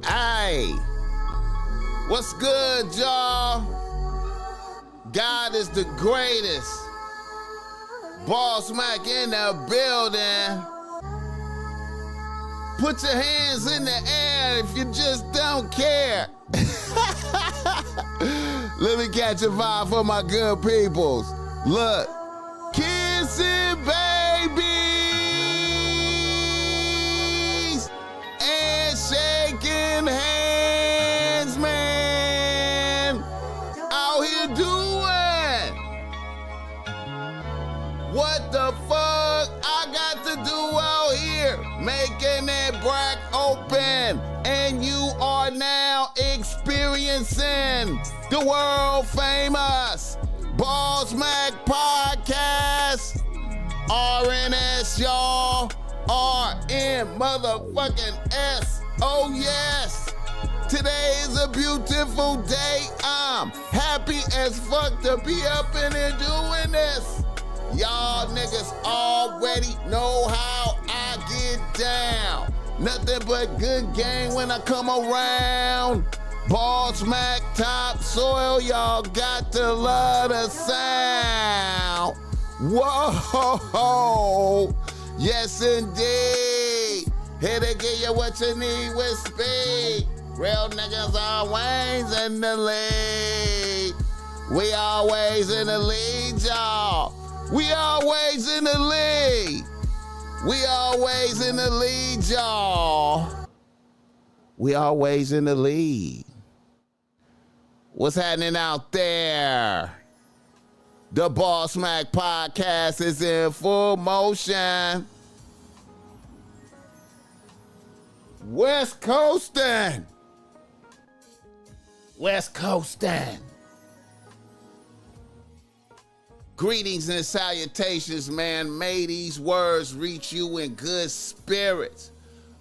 Hey, what's good, y'all? God is the greatest. BossMack in the building. Put your hands in the air if you just don't care. Let me catch a vibe for my good peoples. Look, kissing babies and shaking hands, man. Out here doing what the fuck I got to do out here, making that brack open, and you are now experiencing the world famous BossMack podcast. RNS, y'all. RN motherfucking S. Oh yes. Today is a beautiful day. I'm happy as fuck to be up in here doing this. Y'all niggas already know how I get down. Nothing but good game when I come around. BossMack topsoil, y'all got to love the sound. Whoa, yes indeed. Here to give you what you need with speed. Real niggas always in the lead. We always in the lead, y'all. We always in the lead. We always in the lead, y'all. We always in the lead. What's happening out there? The BossMack podcast is in full motion. West Coastin'. West Coastin'. Greetings and salutations, man. May these words reach you in good spirits.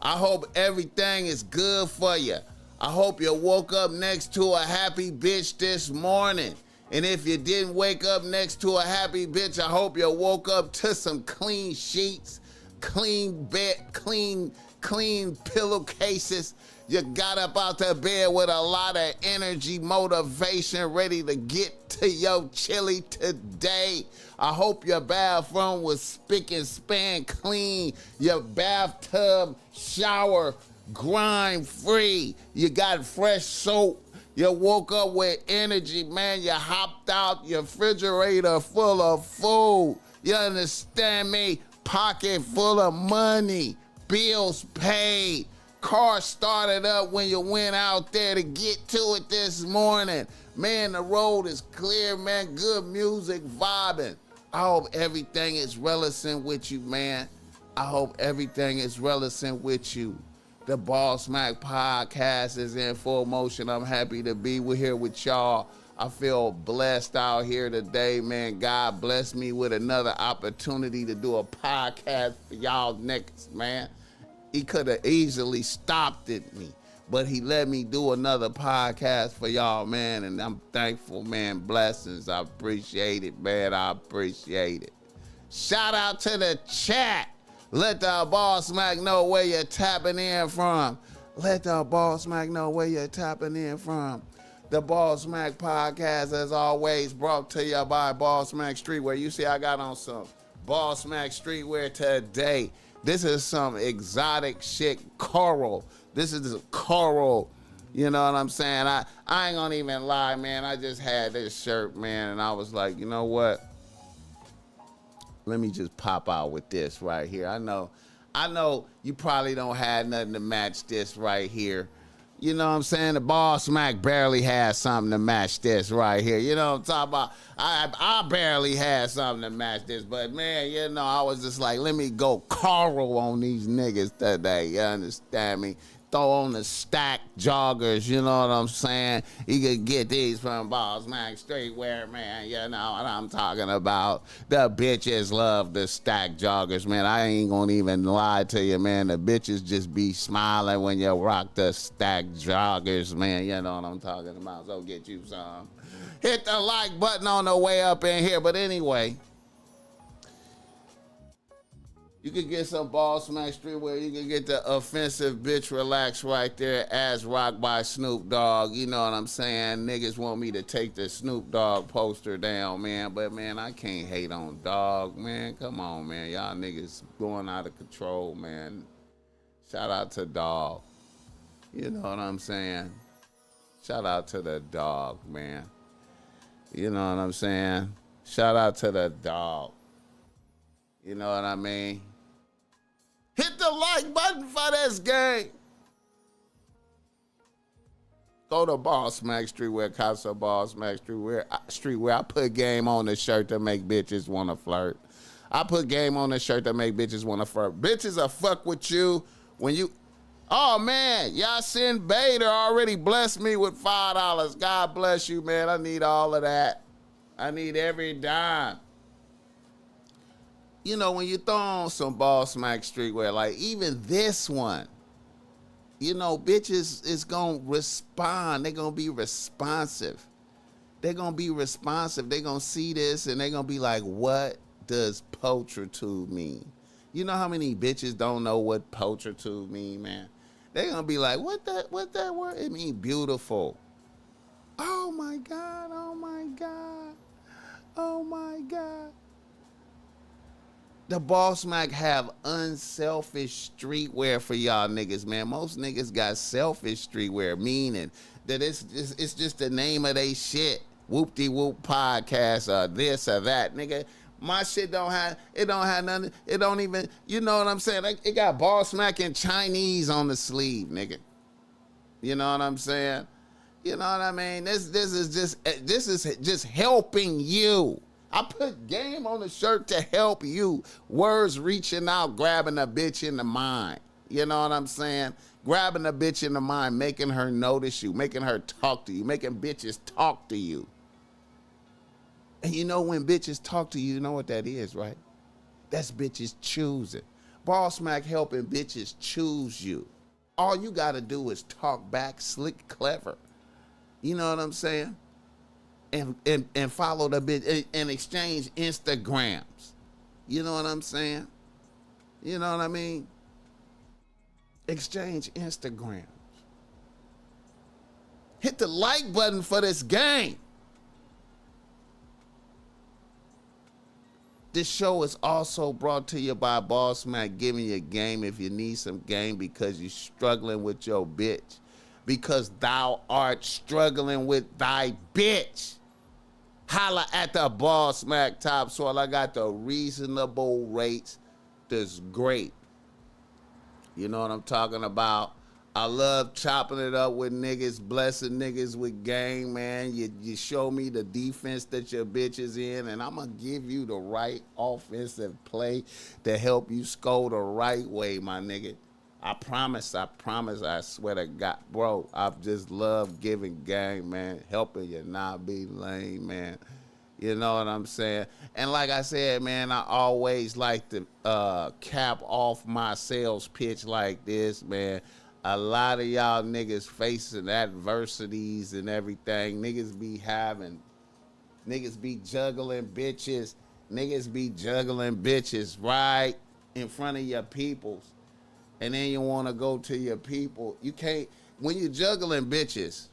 I hope everything is good for you. I hope you woke up next to a happy bitch this morning. And if you didn't wake up next to a happy bitch, I hope you woke up to some clean sheets, clean bed, clean pillowcases. You got up out the bed with a lot of energy, motivation, ready to get to your chili today. I hope your bathroom was spick and span clean. Your bathtub, shower, grime free. You got fresh soap. You woke up with energy, man. You hopped out your refrigerator full of food. You understand me? Pocket full of money. Bills paid. Car started up when you went out there to get to it this morning. Man, the road is clear, man. Good music, vibing. I hope everything is relevant with you, man. I hope everything is relevant with you. The BossMack podcast is in full motion. I'm happy to be here with y'all. I feel blessed out here today, man. God blessed me with another opportunity to do a podcast for y'all niggas, man. He could have easily stopped it me, but he let me do another podcast for y'all, man, and I'm thankful, man. Blessings. I appreciate it, man. I appreciate it. Shout out to the chat. Let the BossMack know where you're tapping in from. Let the BossMack know where you're tapping in from. The BossMack podcast, as always, brought to you by BossMack Streetwear. You see, I got on some BossMack Streetwear today. This is some exotic shit, coral. This is coral, you know what I'm saying? I ain't gonna even lie, man. I just had this shirt, man, and I was like, you know what? Let me just pop out with this right here. I know you probably don't have nothing to match this right here. You know what I'm saying? The BossMack barely has something to match this right here. You know what I'm talking about? I barely had something to match this, but man, you know, I was just like, let me go coral on these niggas today. You understand me? Throw on the stack joggers, you know what I'm saying? You could get these from BossMack Streetwear, man. You know what I'm talking about. The bitches love the stack joggers, man. I ain't gonna even lie to you, man. The bitches just be smiling when you rock the stack joggers, man. You know what I'm talking about. So get you some. Hit the like button on the way up in here. But anyway, You could get some BossMack streetwear. You could get the offensive bitch relax right there, as rocked by Snoop Dogg. You know what I'm saying? Niggas want me to take the Snoop Dogg poster down, man. But, man, I can't hate on Dogg, man. Come on, man. Y'all niggas going out of control, man. Shout out to Dogg. You know what I'm saying? Shout out to the Dogg, man. You know what I'm saying? Shout out to the Dogg. You know what I mean? Hit the like button for this game. Go to BossMack Streetwear, Casa BossMack Streetwear. I put game on the shirt to make bitches want to flirt. I put game on the shirt to make bitches want to flirt. Bitches will fuck with you when you... Oh, man, Yasin Bader already blessed me with $5. God bless you, man. I need all of that. I need every dime. You know, when you throw on some BossMack streetwear, like even this one, you know, bitches is going to respond. They're going to be responsive. They're going to be responsive. They're going to see this and they're going to be like, what does Pulchritude mean? You know how many bitches don't know what Pulchritude mean, man? They're going to be like, what that word? It mean beautiful. Oh, my God. Oh, my God. Oh, my God. The BossMack have unselfish streetwear for y'all niggas, man. Most niggas got selfish streetwear, meaning that it's just the name of they shit. Whoop-de-whoop podcast or this or that, nigga. My shit don't have nothing. It don't even, you know what I'm saying? It got BossMack in Chinese on the sleeve, nigga. You know what I'm saying? You know what I mean? This is just helping you. I put game on the shirt to help you. Words reaching out, grabbing a bitch in the mind. You know what I'm saying? Grabbing a bitch in the mind, making her notice you, making her talk to you, making bitches talk to you. And you know when bitches talk to you, you know what that is, right? That's bitches choosing. BossMack helping bitches choose you. All you got to do is talk back, slick, clever. You know what I'm saying? And follow the bitch and exchange Instagrams. You know what I'm saying? You know what I mean? Exchange Instagrams. Hit the like button for this game. This show is also brought to you by BossMack, giving you game if you need some game because you're struggling with your bitch. Because thou art struggling with thy bitch. Holla at the BossMack top soil. I got the reasonable rates that's great. You know what I'm talking about? I love chopping it up with niggas, blessing niggas with game, man. You show me the defense that your bitch is in, and I'm going to give you the right offensive play to help you score the right way, my nigga. I promise, I swear to God. Bro, I just love giving game, man, helping you not be lame, man. You know what I'm saying? And like I said, man, I always like to cap off my sales pitch like this, man. A lot of y'all niggas facing adversities and everything. Niggas be juggling bitches. Niggas be juggling bitches right in front of your peoples. And then you want to go to your people. You can't, when you're juggling bitches,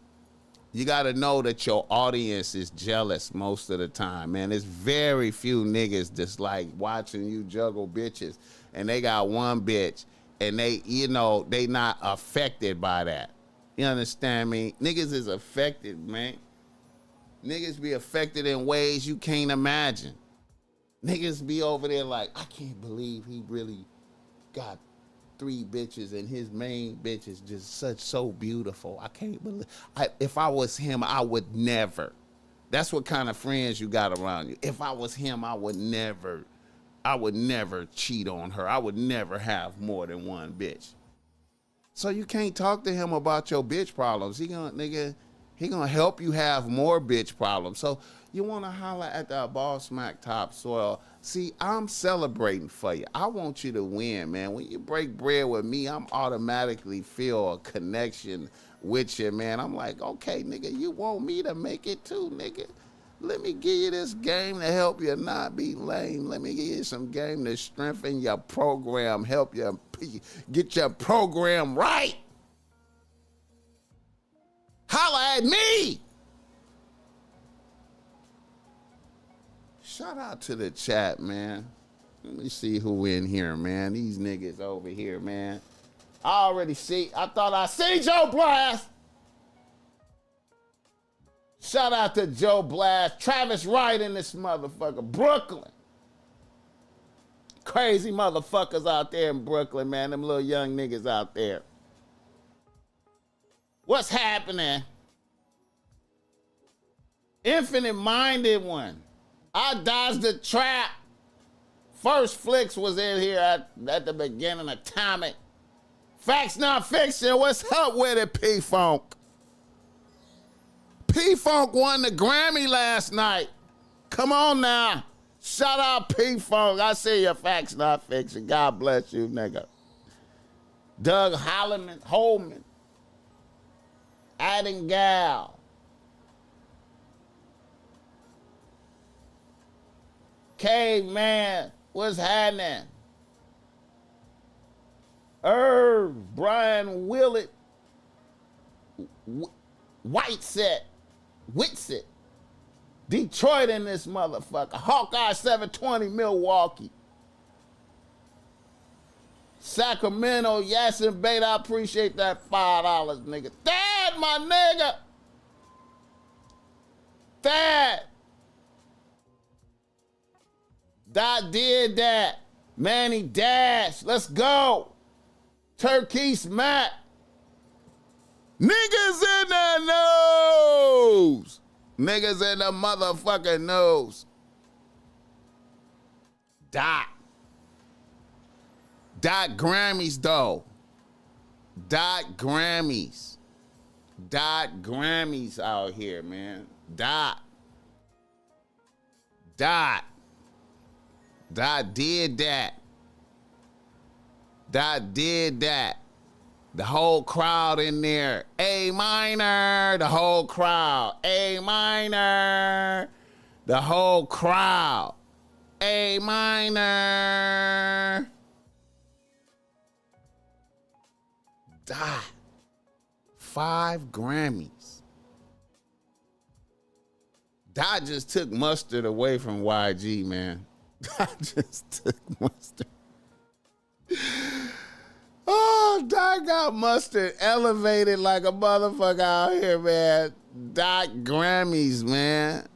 you got to know that your audience is jealous most of the time, man. There's very few niggas that's like watching you juggle bitches and they got one bitch and they, you know, they not affected by that. You understand me? Niggas is affected, man. Niggas be affected in ways you can't imagine. Niggas be over there like, I can't believe he really got 3 bitches and his main bitch is just so beautiful. I can't believe. If I was him, I would never. That's what kind of friends you got around you. If I was him, I would never cheat on her. I would never have more than one bitch. So you can't talk to him about your bitch problems. He gonna help you have more bitch problems. So you want to holler at the BossMack topsoil. See, I'm celebrating for you. I want you to win, man. When you break bread with me, I'm automatically feel a connection with you, man. I'm like, okay, nigga, you want me to make it too, nigga. Let me give you this game to help you not be lame. Let me give you some game to strengthen your program, help you get your program right. Holla at me. Shout out to the chat, man. Let me see who in here, man. These niggas over here, man. I already see. I thought I see Joe Blast. Shout out to Joe Blast. Travis Wright in this motherfucker. Brooklyn. Crazy motherfuckers out there in Brooklyn, man. Them little young niggas out there. What's happening? Infinite Minded One. I dodged the trap. First Flicks was in here at the beginning of Atomic. Facts Not Fiction. What's up with it, P-Funk? P-Funk won the Grammy last night. Come on now. Shout out P-Funk. I see your Facts Not Fiction. God bless you, nigga. Doug Holman. Addingal. Caveman, what's happening? Irv, Brian Willett, Whitset, Detroit in this motherfucker. Hawkeye 720, Milwaukee. Sacramento, Yasin Bait, I appreciate that $5, nigga. Thad, my nigga. Thad. Dot did that. Manny Dash, let's go. Turkeys Matt. Niggas in the nose. Niggas in the motherfucking nose. Dot Grammys though. Dot Grammys out here, man. Dot did that. Dot did that. The whole crowd in there. A minor. The whole crowd. A minor. The whole crowd. A minor. Dot. 5 Grammys. Dot just took Mustard away from YG, man. Dot just took Mustard. Oh, Dot got Mustard elevated like a motherfucker out here, man. Dot Grammys, man.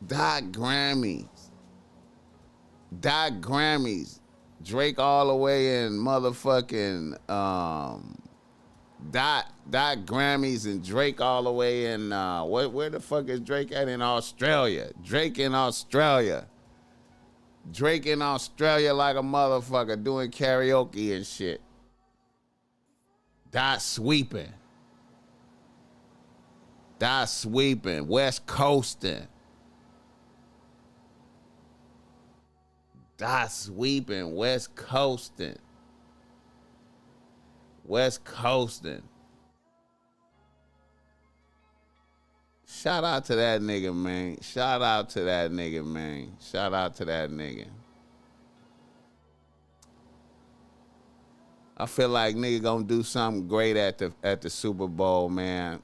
Dot Grammys. Drake all the way in motherfucking Dot Grammys and Drake all the way in where the fuck is Drake at? In Australia. Drake in Australia like a motherfucker doing karaoke and shit. Dot sweeping. West coasting. Dot sweeping. West coasting. Shout out to that nigga, man. Shout out to that nigga. I feel like nigga gonna do something great at the Super Bowl, man.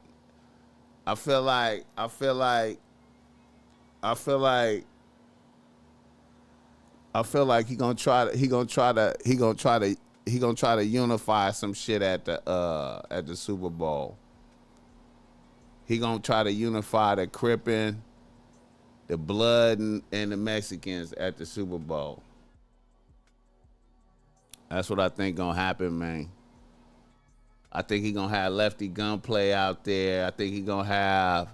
I feel like he gonna try to unify some shit at the Super Bowl. He gonna try to unify the Crippin', the Blood, and the Mexicans at the Super Bowl. That's what I think gonna happen, man. I think he gonna have Lefty Gunplay out there. I think he gonna have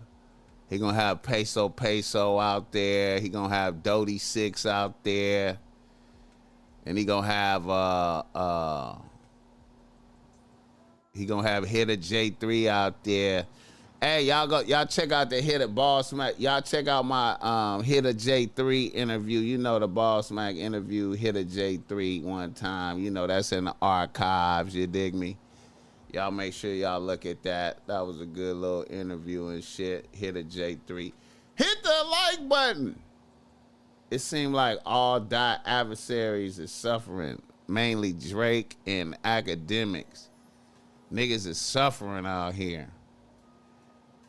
Peso out there. He gonna have Dodie 6 out there, and he gonna have Hitter J3 out there. Hey, y'all check out the Hitter BossMack. Y'all check out my Hitter J3 interview. You know the BossMack interview Hitter J3 one time. You know that's in the archives. You dig me? Y'all make sure y'all look at that. That was a good little interview and shit. Hitter J3. Hit the like button. It seemed like all Dot adversaries is suffering, mainly Drake and academics. Niggas is suffering out here.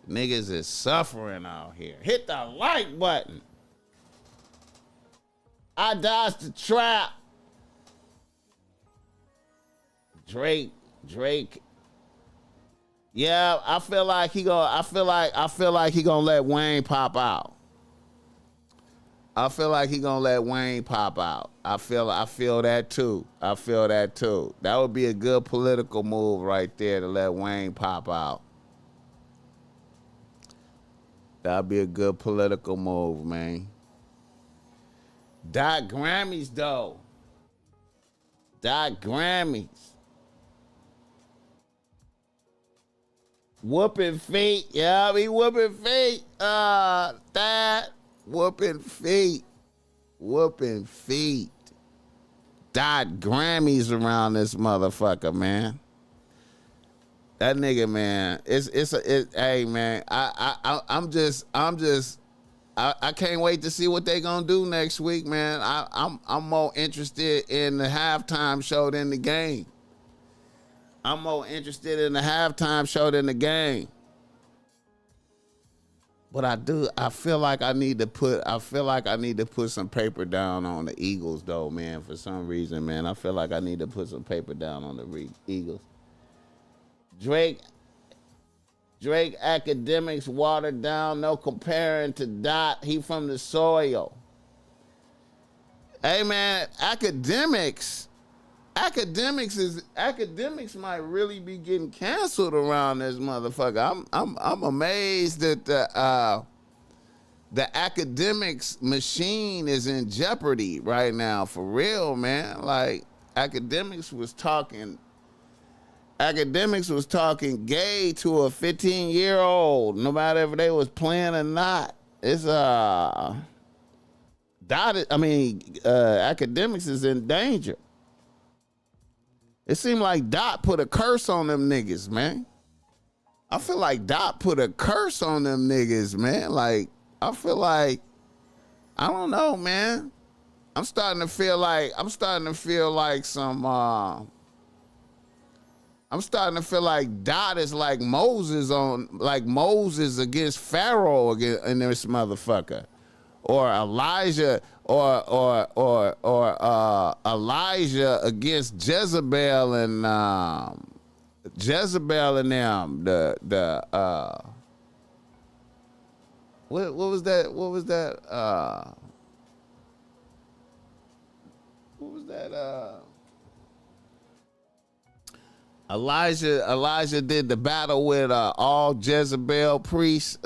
Niggas is suffering out here. Hit the like button. I dodged the trap. Drake. Yeah, I feel like he gonna let Wayne pop out. I feel like he gonna let Wayne pop out. I feel that too. That would be a good political move right there to let Wayne pop out. That'd be a good political move, man. Dot Grammys though. Dot Grammys. Whooping feet. Yeah, he whooping feet. That whooping feet. Whooping feet. Dot Grammys around this motherfucker, man. That nigga, man. Hey, man. I can't wait to see what they gonna do next week, man. I'm more interested in the halftime show than the game. I'm more interested in the halftime show than the game. But I feel like I need to put some paper down on the Eagles though, man, for some reason, man. I feel like I need to put some paper down on the Eagles. Drake academics watered down, no comparing to Dot. He from the soil. Hey man, academics might really be getting canceled around this motherfucker. I'm amazed that the academics machine is in jeopardy right now, for real, man. Like academics was talking gay to a 15-year-old, no matter if they was playing or not. It's academics is in danger. It seemed like Dot put a curse on them niggas, man. I feel like Dot put a curse on them niggas, man. Like, I feel like, I don't know, man. I'm starting to feel like Dot is like Moses against Pharaoh in this motherfucker. Or Elijah Elijah against Jezebel and them. What was that? What was that? Elijah did the battle with all Jezebel priests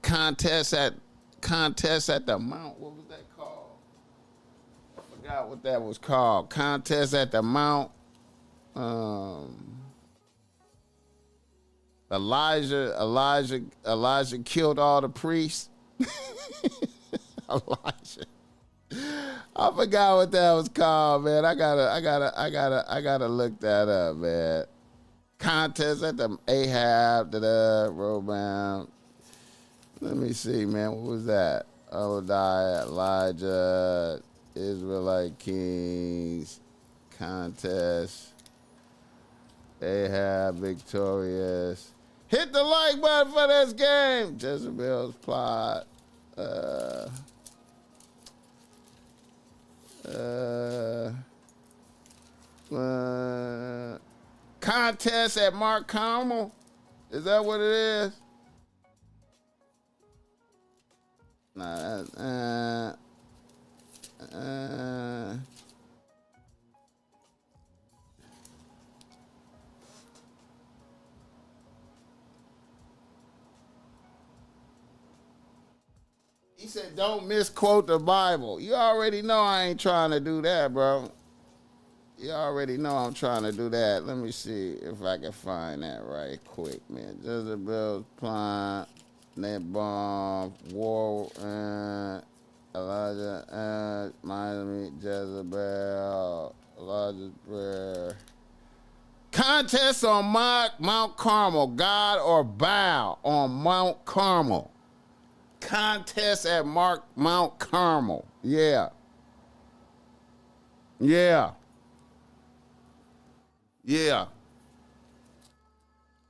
contest at the Mount. What was that called? I forgot what that was called. Contest at the Mount. Elijah killed all the priests. Elijah. I forgot what that was called, man. I gotta look that up, man. Contest at the Ahab, Roboam. Let me see, man. What was that? Obadiah, Elijah, Israelite kings, contest, Ahab victorious. Hit the like button for this game. Jezebel's plot. Contest at Mark Carmel. Is that what it is? He said, don't misquote the Bible. You already know I ain't trying to do that, bro. You already know I'm trying to do that. Let me see if I can find that right quick, man. Jezebel's plot. Net bomb, war, Elijah, Miami, Jezebel, Elijah's prayer. Contest on Mount Carmel, God or Baal on Mount Carmel. contest at Mount Carmel. Yeah. Yeah. Yeah.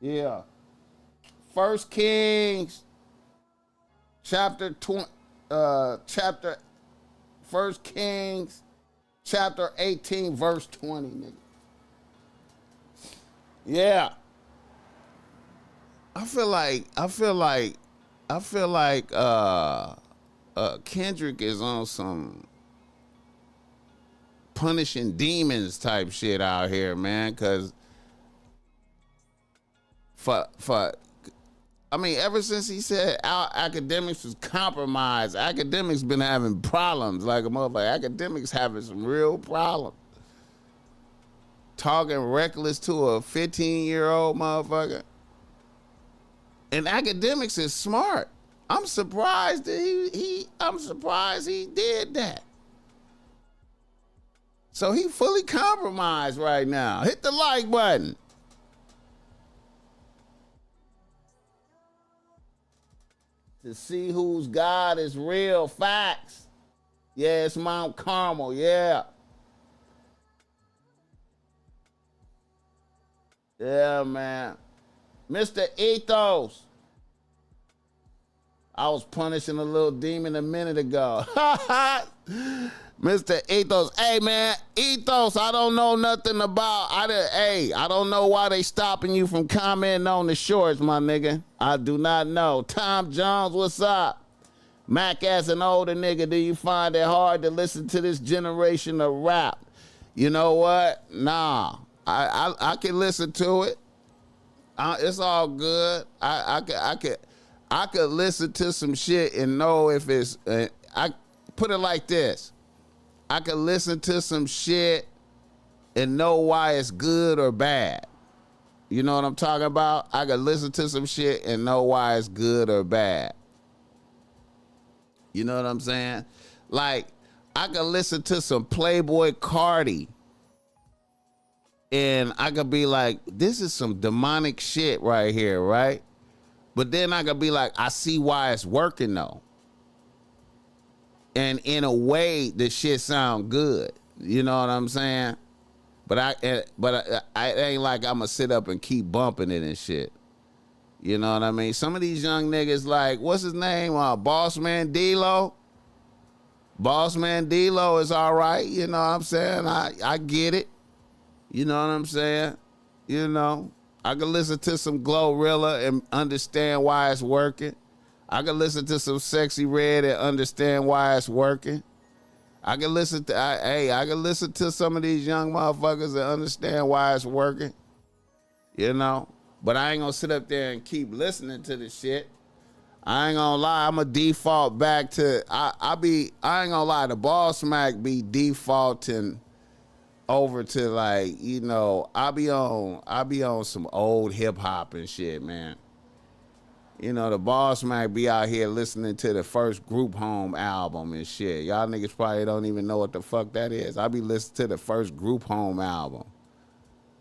Yeah. First Kings chapter 18 verse 20, nigga. Yeah. I feel like Kendrick is on some punishing demons type shit out here, man, cause ever since he said our academics was compromised, academics been having problems like a motherfucker. Academics having some real problems. Talking reckless to a 15-year-old motherfucker. And academics is smart. I'm surprised that I'm surprised he did that. So he fully compromised right now. Hit the like button. To see whose God is real. Facts. Yeah, it's Mount Carmel. Yeah. Yeah, man. Mr. Ethos. I was punishing a little demon a minute ago. Mr. Ethos. Hey, man. Ethos, I don't know nothing about. I don't know why they stopping you from commenting on the shorts, my nigga. I do not know. Tom Jones, what's up? Mac, as an older nigga, do you find it hard to listen to this generation of rap? You know what? Nah. I can listen to it. It's all good. I could listen to some shit and know if it's. I put it like this. I could listen to some shit and know why it's good or bad. You know what I'm talking about? I could listen to some shit and know why it's good or bad. You know what I'm saying? Like, I could listen to some Playboy Cardi and I could be like, this is some demonic shit right here, right? But then I could be like, I see why it's working though. And in a way, the shit sound good. You know what I'm saying? But I ain't like I'm gonna sit up and keep bumping it and shit. You know what I mean? Some of these young niggas like, what's his name? Bossman D-Lo. Bossman D-Lo is all right. You know what I'm saying? I get it. You know what I'm saying? You know, I can listen to some Glorilla and understand why it's working. I can listen to some Sexy Red and understand why it's working. I can listen to some of these young motherfuckers and understand why it's working. You know? But I ain't gonna sit up there and keep listening to the shit. I ain't gonna lie, I'm a default back to I ain't gonna lie, the BossMack be defaulting over to like, you know, I be on some old hip hop and shit, man. You know, the BossMack be out here listening to the first Group Home album and shit. Y'all niggas probably don't even know what the fuck that is. I be listening to the first Group Home album.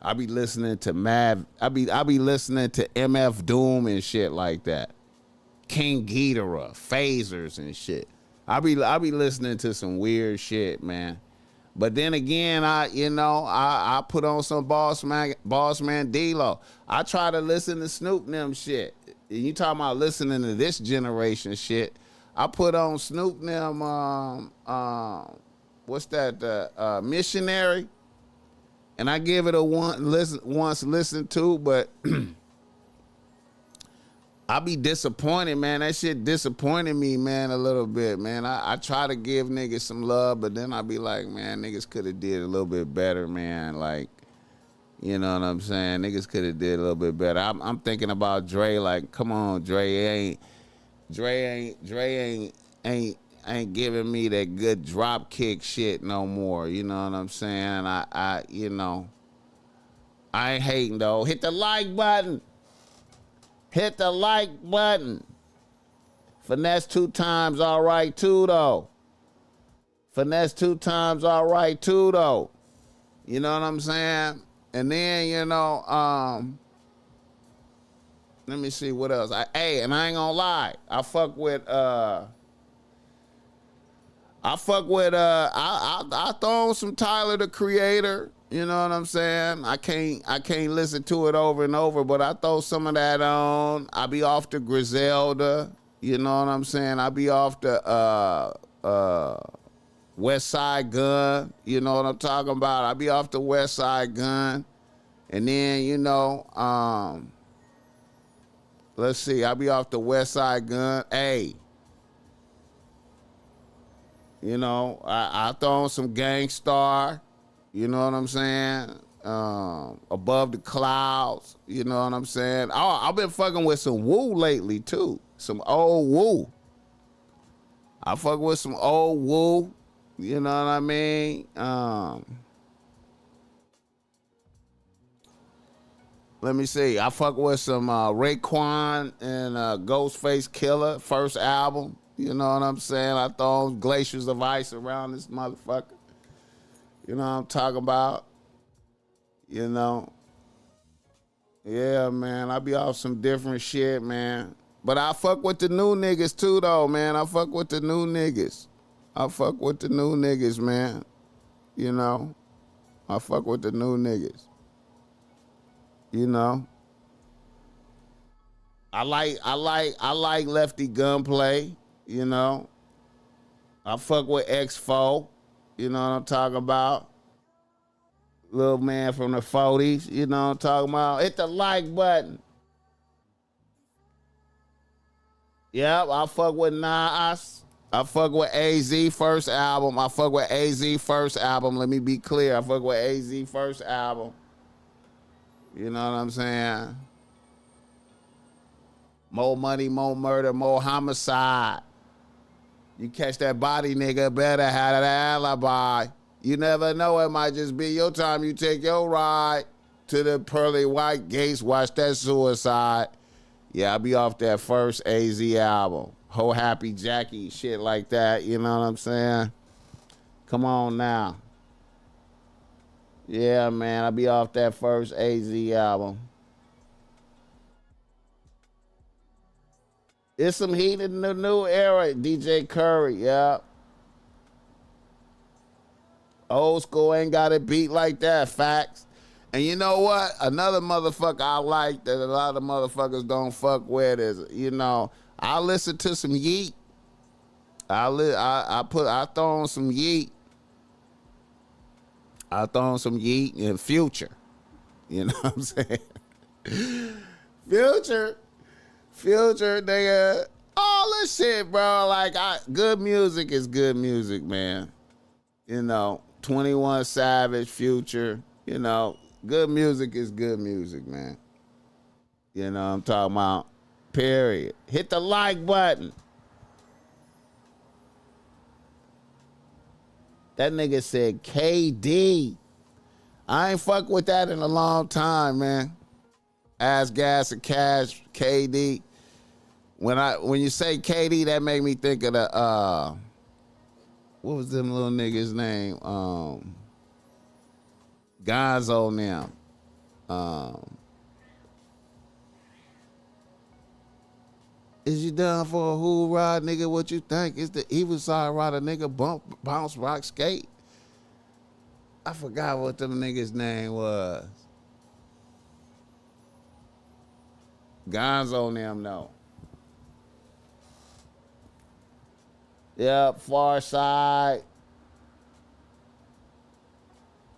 I be listening to I be listening to MF Doom and shit like that. King Ghidorah, Phasers and shit. I be listening to some weird shit, man. But then again, I put on some Bossman D-Lo. I try to listen to Snoop and them shit. You talking about listening to this generation shit. I put on Snoop and them, what's that, Missionary. And I give it a once listen to, but I be disappointed, man. That shit disappointed me, man, a little bit, man. I try to give niggas some love, but then I be like, man, niggas could have did a little bit better, man. Like, you know what I'm saying? Niggas could have did a little bit better. I'm thinking about Dre, like, come on, Dre ain't giving me that good drop kick shit no more. You know what I'm saying? I ain't hating though. Hit the like button. Hit the like button. Finesse 2 times all right too though. Finesse 2 times all right too though. You know what I'm saying? And then, Let me see what else. And I ain't gonna lie. I fuck with I throw on some Tyler the Creator. You know what I'm saying? I can't listen to it over and over, but I throw some of that on. I be off the Griselda. You know what I'm saying? I be off the West Side Gun. You know what I'm talking about? I be off the West Side Gun. And then, you know, let's see, I be off the West Side Gun. Hey. You know, I throw on some Gangstar. You know what I'm saying? Above the Clouds. You know what I'm saying? Oh, I've been fucking with some Woo lately, too. Some old Woo. I fuck with some old Woo. You know what I mean? Let me see. I fuck with some Raekwon and Ghostface Killer, first album. You know what I'm saying? I throw glaciers of ice around this motherfucker. You know what I'm talking about? You know? Yeah, man. I be off some different shit, man. But I fuck with the new niggas too, though, man. I fuck with the new niggas. I fuck with the new niggas, man. You know? I fuck with the new niggas. You know? I like Lefty Gunplay, you know? I fuck with X4. You know what I'm talking about? Little man from the 40s. You know what I'm talking about? Hit the like button. Yep, I fuck with Nas. I fuck with AZ first album. I fuck with AZ first album. Let me be clear. I fuck with AZ first album. You know what I'm saying? More money, more murder, more homicide. You catch that body, nigga, better have that alibi. You never know, it might just be your time. You take your ride to the pearly white gates, watch that suicide. Yeah, I'll be off that first AZ album. Ho Happy Jackie, shit like that, you know what I'm saying? Come on now. Yeah, man, I'll be off that first AZ album. It's some heat in the new era. DJ Curry, yeah. Old school ain't got it beat like that, facts. And you know what? Another motherfucker I like that a lot of motherfuckers don't fuck with is, you know, I listen to some Yeet. I throw on some Yeet. I throw on some Yeet and Future. You know what I'm saying? Future, nigga, all this shit, bro. Like, good music is good music, man. You know, 21 Savage, Future, you know, good music is good music, man. You know what I'm talking about? Period. Hit the like button. That nigga said KD. I ain't fuck with that in a long time, man. Ass, Gas, and Cash, KD. When you say KD, that make me think of the what was them little niggas' name? Gonzo and them. Is you down for a hoorah, nigga? What you think? It's the evil side rider, nigga. Bounce, rock, skate. I forgot what them niggas' name was. Gonzo and them, no. Yeah, Pharcyde.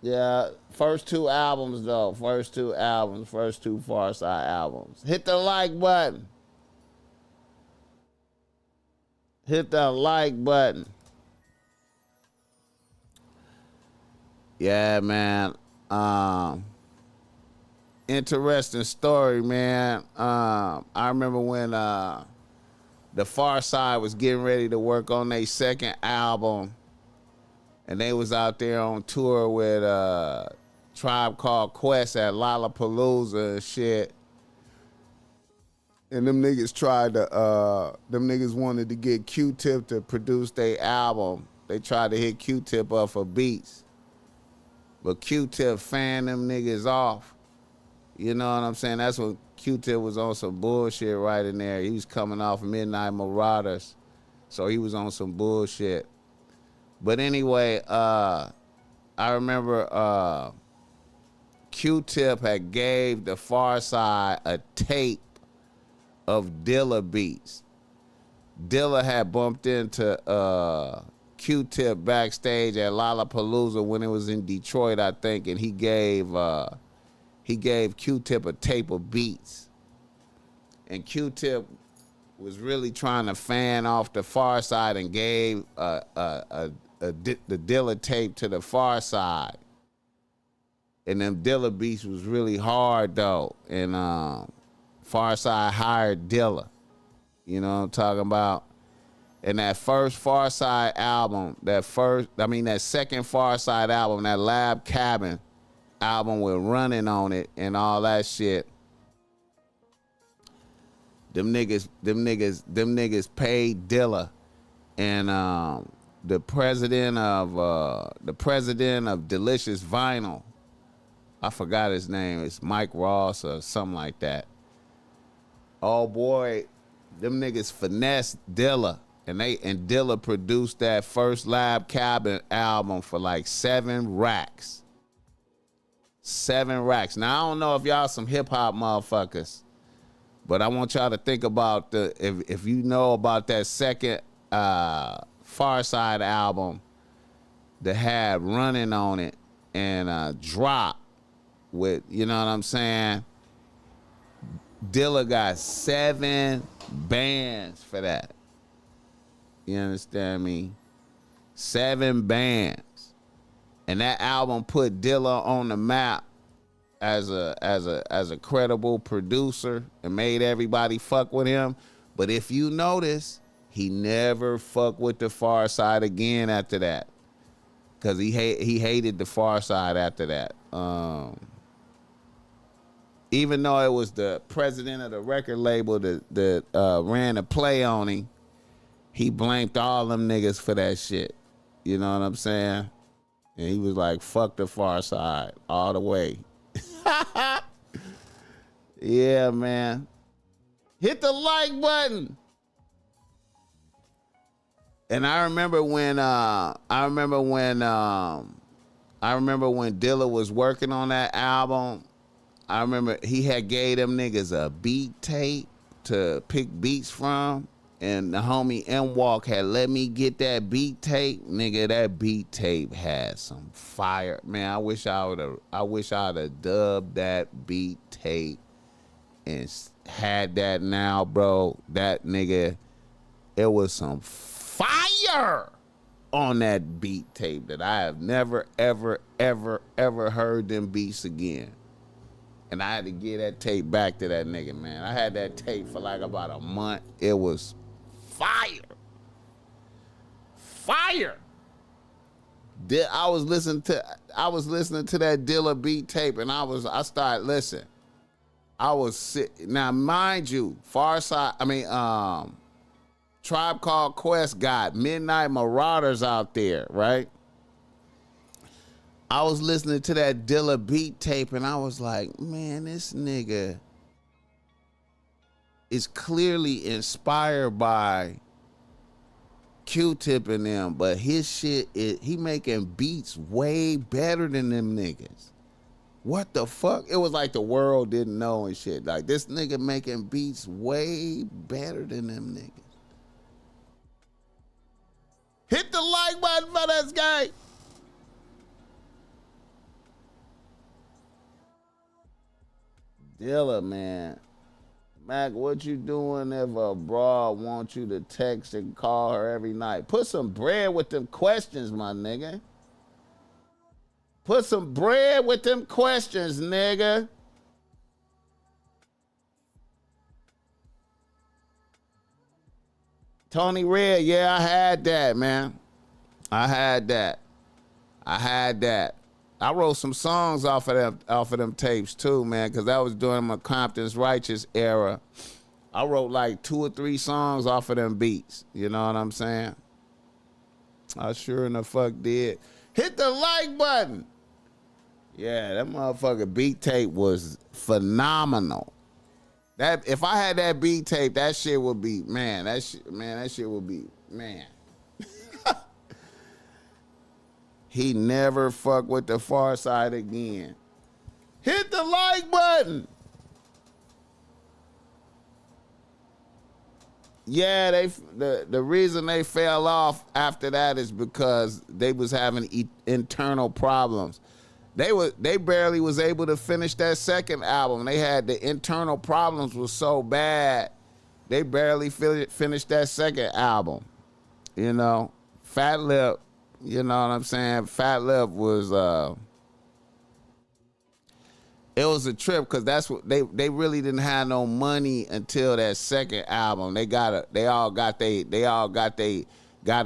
Yeah, first two albums, though. First two Pharcyde albums. Hit the like button. Hit the like button. Yeah, man. Interesting story, man. I remember when the Pharcyde was getting ready to work on their second album, and they was out there on tour with Tribe Called Quest at Lollapalooza and shit. And them niggas wanted to get Q-Tip to produce their album. They tried to hit Q-Tip up for beats. But Q-Tip fanned them niggas off. You know what I'm saying? That's when Q-Tip was on some bullshit right in there. He was coming off Midnight Marauders, so he was on some bullshit. But anyway, I remember Q-Tip had gave the Pharcyde a tape of Dilla beats. Dilla had bumped into Q-Tip backstage at Lollapalooza when it was in Detroit, I think, and he gave Q-Tip a tape of beats. And Q-Tip was really trying to fan off the Pharcyde and gave the Dilla tape to the Pharcyde. And them Dilla beats was really hard though. And Pharcyde hired Dilla. You know what I'm talking about? And that first Pharcyde album, that second Pharcyde album, that Lab Cabin album with Running on it and all that shit. Them niggas paid Dilla, and the president of Delicious Vinyl, I forgot his name. It's Mike Ross or something like that. Oh boy, them niggas finessed Dilla, and Dilla produced that first Lab Cabin album for like 7 racks. 7 racks. Now I don't know if y'all some hip hop motherfuckers, but I want y'all to think about if you know about that second Pharcyde album that had Running on it and Drop with, you know what I'm saying? Dilla got 7 bands for that. You understand me? 7 bands. And that album put Dilla on the map as a credible producer and made everybody fuck with him. But if you notice, he never fucked with the Pharcyde again after that, because he hated the Pharcyde after that. Even though it was the president of the record label that ran the play on him, he blamed all them niggas for that shit. You know what I'm saying? And he was like, fuck the Pharcyde all the way. Yeah, man. Hit the like button. And I remember when Dilla was working on that album. I remember he had gave them niggas a beat tape to pick beats from, and the homie M-Walk had let me get that beat tape. Nigga, that beat tape had some fire. Man, I wish I'd have dubbed that beat tape and had that now, bro. That nigga, it was some fire on that beat tape that I have never, ever, ever, ever heard them beats again. And I had to get that tape back to that nigga, man. I had that tape for like about a month. It was fire. Fire. I was listening to that Dilla beat tape, and I started listening. I was sick. Now, mind you, Tribe Called Quest got Midnight Marauders out there, right? I was listening to that Dilla beat tape, and I was like, man, this nigga is clearly inspired by Q-Tip and them, but his shit, he making beats way better than them niggas. What the fuck? It was like the world didn't know and shit. Like, this nigga making beats way better than them niggas. Hit the like button for this guy. Dilla, man. Mac, what you doing if a broad wants you to text and call her every night? Put some bread with them questions, my nigga. Put some bread with them questions, nigga. Tony Red, yeah, I had that, man. I had that. I wrote some songs off of them tapes too, man, because that was during my Compton's Righteous era. I wrote like 2 or 3 songs off of them beats. You know what I'm saying? I sure in the fuck did. Hit the like button. Yeah, that motherfucker beat tape was phenomenal. That if I had that beat tape, that shit would be man. That shit would be man. He never fuck with the Pharcyde again. Hit the like button. Yeah, the reason they fell off after that is because they was having internal problems. They barely was able to finish that second album. They had the internal problems was so bad, they barely finished that second album. You know, Fat Lip, you know what I'm saying? Fat Lip was it was a trip because that's what they really didn't have no money until that second album. They got a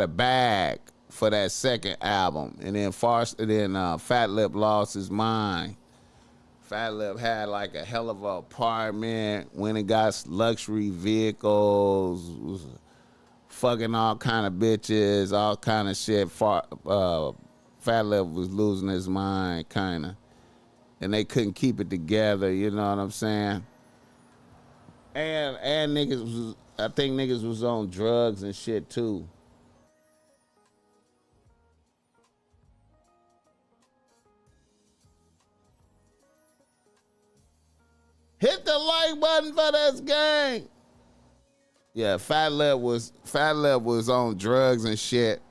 bag for that second album, and then Fat Lip lost his mind. Fat Lip had like a hell of an apartment, went and got luxury vehicles, was fucking all kind of bitches, all kind of shit. Fat Lip was losing his mind, kind of. And they couldn't keep it together, you know what I'm saying? And I think niggas was on drugs and shit too. Hit the like button for this gang. Yeah, Fat Lip was on drugs and shit.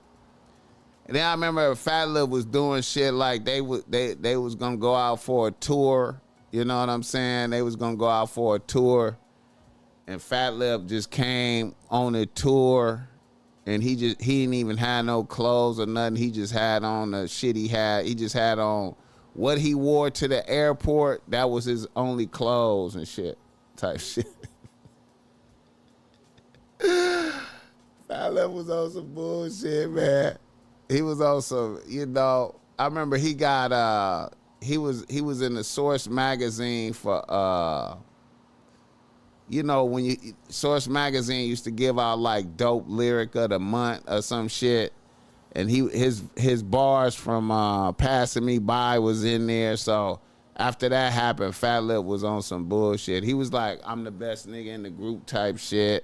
And then I remember Fat Lip was doing shit like they was gonna go out for a tour. You know what I'm saying? They was gonna go out for a tour, and Fat Lip just came on a tour, and he didn't even have no clothes or nothing. He just had on the shit he had. He just had on what he wore to the airport. That was his only clothes and shit, type shit. Fat Lip was on some bullshit, man. He was also, you know, I remember he got he was in the Source magazine for you know, when Source magazine used to give out like dope lyric of the month or some shit, and his bars from Passing Me By was in there. So after that happened, Fat Lip was on some bullshit. He was like, I'm the best nigga in the group type shit.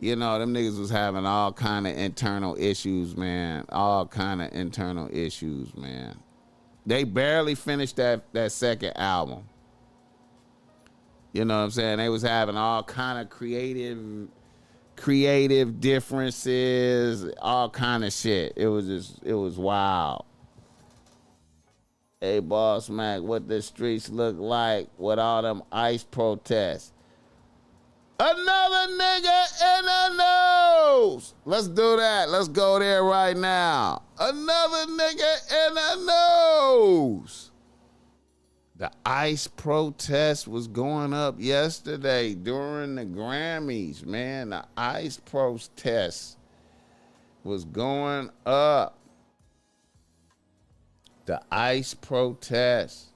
You know, them niggas was having all kind of internal issues, man. All kind of internal issues, man. They barely finished that second album. You know what I'm saying? They was having all kind of creative differences, all kind of shit. It was wild. Hey, BossMack, what the streets look like with all them ICE protests. Another nigga in the nose. Let's do that. Let's go there right now. Another nigga in the nose. The ICE protest was going up yesterday during the Grammys, man. The ICE protest was going up. The ICE protest.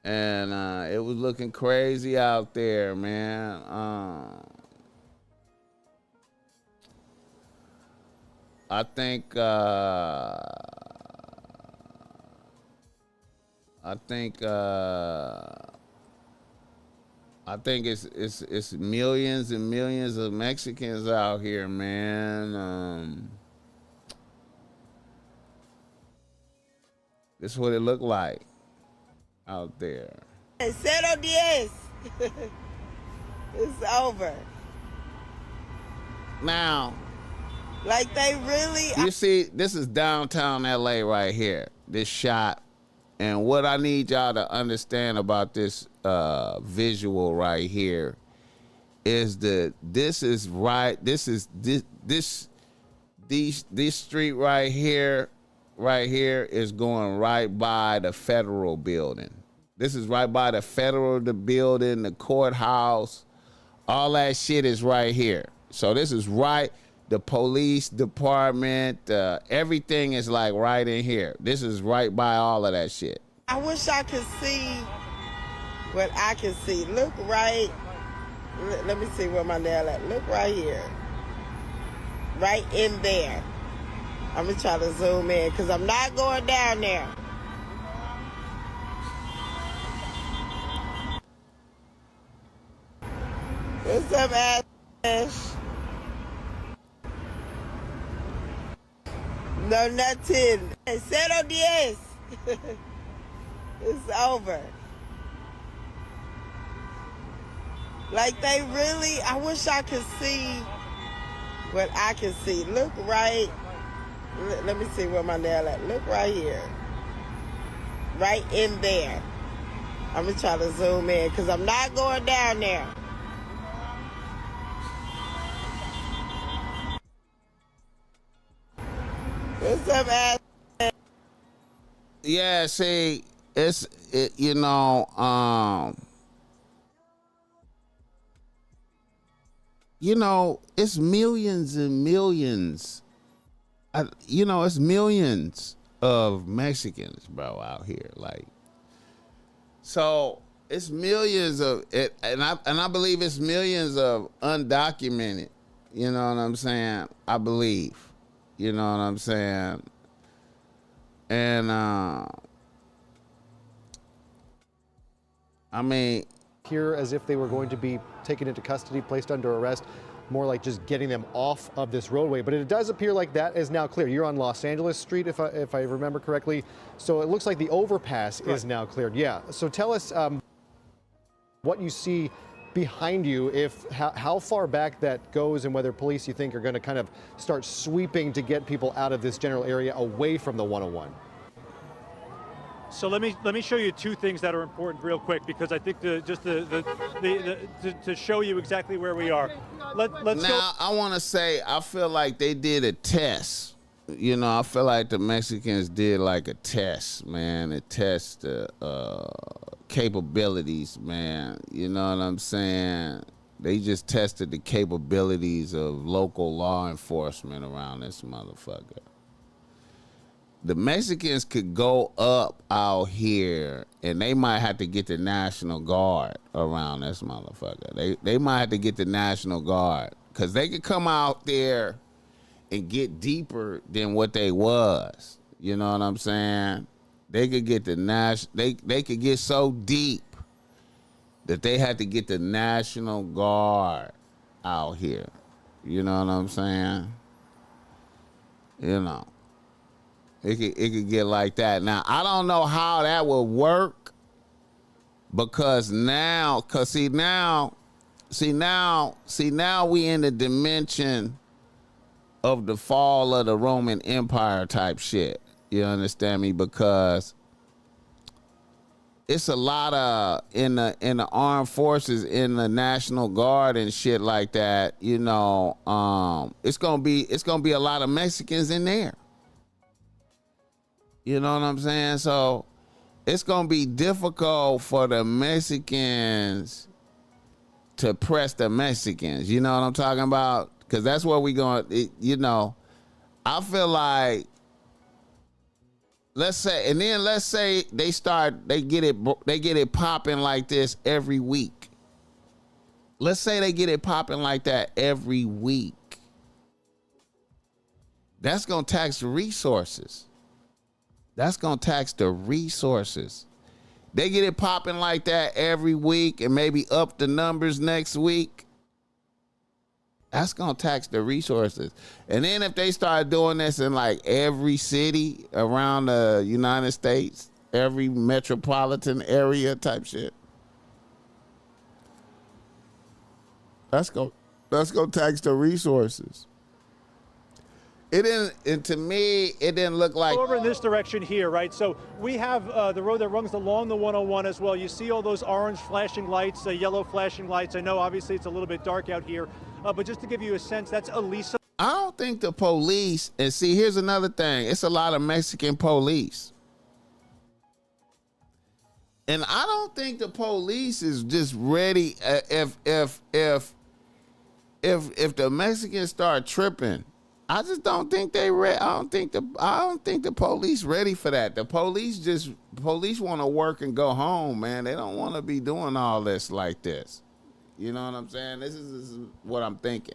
And it was looking crazy out there, man. I think it's millions and millions of Mexicans out here, man. This is what it looked like out there. 0-10. It's over. Now, like they really. You see, this is downtown LA right here. This shot, and what I need y'all to understand about this visual right here is this street right here is going right by the federal building. This is right by the federal building, the courthouse. All that shit is right here. So this is right, the police department, everything is like right in here. This is right by all of that shit. I wish I could see what I can see. Look right. Let me see where my nail at. Look right here. Right in there. I'm going to try to zoom in because I'm not going down there. What's up, Ash? No, nothing. Cero diez. It's over. Like they really, I wish I could see what I can see. Look right. Let me see where my nail at. Look right here. Right in there. I'm going to try to zoom in because I'm not going down there. What's up, Ash? Yeah, see, it's it's millions and millions. It's millions of Mexicans, bro, out here. Like, so it's millions of it, and I believe it's millions of undocumented. You know what I'm saying? I believe. You know what I'm saying? And I mean, here as if they were going to be taken into custody, placed under arrest, more like just getting them off of this roadway. But it does appear like that is now clear. You're on Los Angeles Street, if I remember correctly. So it looks like the overpass is now cleared. Yeah. So tell us what you see behind you, how far back that goes, and whether police, you think, are going to kind of start sweeping to get people out of this general area away from the 101. So let me show you two things that are important real quick, because I think to show you exactly where we are. Let's now go. I want to say I feel like they did a test. I feel like the Mexicans did like a test, man. A test the capabilities, man. You know what I'm saying? They just tested the capabilities of local law enforcement around this motherfucker. The Mexicans could go up out here and they might have to get the National Guard around this motherfucker. They might have to get the National Guard, because they could come out there and get deeper than what they was. You know what I'm saying? They could get they could get so deep that they had to get the National Guard out here. You know what I'm saying? It could get like that. Now, I don't know how that will work, because now we in the dimension of the fall of the Roman Empire type shit. You understand me? Because it's a lot of in the armed forces, in the National Guard and shit like that. It's gonna be a lot of Mexicans in there. You know what I'm saying? So it's going to be difficult for the Mexicans to press the Mexicans. You know what I'm talking about? Because that's where we going, I feel like, let's say they get it popping like this every week. Let's say they get it popping like that every week. That's going to tax the resources. That's going to tax the resources. They get it popping like that every week and maybe up the numbers next week. That's going to tax the resources. And then if they start doing this in like every city around the United States, every metropolitan area type shit, that's going to tax the resources. It didn't, and to me, it didn't look like. Over in this direction here, right? So we have the road that runs along the 101 as well. You see all those orange flashing lights, yellow flashing lights. I know obviously it's a little bit dark out here, but just to give you a sense, that's Elisa. I don't think the police, and see, here's another thing. It's a lot of Mexican police. And I don't think the police is just ready. If the Mexicans start tripping, I just don't think they ready. I don't think the police ready for that. The police want to work and go home, man. They don't want to be doing all this like this. You know what I'm saying? This is what I'm thinking.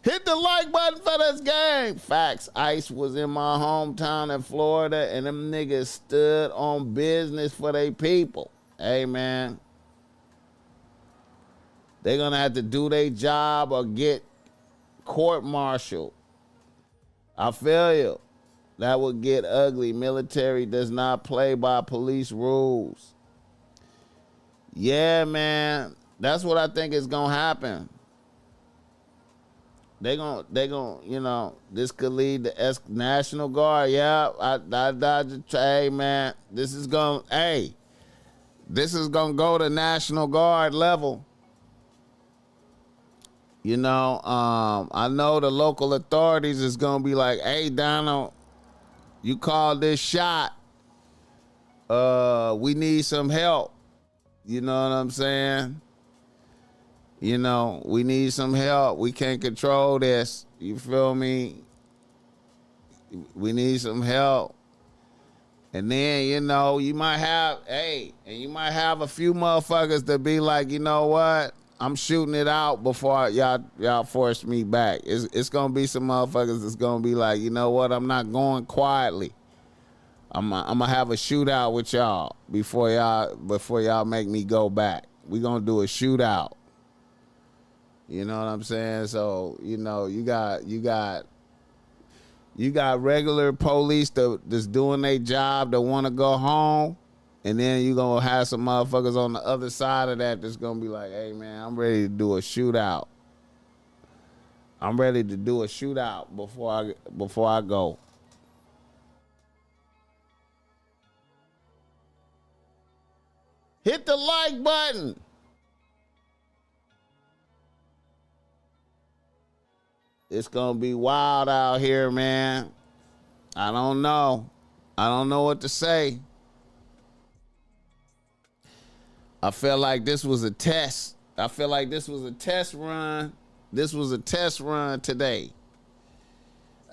Hit the like button for this game. Facts. Ice was in my hometown in Florida, and them niggas stood on business for their people. Hey, man. They're going to have to do their job or get court-martialed. I feel you. That would get ugly. Military does not play by police rules. Yeah, man. That's what I think is going to happen. They gonna, you know, this could lead to National Guard. Yeah, hey, man, this is gonna go to National Guard level. You know, I know the local authorities is gonna be like, hey, Donald, you called this shot. We need some help. You know what I'm saying? You know, we need some help. We can't control this. You feel me? We need some help. And then, you know, you might have a few motherfuckers that be like, you know what? I'm shooting it out before y'all force me back. It's gonna be some motherfuckers that's gonna be like, you know what? I'm not going quietly. I'm gonna have a shootout with y'all before y'all make me go back. We gonna do a shootout. You know what I'm saying? So, you know, you got regular police that's doing their job that want to go home, and then you going to have some motherfuckers on the other side of that that's going to be like, hey, man, I'm ready to do a shootout. I'm ready to do a shootout before I go. Hit the like button. It's going to be wild out here, man. I don't know. I don't know what to say. I feel like this was a test. I feel like this was a test run. This was a test run today.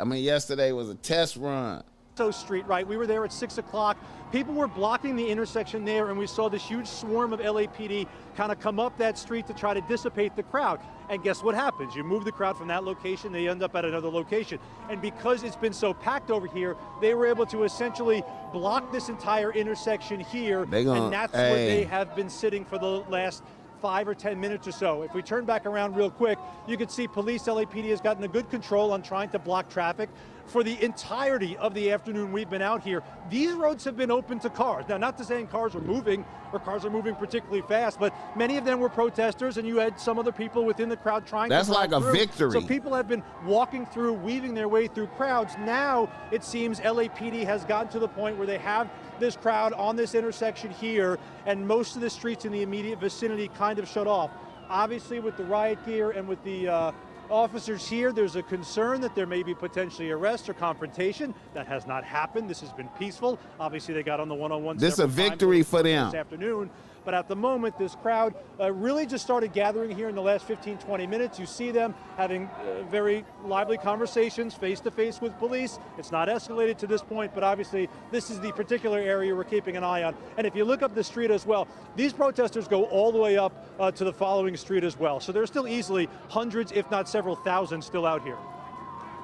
I mean, yesterday was a test run. Street, right? We were there at 6 o'clock. People were blocking the intersection there, and we saw this huge swarm of LAPD kind of come up that street to try to dissipate the crowd. And guess what happens? You move the crowd from that location, they end up at another location. And because it's been so packed over here, they were able to essentially block this entire intersection here, and that's where they have been sitting for the last 5 or 10 minutes or so. If we turn back around real quick, you can see police, LAPD has gotten a good control on trying to block traffic. For the entirety of the afternoon we've been out here, these roads have been open to cars. Now, not to say cars are moving or cars are moving particularly fast, but many of them were protesters, and you had some other people within the crowd trying to That's like a victory. So people have been walking through, weaving their way through crowds. Now, it seems LAPD has gotten to the point where they have this crowd on this intersection here, and most of the streets in the immediate vicinity kind of shut off. Obviously, with the riot gear and with the officers here, there's a concern that there may be potentially arrest or confrontation. That has not happened. This has been peaceful. Obviously, they got on the 101. This is a victory for them this afternoon. But at the moment, this crowd really just started gathering here in the last 15, 20 minutes. You see them having very lively conversations face-to-face with police. It's not escalated to this point, but obviously this is the particular area we're keeping an eye on. And if you look up the street as well, these protesters go all the way up to the following street as well. So there's still easily hundreds, if not several thousand, still out here.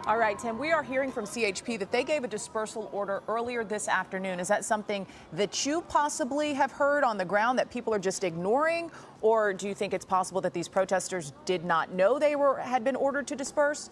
All right, Tim, we are hearing from CHP that they gave a dispersal order earlier this afternoon. Is that something that you possibly have heard on the ground that people are just ignoring? Or do you think it's possible that these protesters did not know they had been ordered to disperse?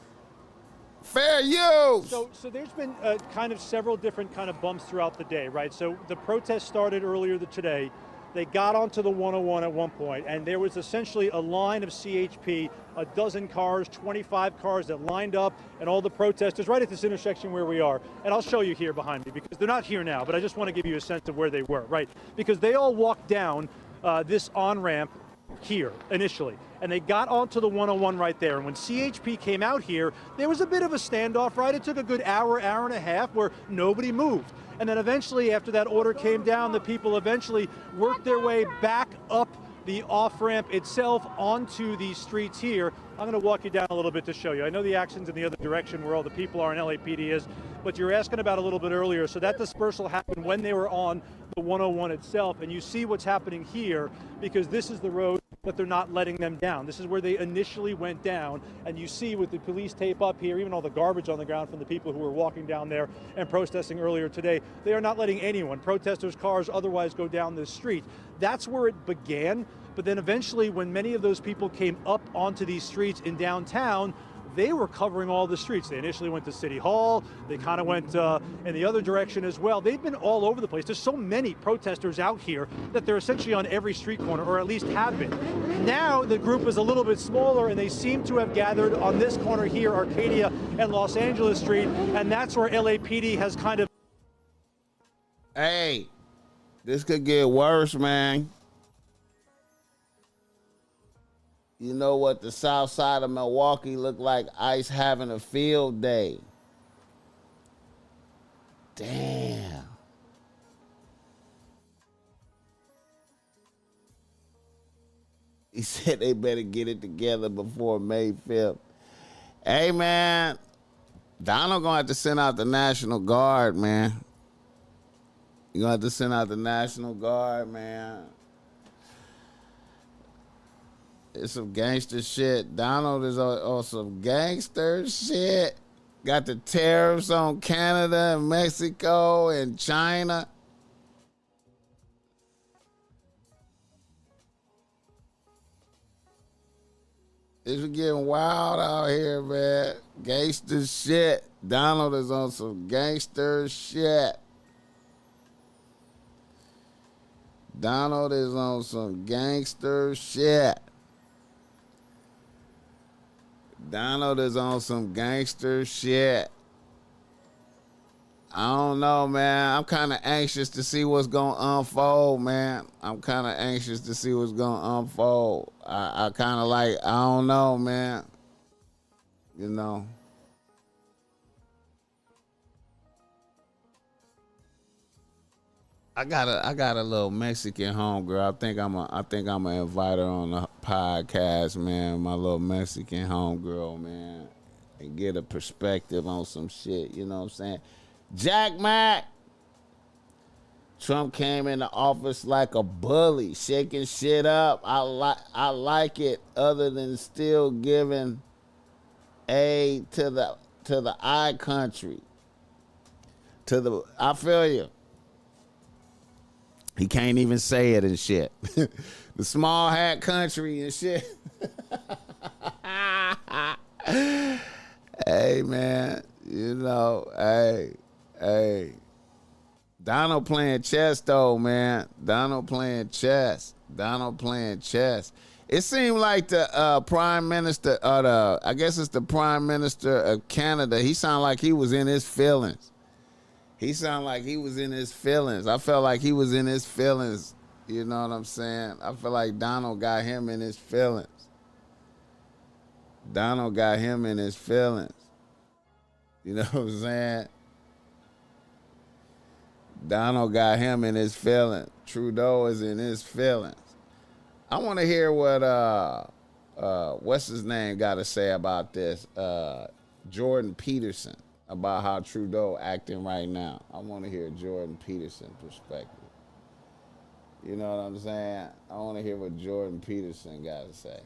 Fair use. So there's been kind of several different kind of bumps throughout the day, right? So the protest started earlier today. They got onto the 101 at one point, and there was essentially a line of CHP, a dozen cars, 25 cars that lined up, and all the protesters right at this intersection where we are. And I'll show you here behind me, because they're not here now, but I just want to give you a sense of where they were, right? Because they all walked down this on-ramp here initially, and they got onto the 101 right there. And when CHP came out here, there was a bit of a standoff, right? It took a good hour and a half where nobody moved. And then eventually, after that order came down, the people eventually worked their way back up the off-ramp itself onto these streets here. I'm going to walk you down a little bit to show you. I know the action's in the other direction where all the people are and LAPD is, but you're asking about a little bit earlier. So that dispersal happened when they were on the 101 itself, and you see what's happening here because this is the road that they're not letting them down. This is where they initially went down, and you see with the police tape up here, even all the garbage on the ground from the people who were walking down there and protesting earlier today, they are not letting anyone, protesters, cars, otherwise go down this street. That's where it began, But then eventually, when many of those people came up onto these streets in downtown, they were covering all the streets. They initially went to City Hall. They kind of went in the other direction as well. They've been all over the place. There's so many protesters out here that they're essentially on every street corner, or at least have been. Now the group is a little bit smaller, and they seem to have gathered on this corner here, Arcadia and Los Angeles Street, and that's where LAPD has kind of... Hey, this could get worse, man. You know what the south side of Milwaukee looked like? ICE having a field day. Damn. He said they better get it together before May 5th. Hey, man, Donald gonna have to send out the National Guard, man. You gonna have to send out the National Guard, man. It's some gangster shit. Donald is on some gangster shit. Got the tariffs on Canada and Mexico and China. It's getting wild out here, man. Gangster shit. Donald is on some gangster shit. Donald is on some gangster shit. Donald is on some gangster shit. I don't know, man. I'm kind of anxious to see what's going to unfold, man. I'm kind of anxious to see what's going to unfold. I kind of like, I don't know, man. You know. I got a little Mexican homegirl. I think I'm gonna invite her on the podcast, man. My little Mexican homegirl, man, and get a perspective on some shit. You know what I'm saying? Jack Mack. Trump came into office like a bully, shaking shit up. I like it. Other than still giving aid to the I country. I feel you. He can't even say it and shit. The small hat country and shit. Hey, man, you know, hey. Donald playing chess, though, man. Donald playing chess. It seemed like the prime minister, I guess it's the prime minister of Canada, he sounded like he was in his feelings. I felt like he was in his feelings. You know what I'm saying? I feel like Donald got him in his feelings. You know what I'm saying? Donald got him in his feelings. Trudeau is in his feelings. I want to hear what what's his name got to say about this. Jordan Peterson. About how Trudeau acting right now. I want to hear Jordan Peterson's perspective. You know what I'm saying? I want to hear what Jordan Peterson got to say.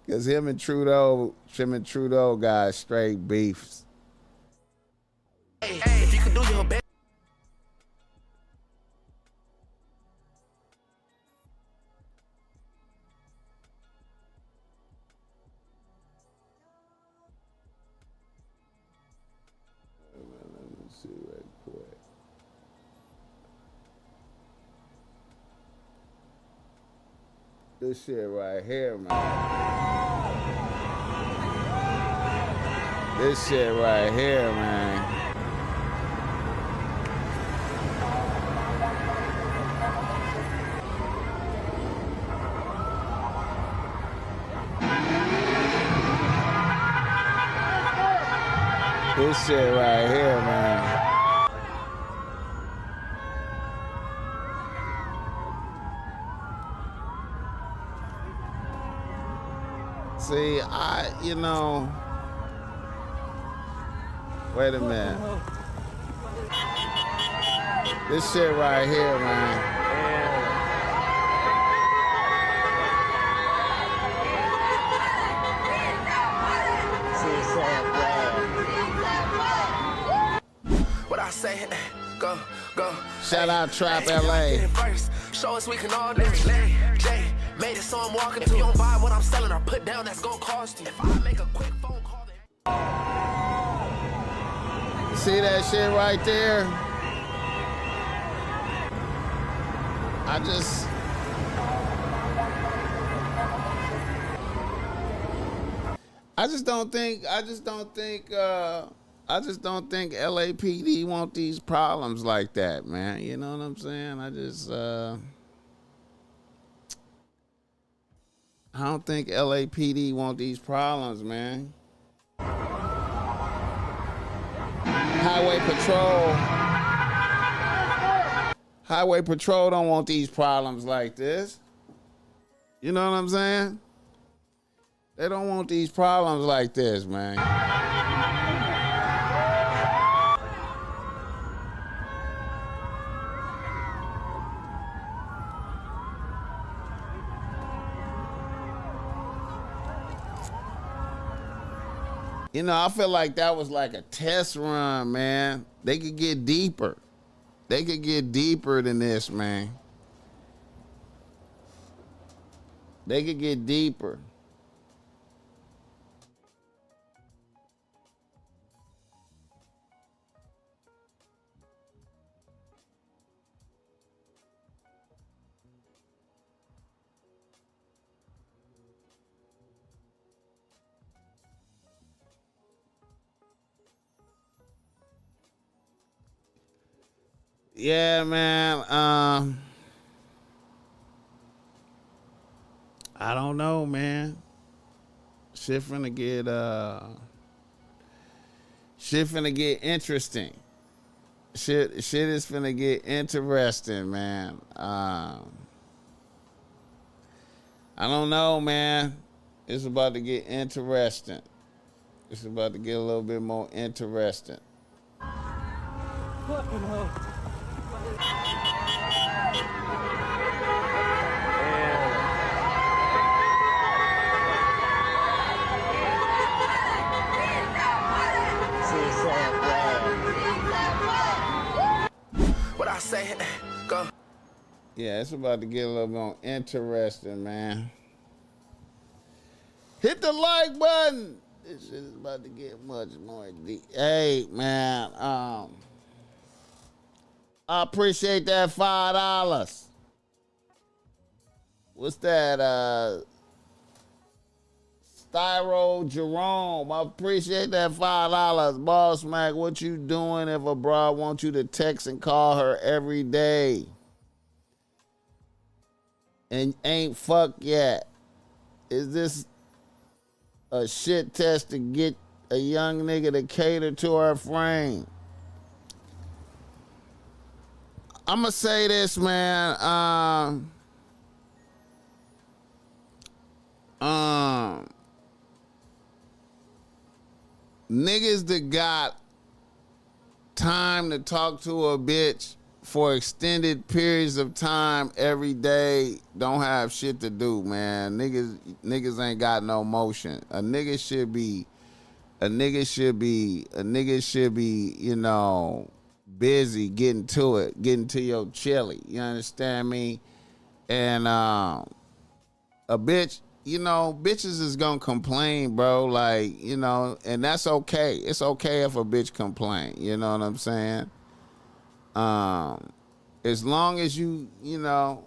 Because him and Trudeau got straight beefs. Hey, if you can do your best. This shit right here, man. This shit right here, man. This shit right here, man. See, wait a minute. This shit right here, man. What I say, go. Shout out Trap LA. Show us we can all do it. Jay made it so I'm walking to. If you don't buy what I'm selling or put down, that's gonna cost you. If I make a quick phone call, See that shit right there? I just don't think LAPD want these problems like that, man. You know what I'm saying? I don't think LAPD want these problems, man. Highway Patrol don't want these problems like this. You know what I'm saying? They don't want these problems like this, man. You know, I feel like that was like a test run, man. They could get deeper. They could get deeper than this, man. They could get deeper. Yeah, man. I don't know, man. Shit finna get interesting. Shit is finna get interesting, man. I don't know, man. It's about to get interesting. It's about to get a little bit more interesting. Fucking hell. what I say, go. Yeah, it's about to get a little more interesting, man. Hit the like button. This shit is about to get much more deep. Hey, man, I appreciate that $5. What's that? Styro Jerome. I appreciate that $5. BossMack, what you doing if a broad wants you to text and call her every day and ain't fucked yet? Is this a shit test to get a young nigga to cater to her frame? I'ma say this, man. Niggas that got time to talk to a bitch for extended periods of time every day don't have shit to do, man. Niggas ain't got no motion. A nigga should be, you know, busy getting to it, getting to your chili. You understand me? And a bitch, you know, bitches is gonna complain, bro. Like, you know, and that's okay. It's okay if a bitch complain. You know what I'm saying? As long as you know,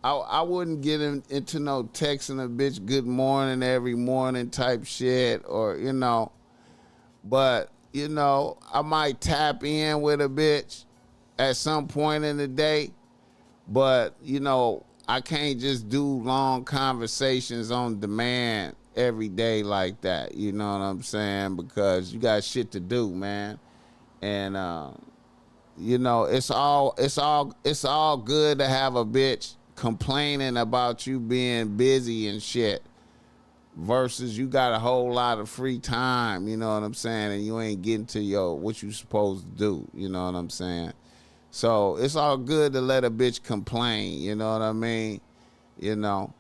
I wouldn't get into no texting a bitch good morning every morning type shit, or, you know, but, you know, I might tap in with a bitch at some point in the day, but, you know, I can't just do long conversations on demand every day like that. You know what I'm saying? Because you got shit to do, man. And, you know, it's all good to have a bitch complaining about you being busy and shit versus you got a whole lot of free time, you know what I'm saying, and you ain't getting to what you supposed to do, you know what I'm saying? So it's all good to let a bitch complain, you know what I mean? You know,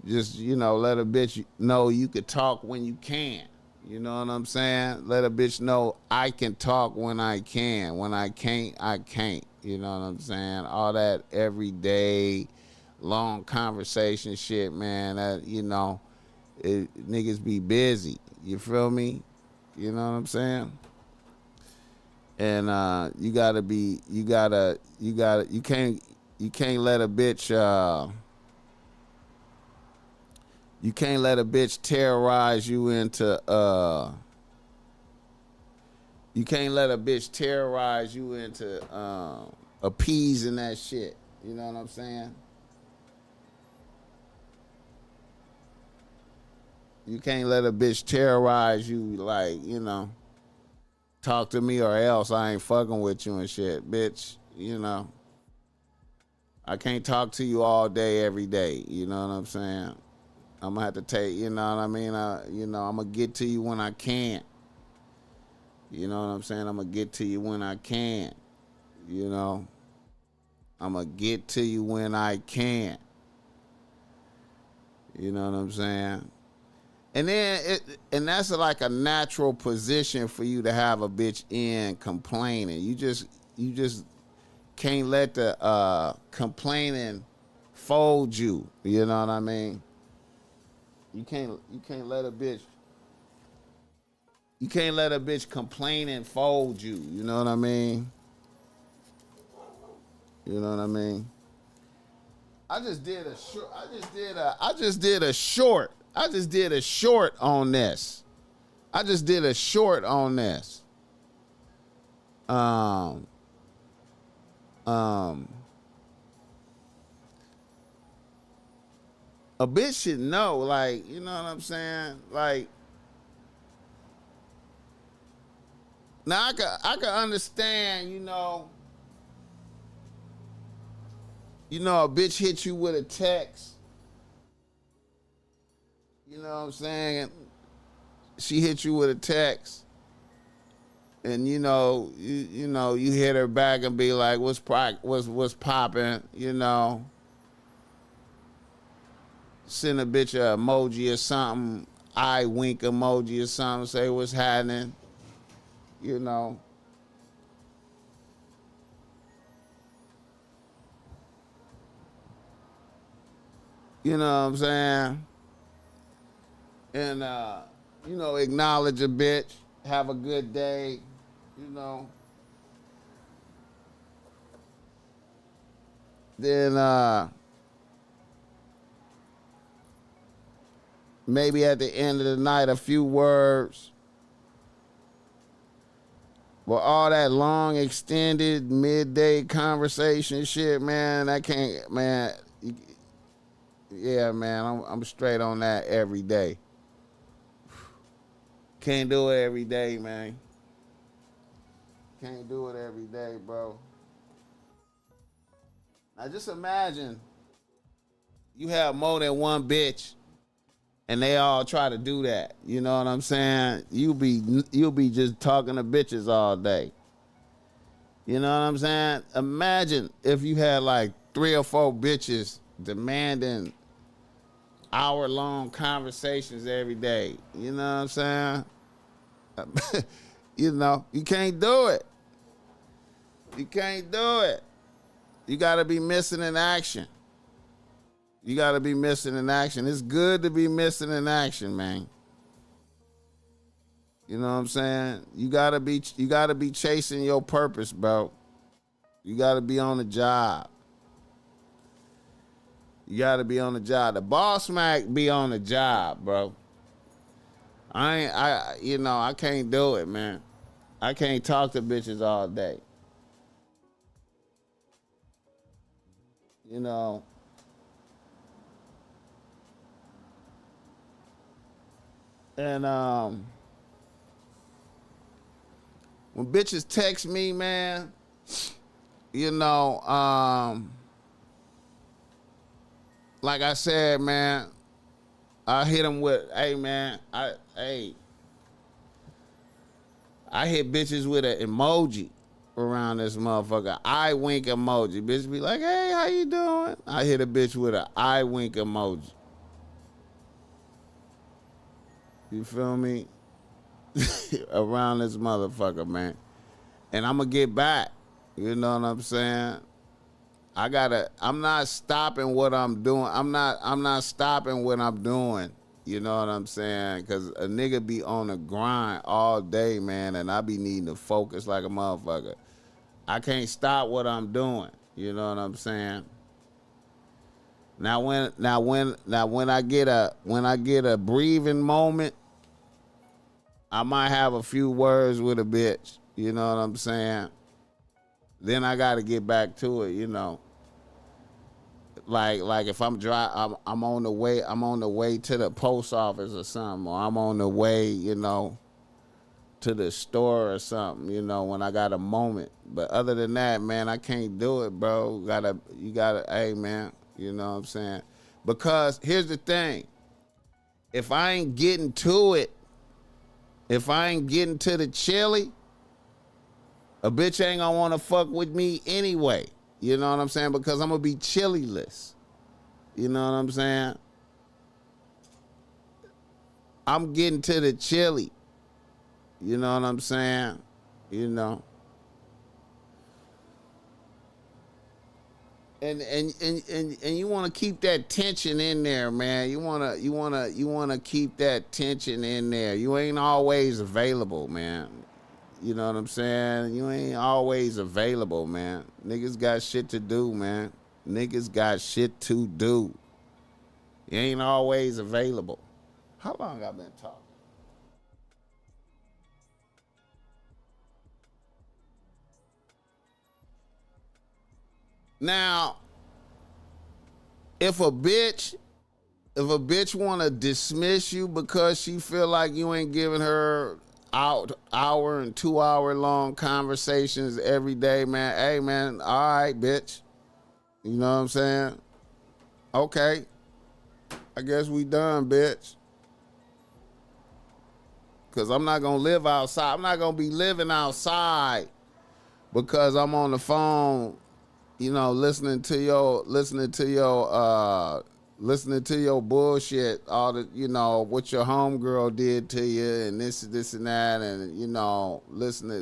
just, you know, let a bitch know you could talk when you can. You know what I'm saying? Let a bitch know I can talk when I can. When I can't, I can't. You know what I'm saying? All that everyday long conversation shit, man, that, you know, niggas be busy. You feel me? You know what I'm saying? And you can't let a bitch you can't let a bitch terrorize you into appeasing that shit. You know what I'm saying? You can't let a bitch terrorize you, like, you know, talk to me or else I ain't fucking with you and shit, bitch. You know, I can't talk to you all day, every day. You know what I'm saying? I'm gonna have to take, you know what I mean? You know, I'm gonna get to you when I can. You know what I'm saying? I'm gonna get to you when I can. You know, I'm gonna get to you when I can. You know what I'm saying? And then and that's like a natural position for you to have a bitch in, complaining. You just can't let the complaining fold you. You know what I mean? You can't let a bitch complaining fold you. You know what I mean? You know what I mean? I just did a short on this. A bitch should know, like, you know what I'm saying? Like, now I can understand, you know, a bitch hit you with a text. You know what I'm saying? She hit you with a text, and you hit her back and be like, "What's popping?" You know, send a bitch a emoji or something, eye wink emoji or something, say what's happening. You know. You know what I'm saying? And, acknowledge a bitch, have a good day, you know. Then, maybe at the end of the night, a few words. But all that long, extended, midday conversation shit, man, I can't, man. Yeah, man, I'm straight on that every day. Can't do it every day, man. Can't do it every day, bro. Now just imagine you have more than one bitch and they all try to do that. You know what I'm saying? You'll be just talking to bitches all day. You know what I'm saying? Imagine if you had like 3 or 4 bitches demanding hour-long conversations every day. You know what I'm saying? You know, you can't do it. You can't do it. You got to be missing in action. You got to be missing in action. It's good to be missing in action, man. You know what I'm saying? You got to be chasing your purpose, bro. You got to be on the job. You got to be on the job. The BossMack be on the job, bro. I can't do it, man. I can't talk to bitches all day. You know. And when bitches text me, man, you know, like I said, man, I hit them with, hey, man, I hit bitches with an emoji around this motherfucker. Eye wink emoji. Bitch be like, hey, how you doing? I hit a bitch with an eye wink emoji. You feel me? Around this motherfucker, man. And I'm going to get back. You know what I'm saying? I'm not stopping what I'm doing. I'm not stopping what I'm doing. You know what I'm saying? Cause a nigga be on the grind all day, man, and I be needing to focus like a motherfucker. I can't stop what I'm doing. You know what I'm saying? Now when I get a breathing moment, I might have a few words with a bitch. You know what I'm saying? Then I got to get back to it. You know, like if I'm I'm on the way to the post office or something, or I'm on the way, you know, to the store or something. You know, when I got a moment. But other than that, man, I can't do it, bro. You gotta, hey, man. You know what I'm saying? Because here's the thing. If I ain't getting to it, if I ain't getting to the chili, a bitch ain't gonna wanna fuck with me anyway. You know what I'm saying? Because I'm gonna be chili-less. You know what I'm saying? I'm getting to the chili. You know what I'm saying? You know. And you want to keep that tension in there, man. You want to keep that tension in there. You ain't always available, man. You know what I'm saying? You ain't always available, man. Niggas got shit to do, man. Niggas got shit to do. You ain't always available. How long I been talking? Now, if a bitch want to dismiss you because she feel like you ain't giving her hour and 2 hour long conversations every day, man. Hey, man, all right, bitch. You know what I'm saying? Okay. I guess we done, bitch. Because I'm not going to live outside. I'm not going to be living outside because I'm on the phone, you know, listening to your bullshit, all the, you know, what your homegirl did to you and this and that, and, you know,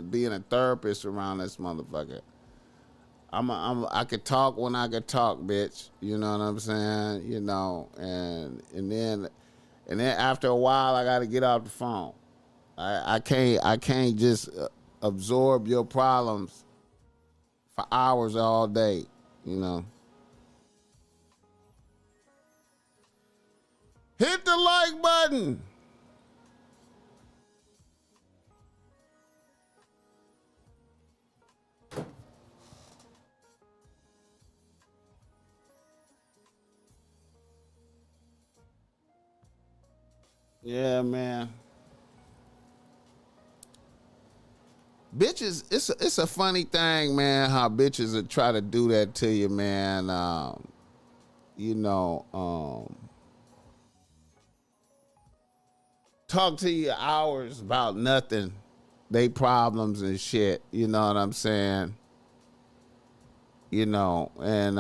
being a therapist around this motherfucker. I could talk when I could talk, bitch. You know what I'm saying? You know, and then after a while I gotta get off the phone. I can't just absorb your problems for hours all day, you know. Hit the like button. Yeah, man. Bitches, it's a funny thing, man, how bitches will try to do that to you, man. You know, talk to you hours about nothing, they problems and shit. You know what I'm saying? You know, and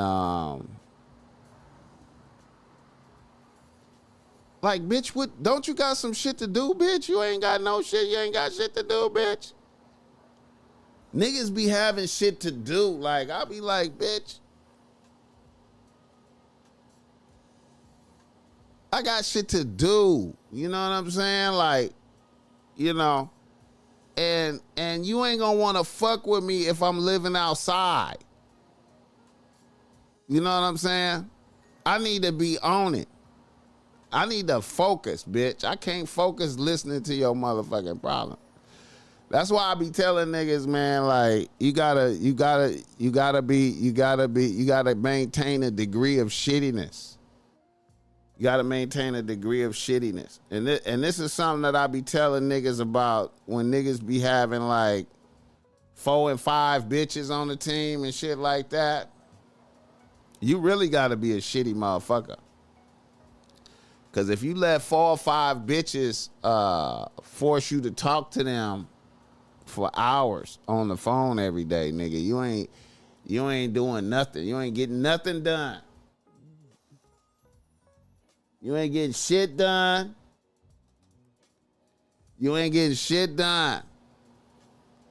like, bitch, what? Don't you got some shit to do, bitch? You ain't got no shit. You ain't got shit to do, bitch. Niggas be having shit to do. Like, I'll be like, bitch, I got shit to do. You know what I'm saying? Like, you know, and you ain't gonna wanna fuck with me if I'm living outside. You know what I'm saying? I need to be on it. I need to focus, bitch. I can't focus listening to your motherfucking problem. That's why I be telling niggas, man, like, you gotta maintain a degree of shittiness. You gotta maintain a degree of shittiness. And this is something that I be telling niggas about when niggas be having like 4 and 5 bitches on the team and shit like that. You really gotta be a shitty motherfucker. Cause if you let 4 or 5 bitches force you to talk to them for hours on the phone every day, nigga, you ain't doing nothing. You ain't getting nothing done. You ain't getting shit done. You ain't getting shit done.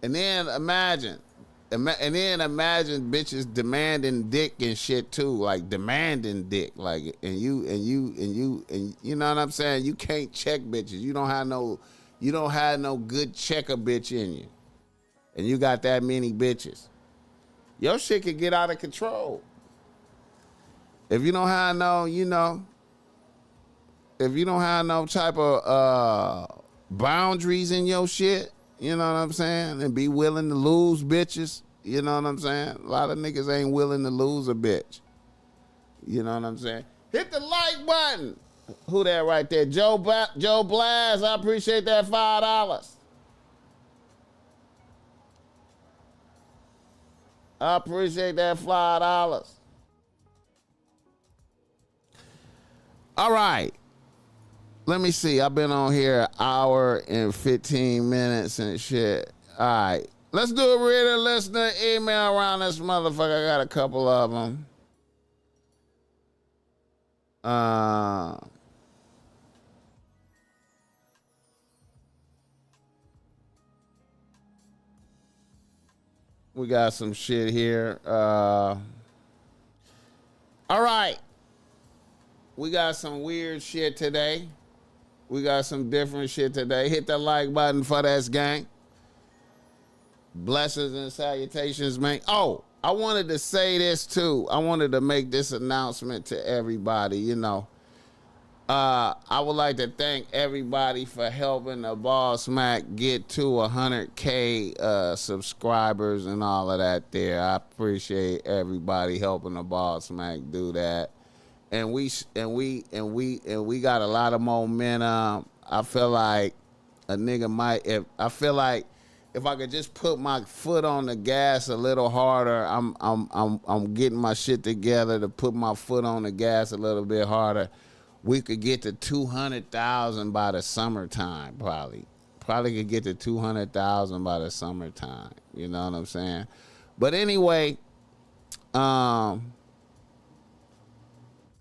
And then imagine And then imagine bitches demanding dick and shit too, like demanding dick, like and you know what I'm saying? You can't check bitches. You don't have no good checker bitch in you, and you got that many bitches. Your shit could get out of control if you don't have if you don't have no type of boundaries in your shit. You know what I'm saying? And be willing to lose bitches. You know what I'm saying? A lot of niggas ain't willing to lose a bitch. You know what I'm saying? Hit the like button. Who that right there? Joe Blaz. I appreciate that $5. I appreciate that $5. All right. Let me see. I've been on here an hour and 15 minutes and shit. All right. Let's do a reader, listener, email around this motherfucker. I got a couple of them. We got some shit here. All right. We got some weird shit today. We got some different shit today. Hit the like button for this gang. Blessings and salutations, man. Oh, I wanted to say this too. I wanted to make this announcement to everybody, you know. I would like to thank everybody for helping the BossMack get to 100K subscribers and all of that there. I appreciate everybody helping the BossMack do that. And we got a lot of momentum. I feel like a nigga might if I could just put my foot on the gas a little harder. I'm getting my shit together to put my foot on the gas a little bit harder. We could get to 200,000 by the summertime, probably. Probably could get to 200,000 by the summertime. You know what I'm saying? But anyway, the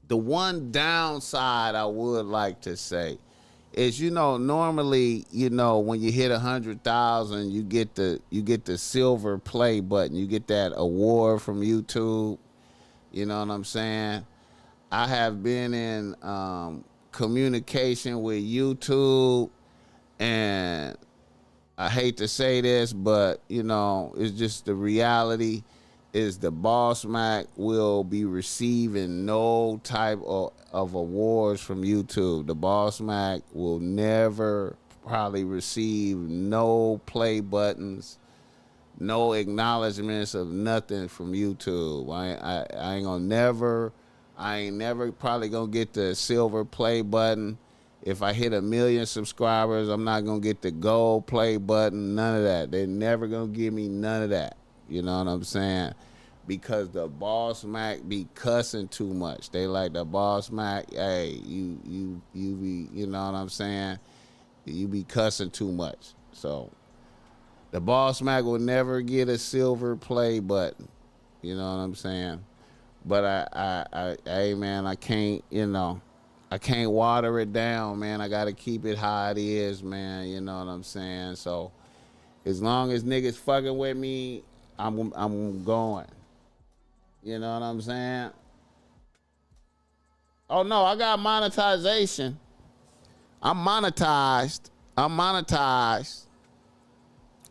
one downside I would like to say is, you know, normally, you know, when you hit 100,000, you get the silver play button. You get that award from YouTube. You know what I'm saying? I have been in communication with YouTube, and I hate to say this, but, you know, it's just the reality is the BossMack will be receiving no type of awards from YouTube. The BossMack will never probably receive no play buttons, no acknowledgments of nothing from YouTube. I ain't never probably gonna get the silver play button. If I hit 1 million subscribers, I'm not gonna get the gold play button, none of that. They're never gonna give me none of that. You know what I'm saying? Because the BossMack be cussing too much. They like the BossMack, hey, you be, you know what I'm saying? You be cussing too much. So the BossMack will never get a silver play button. You know what I'm saying? But hey man, I can't, you know, I can't water it down, man. I gotta keep it how it is, man. You know what I'm saying? So as long as niggas fucking with me, I'm going. You know what I'm saying? Oh no, I got monetization. I'm monetized.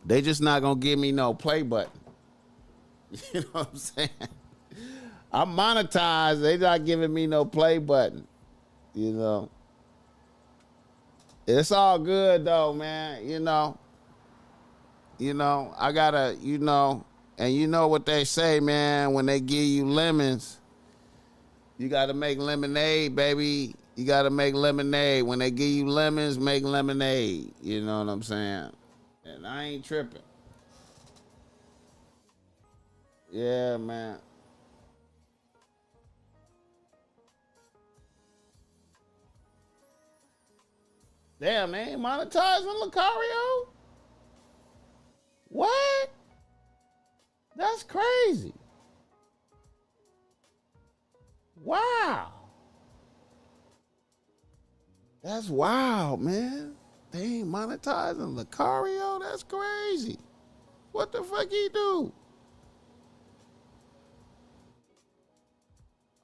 They just not gonna give me no play button. You know what I'm saying? I'm monetized. They not giving me no play button. You know. It's all good though, man. You know, I gotta, you know, and you know what they say, man, when they give you lemons, you gotta make lemonade, baby. You gotta make lemonade. When they give you lemons, make lemonade. You know what I'm saying? And I ain't tripping. Yeah, man. Damn, they ain't monetizing Lucario? What? That's crazy. Wow. That's wild, man. They ain't monetizing Lucario? That's crazy. What the fuck he do?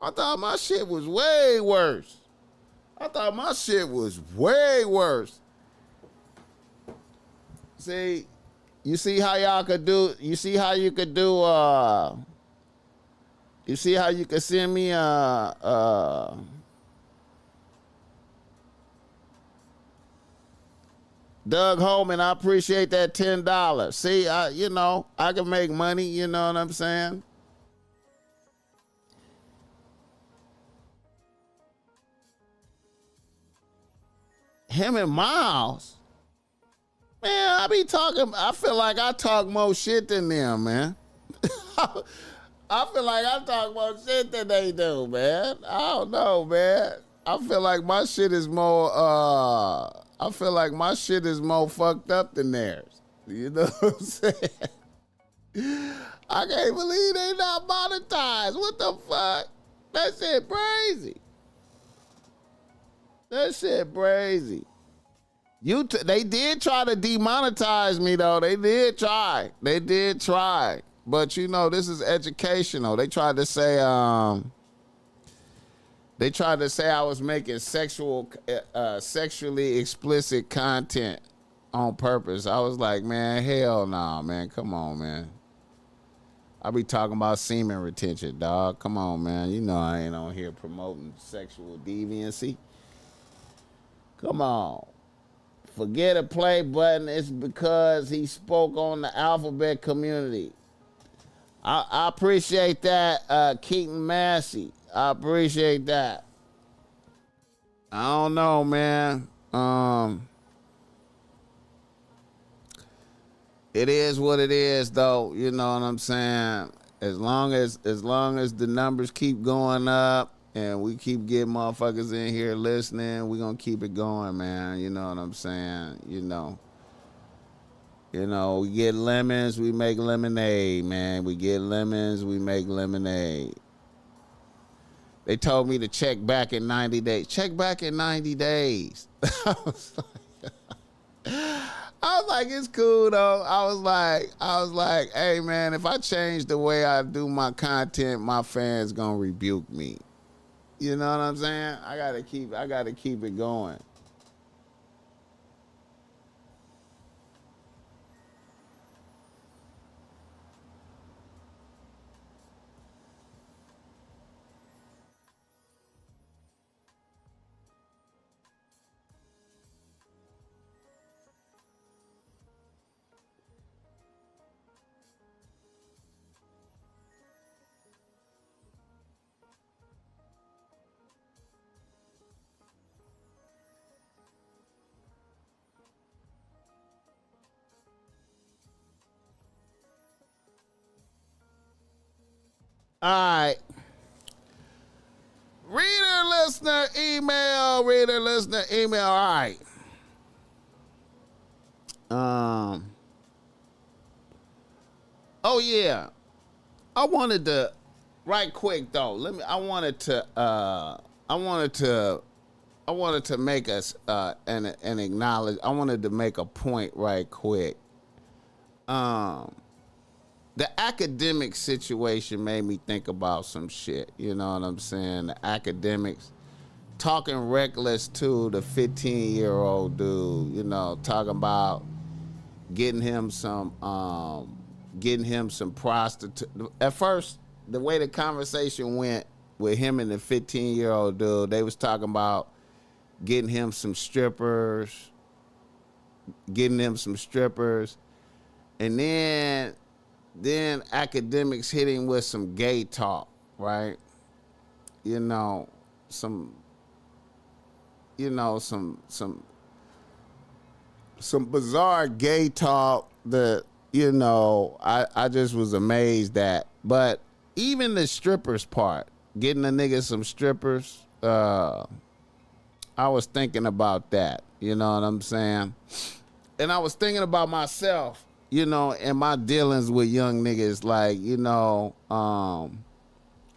I thought my shit was way worse. I thought my shit was way worse. See, you see how y'all could do, you see how you could do, you see how you could send me Doug Holman, I appreciate that $10. See, you know, I can make money, you know what I'm saying? Him and Miles, man, I feel like I talk more shit than them, man. I feel like I talk more shit than they do, man. I don't know, man. I feel like my shit is more, fucked up than theirs. You know what I'm saying? I can't believe they not monetized. What the fuck? That shit crazy. That shit crazy. They did try to demonetize me though. They did try. But you know, this is educational. They tried to say I was making sexually explicit content on purpose. I was like, man, hell nah, man. Come on, man. I be talking about semen retention, dog. Come on, man. You know I ain't on here promoting sexual deviancy. Come on. Forget a play button. It's because he spoke on the alphabet community. I appreciate that, Keaton Massey. I appreciate that. I don't know, man. It is what it is, though. You know what I'm saying? As long as the numbers keep going up and we keep getting motherfuckers in here listening, we gonna keep it going, man. You know what I'm saying? You know, we get lemons, we make lemonade, man. We get lemons, we make lemonade. They told me to check back in 90 days. Check back in 90 days. I was like, it's cool though. I was like, hey man, if I change the way I do my content, my fans gonna rebuke me. You know what I'm saying? I gotta keep it going. All right. Reader, listener, email. All right. Oh yeah. I wanted to, right quick though. I wanted to make us an acknowledge. I wanted to make a point right quick. The academic situation made me think about some shit. You know what I'm saying? The academics talking reckless to the 15-year-old dude, you know, talking about getting him some prostitute. At first, the way the conversation went with him and the 15-year-old dude, they was talking about getting him some strippers, and then academics hit him with some gay talk, right? Some bizarre gay talk that, I just was amazed at. But even the strippers part, getting a nigga some strippers, I was thinking about that, you know what I'm saying? And I was thinking about myself, and my dealings with young niggas, like,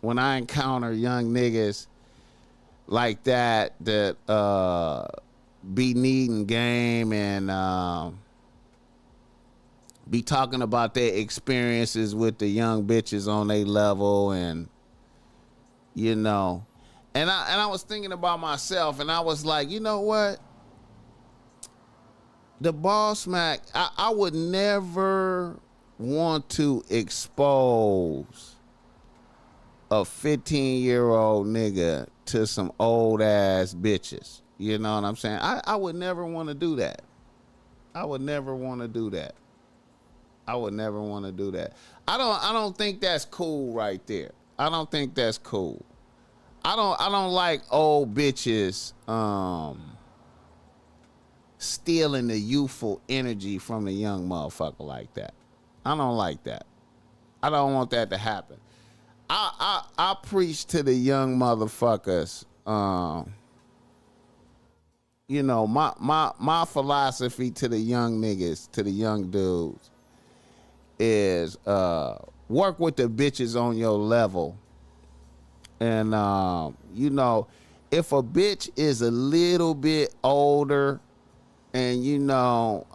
when I encounter young niggas like that be needing game and be talking about their experiences with the young bitches on their level and you know. And I was thinking about myself, and I was like, you know what? The BossMack, I would never want to expose a 15-year-old nigga to some old ass bitches. You know what I'm saying? I would never want to do that. I would never want to do that. I would never want to do that. I don't think that's cool right there. I don't think that's cool. I don't like old bitches stealing the youthful energy from the young motherfucker like that. I don't like that. I don't want that to happen. I preach to the young motherfuckers. You know, my philosophy to the young niggas, to the young dudes, is work with the bitches on your level. And you know, if a bitch is a little bit older, and you know,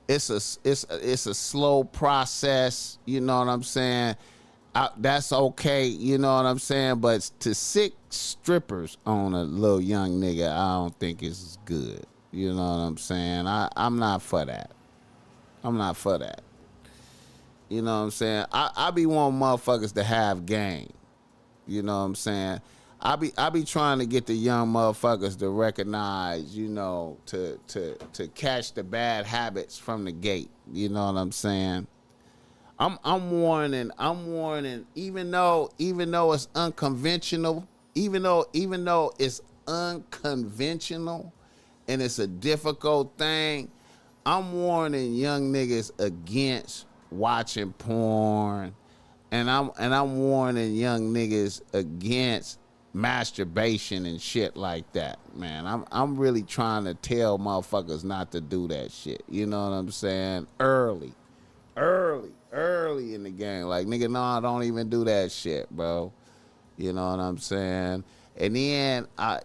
it's a slow process. You know what I'm saying? That's okay. You know what I'm saying? But to sick strippers on a little young nigga, I don't think it's good. You know what I'm saying? I'm not for that. I'm not for that. You know what I'm saying? I be wanting motherfuckers to have game. You know what I'm saying? I be trying to get the young motherfuckers to recognize, you know, to catch the bad habits from the gate. You know what I'm saying? I'm warning, even though it's unconventional, even though it's unconventional and it's a difficult thing, I'm warning young niggas against watching porn, and I'm warning young niggas against masturbation and shit like that, man. I'm really trying to tell motherfuckers not to do that shit. You know what I'm saying? Early in the game. Like, nigga, no, don't even do that shit, bro. You know what I'm saying? And then I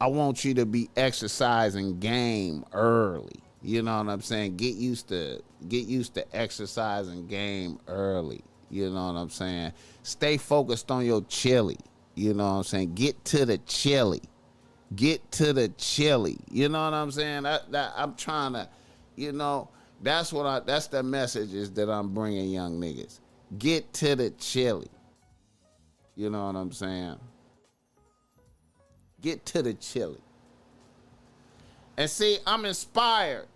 want you to be exercising game early. You know what I'm saying? Get used to exercising game early. You know what I'm saying? Stay focused on your chili. You know what I'm saying? Get to the chili. You know what I'm saying? That I'm trying to, you know, that's the messages that I'm bringing young niggas. Get to the chili. You know what I'm saying? Get to the chili. And see, I'm inspired.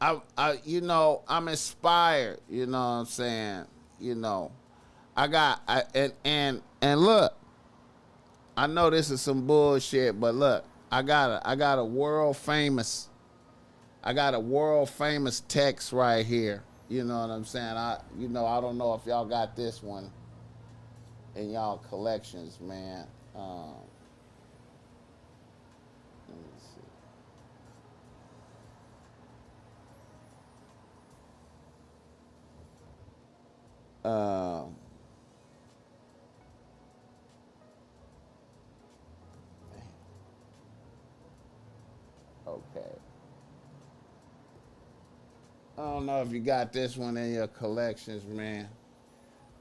I'm inspired. You know what I'm saying? You know, and look, I know this is some bullshit, but look, I got a world famous text right here. You know what I'm saying? I don't know if y'all got this one in y'all collections, man. Let me see. Okay. I don't know if you got this one in your collections, man.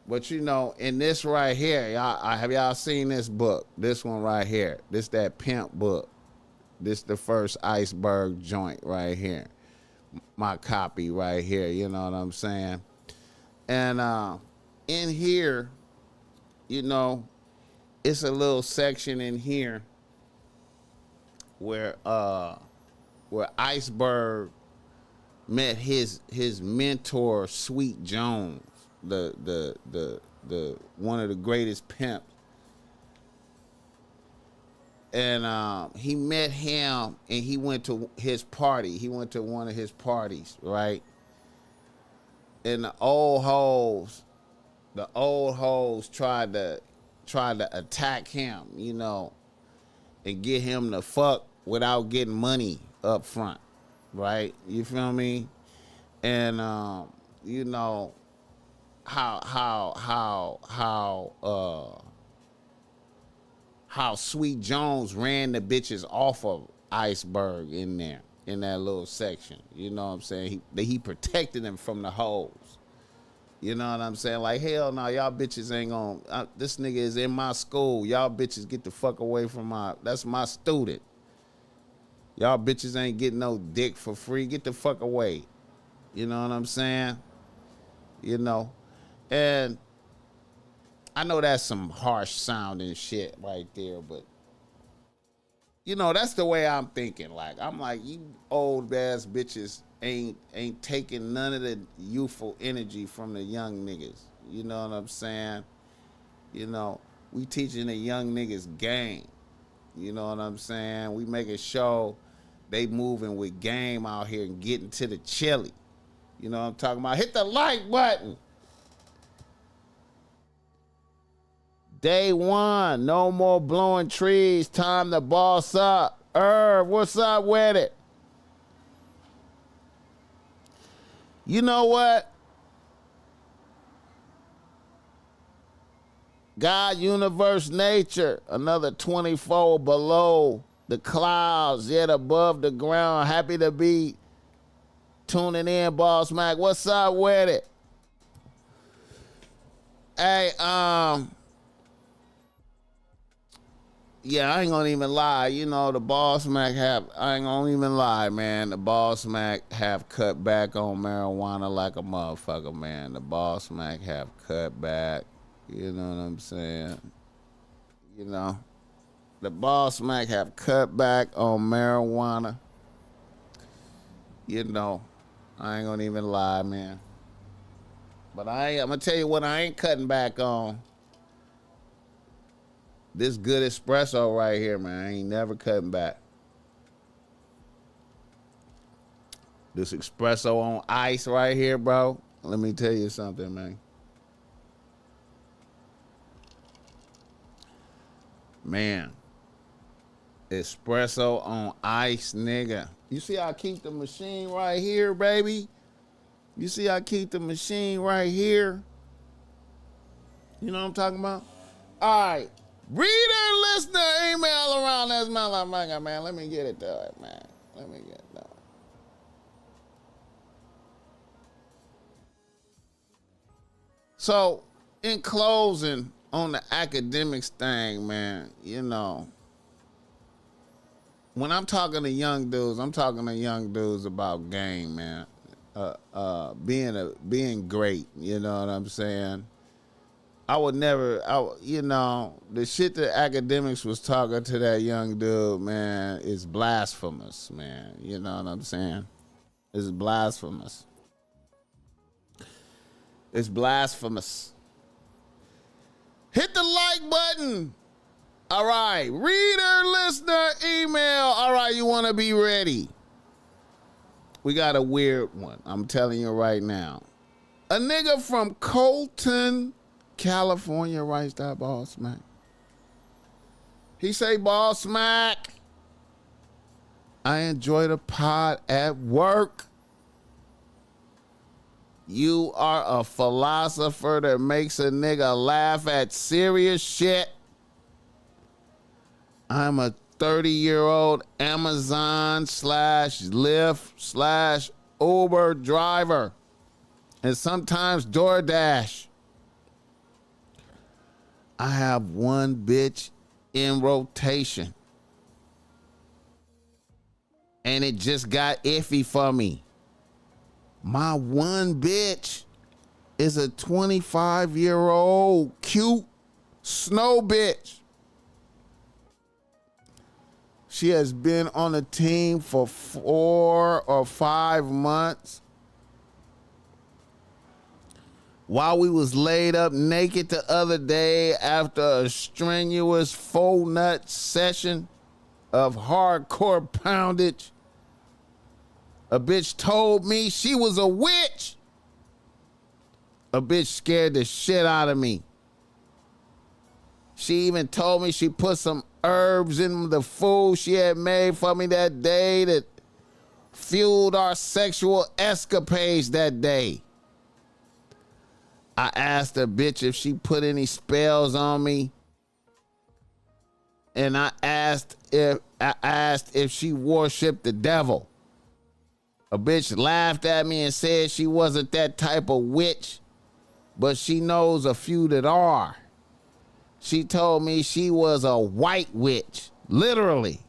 But you know, in this right here, have y'all seen this book? This one right here. This that pimp book. This the first iceberg joint right here. My copy right here, you know what I'm saying? And in here, you know, it's a little section in here where Iceberg met his mentor, Sweet Jones, the one of the greatest pimps. And he met him, and he went to his party. He went to one of his parties, right? And the old hoes tried to attack him, you know, and get him to fuck without getting money up front, right? You feel me? And you know how Sweet Jones ran the bitches off of Iceberg in there. in that little section. You know what I'm saying? He protected them from the hoes. You know what I'm saying? Like, hell no, y'all bitches ain't gonna, this nigga is in my school. Y'all bitches get the fuck away from that's my student. Y'all bitches ain't getting no dick for free. Get the fuck away. You know what I'm saying? You know? And I know that's some harsh sounding shit right there, but you know, that's the way I'm thinking. Like, I'm like, you old ass bitches ain't taking none of the youthful energy from the young niggas. You know what I'm saying? You know, we teaching the young niggas game. You know what I'm saying? We making sure they moving with game out here and getting to the chili. You know what I'm talking about? Hit the like button. Day one, no more blowing trees. Time to boss up. What's up with it? You know what? God, universe, nature, another 24 below the clouds, yet above the ground. Happy to be tuning in, BossMack. What's up with it? Hey, yeah, I ain't gonna even lie. You know, the BossMack I ain't gonna even lie, man. The BossMack have cut back on marijuana like a motherfucker, man. The BossMack have cut back. You know what I'm saying? You know, the BossMack have cut back on marijuana. You know, I ain't gonna even lie, man. But I'm gonna tell you what I ain't cutting back on. This good espresso right here, man. I ain't never cutting back. This espresso on ice right here, bro. Let me tell you something, man. Man. Espresso on ice, nigga. You see I keep the machine right here, baby? You see I keep the machine right here? You know what I'm talking about? All right. Reader, listener, email around this motherfucker, man. Let me get it to it, man. Let me get it to it. So, in closing, on the academics thing, man, you know, when I'm talking to young dudes, I'm talking to young dudes about game, man. Being great, you know what I'm saying? You know, the shit that academics was talking to that young dude, man, is blasphemous, man. You know what I'm saying? It's blasphemous. It's blasphemous. Hit the like button. All right. Reader, listener, email. All right, you want to be ready. We got a weird one. I'm telling you right now. A nigga from Colton, California writes that BossMack. He say, BossMack, I enjoy the pod at work. You are a philosopher that makes a nigga laugh at serious shit. I'm a 30-year-old Amazon / Lyft / Uber driver and sometimes DoorDash. I have one bitch in rotation. And it just got iffy for me. My one bitch is a 25-year-old cute snow bitch. She has been on the team for 4 or 5 months. While we was laid up naked the other day after a strenuous full nut session of hardcore poundage, a bitch told me she was a witch. A bitch scared the shit out of me. She even told me she put some herbs in the food she had made for me that day that fueled our sexual escapades that day. I asked the bitch if she put any spells on me. And I asked if she worshiped the devil. A bitch laughed at me and said she wasn't that type of witch, but she knows a few that are. She told me she was a white witch, literally.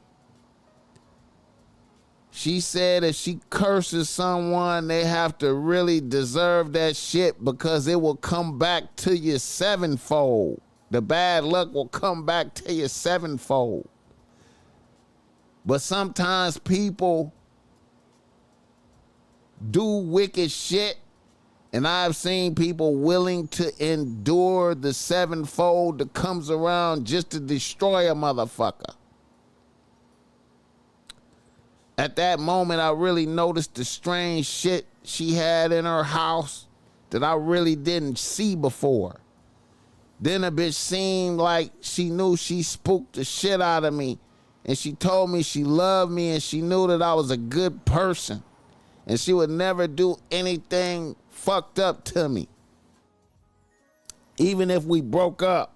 She said if she curses someone, they have to really deserve that shit because it will come back to you sevenfold. The bad luck will come back to you sevenfold. But sometimes people do wicked shit, and I've seen people willing to endure the sevenfold that comes around just to destroy a motherfucker. At that moment, I really noticed the strange shit she had in her house that I really didn't see before. Then a bitch seemed like she knew she spooked the shit out of me, and she told me she loved me and she knew that I was a good person and she would never do anything fucked up to me, even if we broke up.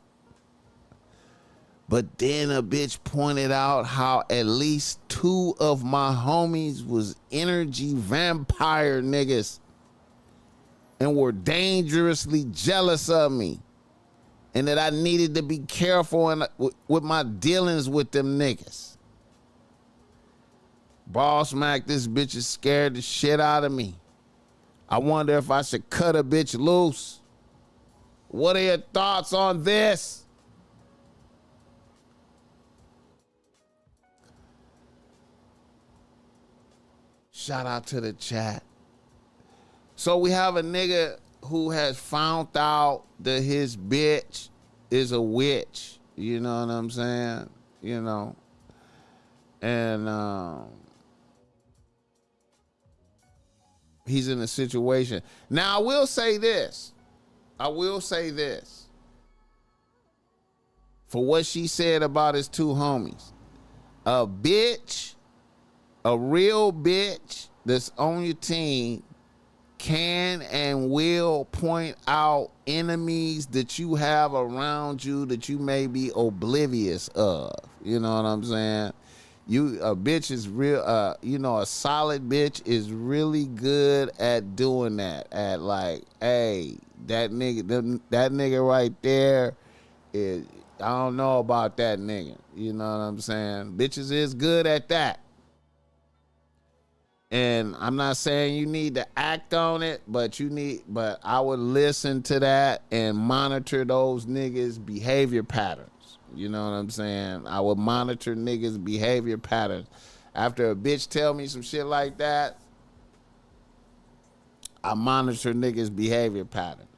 But then a bitch pointed out how at least 2 of my homies was energy vampire niggas and were dangerously jealous of me, and that I needed to be careful with my dealings with them niggas. BossMack, this bitch is scared the shit out of me. I wonder if I should cut a bitch loose. What are your thoughts on this? Shout out to the chat. So we have a nigga who has found out that his bitch is a witch. You know what I'm saying? You know. And he's in a situation. Now, I will say this. For what she said about his 2 homies. A bitch, a real bitch that's on your team can and will point out enemies that you have around you that you may be oblivious of. You know what I'm saying? A bitch is real, a solid bitch is really good at doing that. At like, hey, that nigga right there is, I don't know about that nigga. You know what I'm saying? Bitches is good at that. And I'm not saying you need to act on it, but I would listen to that and monitor those niggas' behavior patterns. You know what I'm saying? I would monitor niggas' behavior patterns. After a bitch tell me some shit like that, I monitor niggas' behavior patterns.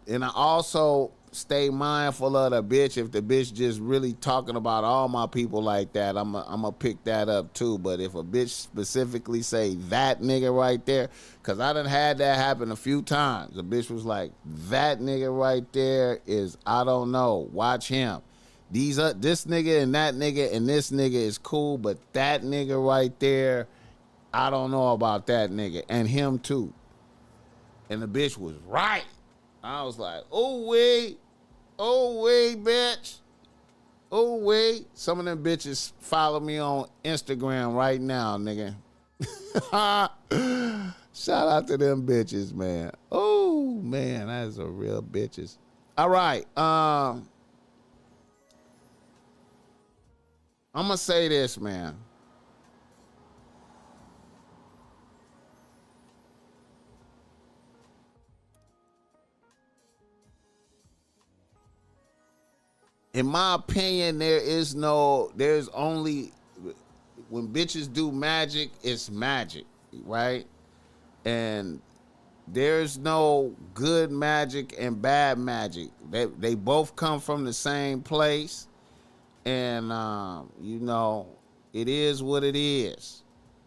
And I also stay mindful of the bitch. If the bitch just really talking about all my people like that, I'm gonna pick that up too. But if a bitch specifically say that nigga right there, because I done had that happen a few times. The bitch was like, that nigga right there is, I don't know, watch him. This nigga and that nigga and this nigga is cool, but that nigga right there, I don't know about that nigga, and him too. And the bitch was right. I was like, oh wait, bitch. Oh wait. Some of them bitches follow me on Instagram right now, nigga. Shout out to them bitches, man. Oh man, that's a real bitches. All right. I'm gonna say this, man. In my opinion, there's only, when bitches do magic, it's magic, right? And there's no good magic and bad magic. They both come from the same place. And, it is what it is.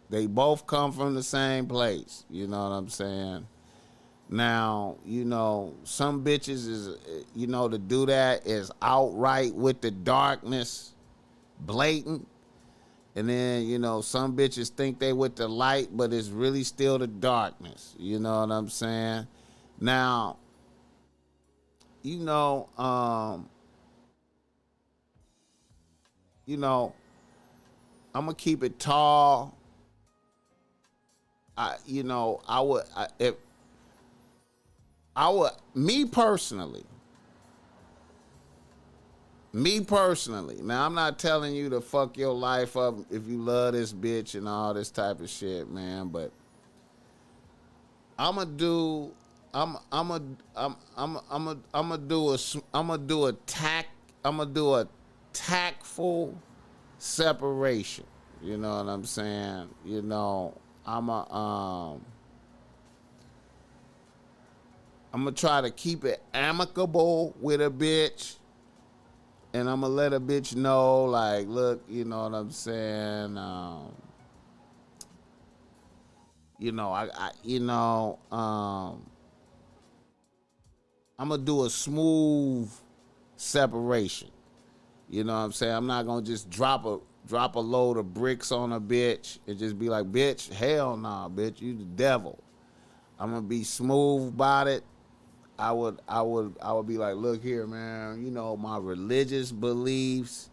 They both come from the same place. You know what I'm saying? Now, some bitches is, to do that is outright with the darkness, blatant. And then, some bitches think they with the light, but it's really still the darkness. You know what I'm saying? Now, I'm going to keep it tall if I would, me personally, now I'm not telling you to fuck your life up if you love this bitch and all this type of shit, man, but I'm gonna do a tactful separation. You know what I'm saying? You know, I'm gonna try to keep it amicable with a bitch, and I'm gonna let a bitch know, like, look, you know what I'm saying? I'm gonna do a smooth separation. You know what I'm saying? I'm not gonna just drop a load of bricks on a bitch and just be like, bitch, hell nah, bitch, you the devil. I'm gonna be smooth about it. I would be like, look here, man, you know, my religious beliefs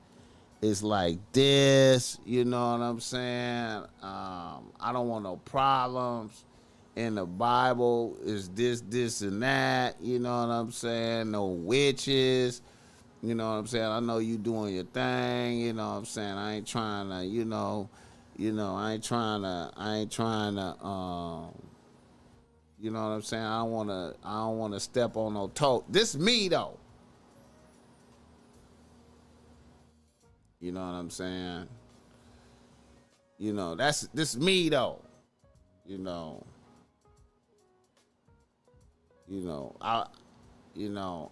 is like this, you know what I'm saying? I don't want no problems. In the Bible is this, and that, you know what I'm saying? No witches, you know what I'm saying? I know you doing your thing, you know what I'm saying? I ain't trying to, I ain't trying to, you know what I'm saying? I don't wanna step on no toe. This me though. You know what I'm saying? You know, this me though.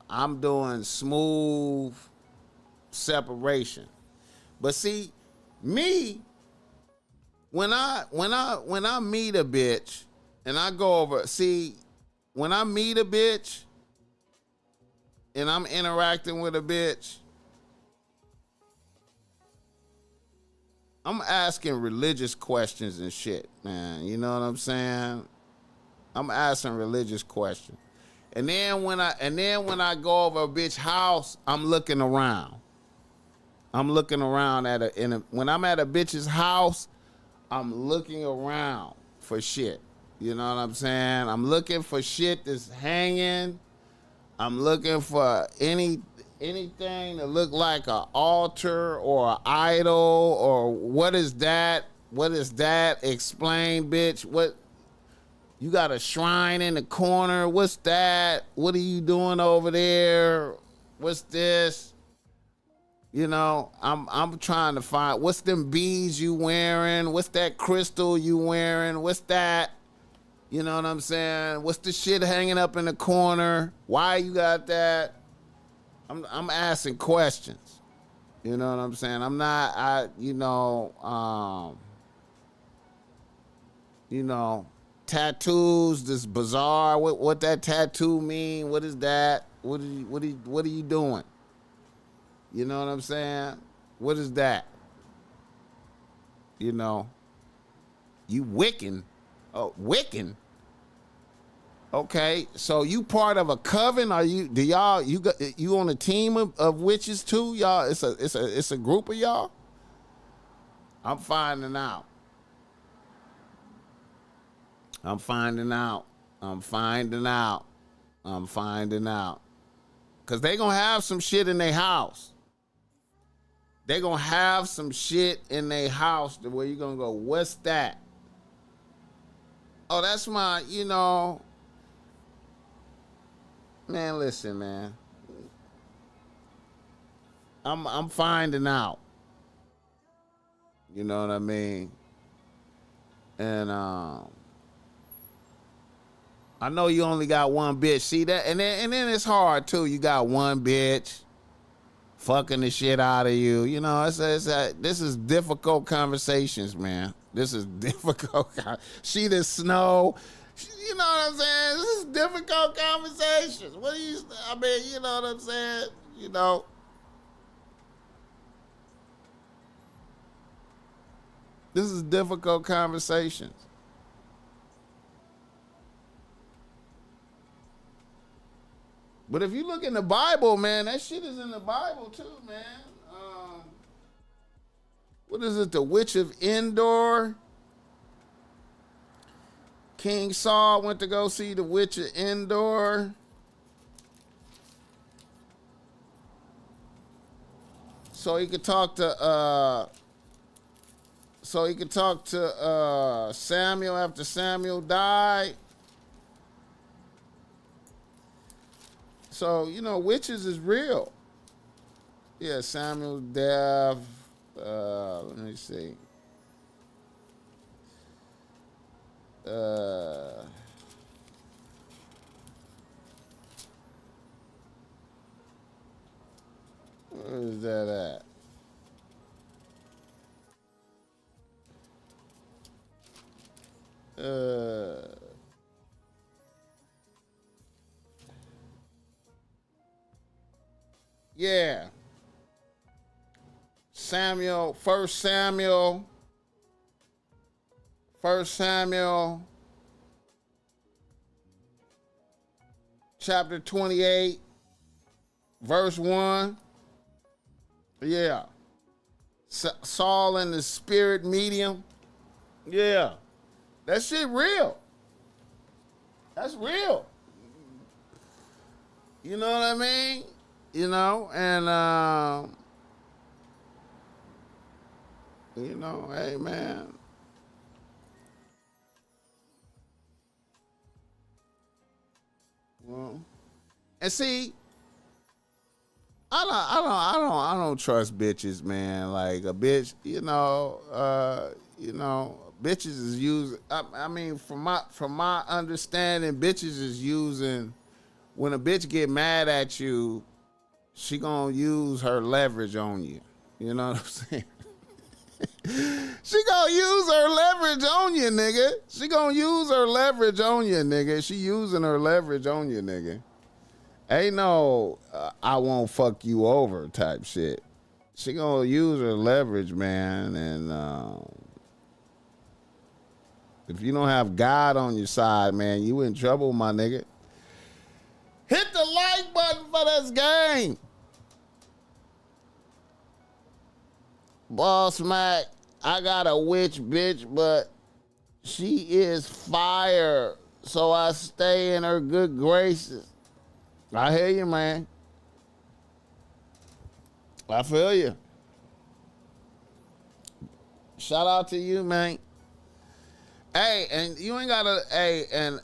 I'm doing smooth separation. But see, me, when I meet a bitch and I go over, see, when I meet a bitch and I'm interacting with a bitch, I'm asking religious questions and shit, man. You know what I'm saying? I'm asking religious questions. And then when I go over a bitch house, I'm looking around. I'm looking around when I'm at a bitch's house, I'm looking around for shit. You know what I'm saying? I'm looking for shit that's hanging. I'm looking for anything that look like an altar or an idol, or what is that? What is that? Explain, bitch. What? You got a shrine in the corner. What's that? What are you doing over there? What's this? You know, I'm trying to find, what's them beads you wearing? What's that crystal you wearing? What's that? You know what I'm saying? What's the shit hanging up in the corner? Why you got that? I'm asking questions. You know what I'm saying? I'm not, tattoos, this bizarre, what that tattoo mean? What is that? What are you doing? You know what I'm saying? What is that? You know, you Wiccan. Oh, Wiccan. Okay, so you part of a coven? Are you? You on a team of witches too, y'all? It's a group of y'all. I'm finding out. Cause they gonna have some shit in their house. They gonna have some shit in their house where you gonna go, what's that? Oh, that's my, man, listen, man. I'm finding out. You know what I mean? And I know you only got one bitch. See that? And then it's hard too. You got one bitch fucking the shit out of you. You know, this is difficult conversations, man. This is difficult. She the snow. You know what I'm saying? This is difficult conversations. You know what I'm saying? You know. This is difficult conversations. But if you look in the Bible, man, that shit is in the Bible too, man. What is it? The Witch of Endor. King Saul went to go see The Witcher indoor. So he could talk to Samuel after Samuel died. So, you know, witches is real. Yeah, Samuel's death. Let me see. Where is that at? Yeah. First Samuel, chapter 28, verse 1. Yeah. Saul and the spirit medium. Yeah. That shit real. That's real. You know what I mean? You know, and, you know, hey, man. Well, and see, I don't trust bitches, man. Like a bitch, bitches is using. I mean, from my understanding, bitches is using. When a bitch get mad at you, she gonna use her leverage on you. You know what I'm saying? She gonna use her leverage on you, nigga. She gonna use her leverage on you, nigga. She using her leverage on you, nigga. Ain't no I won't fuck you over type shit. She gonna use her leverage, man. And if you don't have God on your side, man, you in trouble, my nigga. Hit the like button for this game. BossMack, I got a witch bitch, but she is fire, so I stay in her good graces. I hear you, man. I feel you. Shout out to you, man. Hey, and you ain't gotta. Hey, and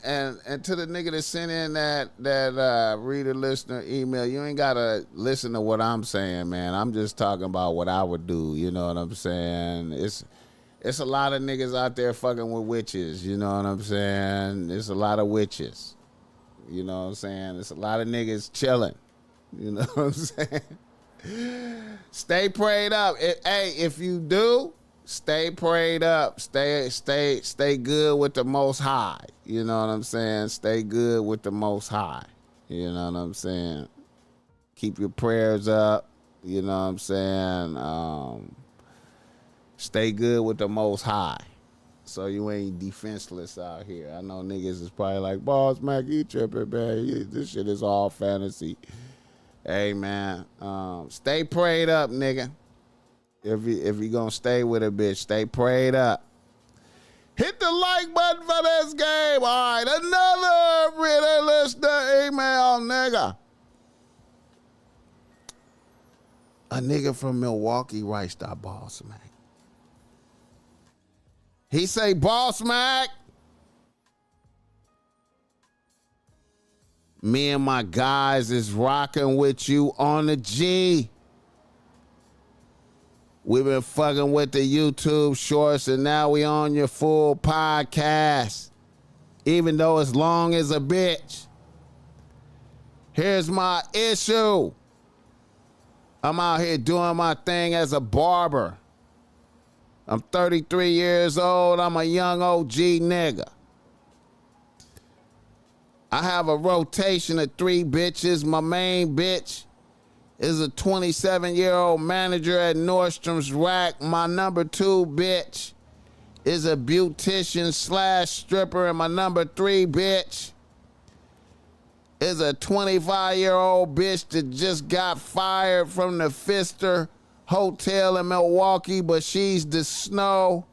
to the nigga that sent in that reader listener email, you ain't gotta listen to what I'm saying, man. I'm just talking about what I would do. You know what I'm saying? It's a lot of niggas out there fucking with witches. You know what I'm saying? There's a lot of witches. You know what I'm saying? There's a lot of niggas chilling. You know what I'm saying? Stay prayed up. If you do. Stay prayed up. Stay good with the Most High. You know what I'm saying? Stay good with the Most High. You know what I'm saying? Keep your prayers up. You know what I'm saying? Stay good with the Most High. So you ain't defenseless out here. I know niggas is probably like, BossMack, you tripping, man. This shit is all fantasy. Hey, man. Stay prayed up, nigga. If you gonna stay with a bitch, stay prayed up. Hit the like button for this game. All right, another reader listener email, nigga. A nigga from Milwaukee writes to BossMack. He say, BossMack, me and my guys is rocking with you on the G. We've been fucking with the YouTube shorts, and now we on your full podcast, even though it's long as a bitch. Here's my issue. I'm out here doing my thing as a barber. I'm 33 years old. I'm a young OG nigga. I have a rotation of 3 bitches. My main bitch is a 27-year-old manager at Nordstrom's Rack. My number 2 bitch is a beautician / stripper. And my number 3 bitch is a 25-year-old bitch that just got fired from the Pfister Hotel in Milwaukee, but she's the snow.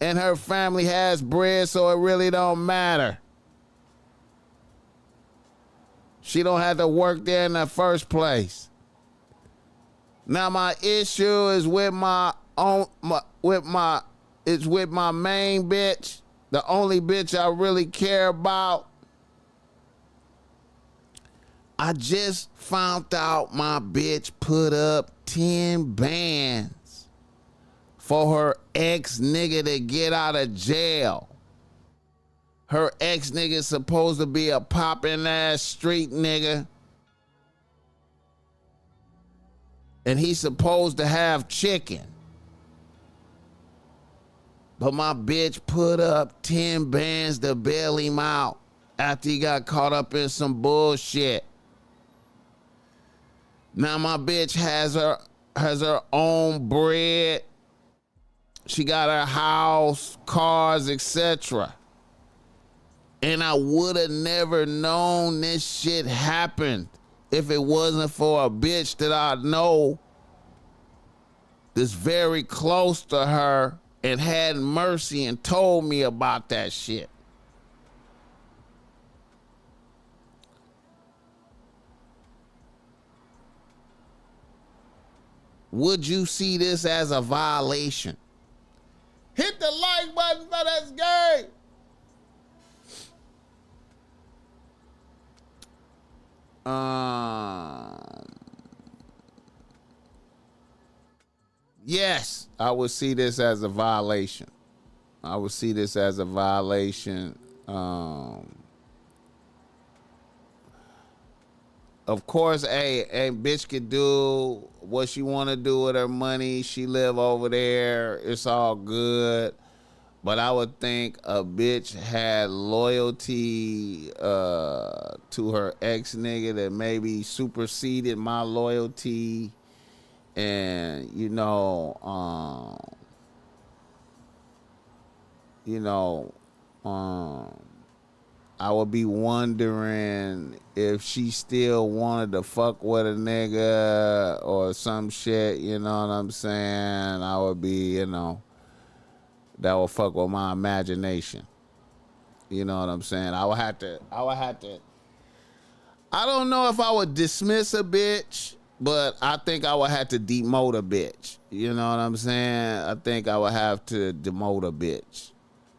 and her family has bread, so it really don't matter. She don't have to work there in the first place. Now my issue is with my main bitch, the only bitch I really care about. I just found out my bitch put up 10 bands for her ex-nigga to get out of jail. Her ex-nigga supposed to be a poppin' ass street nigga. And he's supposed to have chicken. But my bitch put up 10 bands to bail him out after he got caught up in some bullshit. Now my bitch has her own bread. She got her house, cars, etc. And I would have never known this shit happened if it wasn't for a bitch that I know that's very close to her and had mercy and told me about that shit. Would you see this as a violation? Hit the like button for this game. Yes, I would see this as a violation. I would see this as a violation. Of course, a bitch could do what she want to do with her money. She live over there. It's all good. But I would think a bitch had loyalty to her ex-nigga that maybe superseded my loyalty. And, I would be wondering if she still wanted to fuck with a nigga or some shit, you know what I'm saying? I would be, that would fuck with my imagination. You know what I'm saying? I would have to, I don't know if I would dismiss a bitch, but I think I would have to demote a bitch. You know what I'm saying? I think I would have to demote a bitch.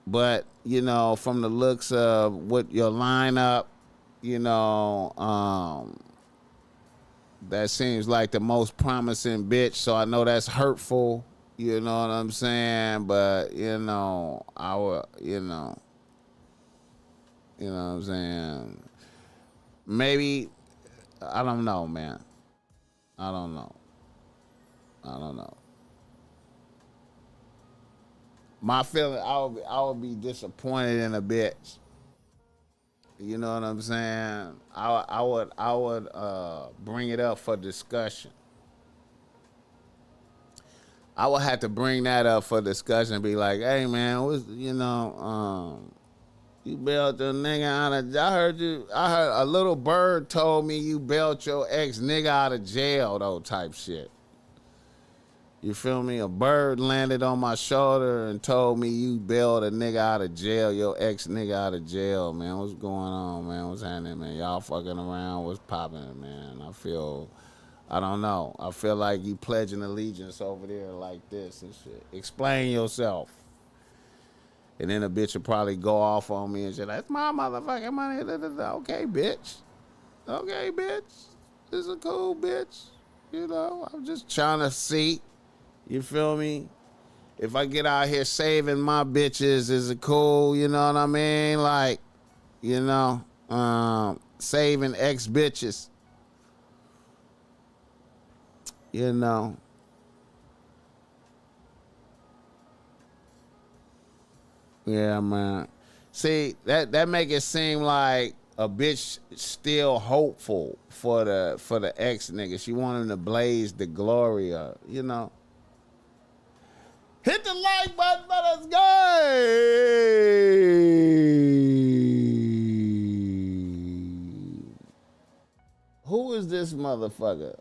But, from the looks of what your lineup, that seems like the most promising bitch. So I know that's hurtful. You know what I'm saying? But, I would, you know what I'm saying? Maybe, I don't know, man. I don't know. My feeling, I would be disappointed in a bitch. You know what I'm saying? I would bring it up for discussion. I would have to bring that up for discussion and be like, hey man, you bailed the nigga out of, I heard a little bird told me you bailed your ex nigga out of jail though, type shit. You feel me? A bird landed on my shoulder and told me you bailed a nigga out of jail, your ex nigga out of jail, man. What's going on, man? What's happening, man? Y'all fucking around? What's popping, man? I don't know. I feel like you pledging allegiance over there like this and shit. Explain yourself. And then a bitch will probably go off on me and say, that's my motherfucking money. Okay, bitch. Okay, bitch. This is a cool bitch. I'm just trying to see. You feel me? If I get out here saving my bitches, is it cool? You know what I mean? Like, saving ex-bitches. Yeah, man. See, that make it seem like a bitch still hopeful for the ex nigga. She want him to blaze the glory of, Hit the like button for this game. Who is this motherfucker?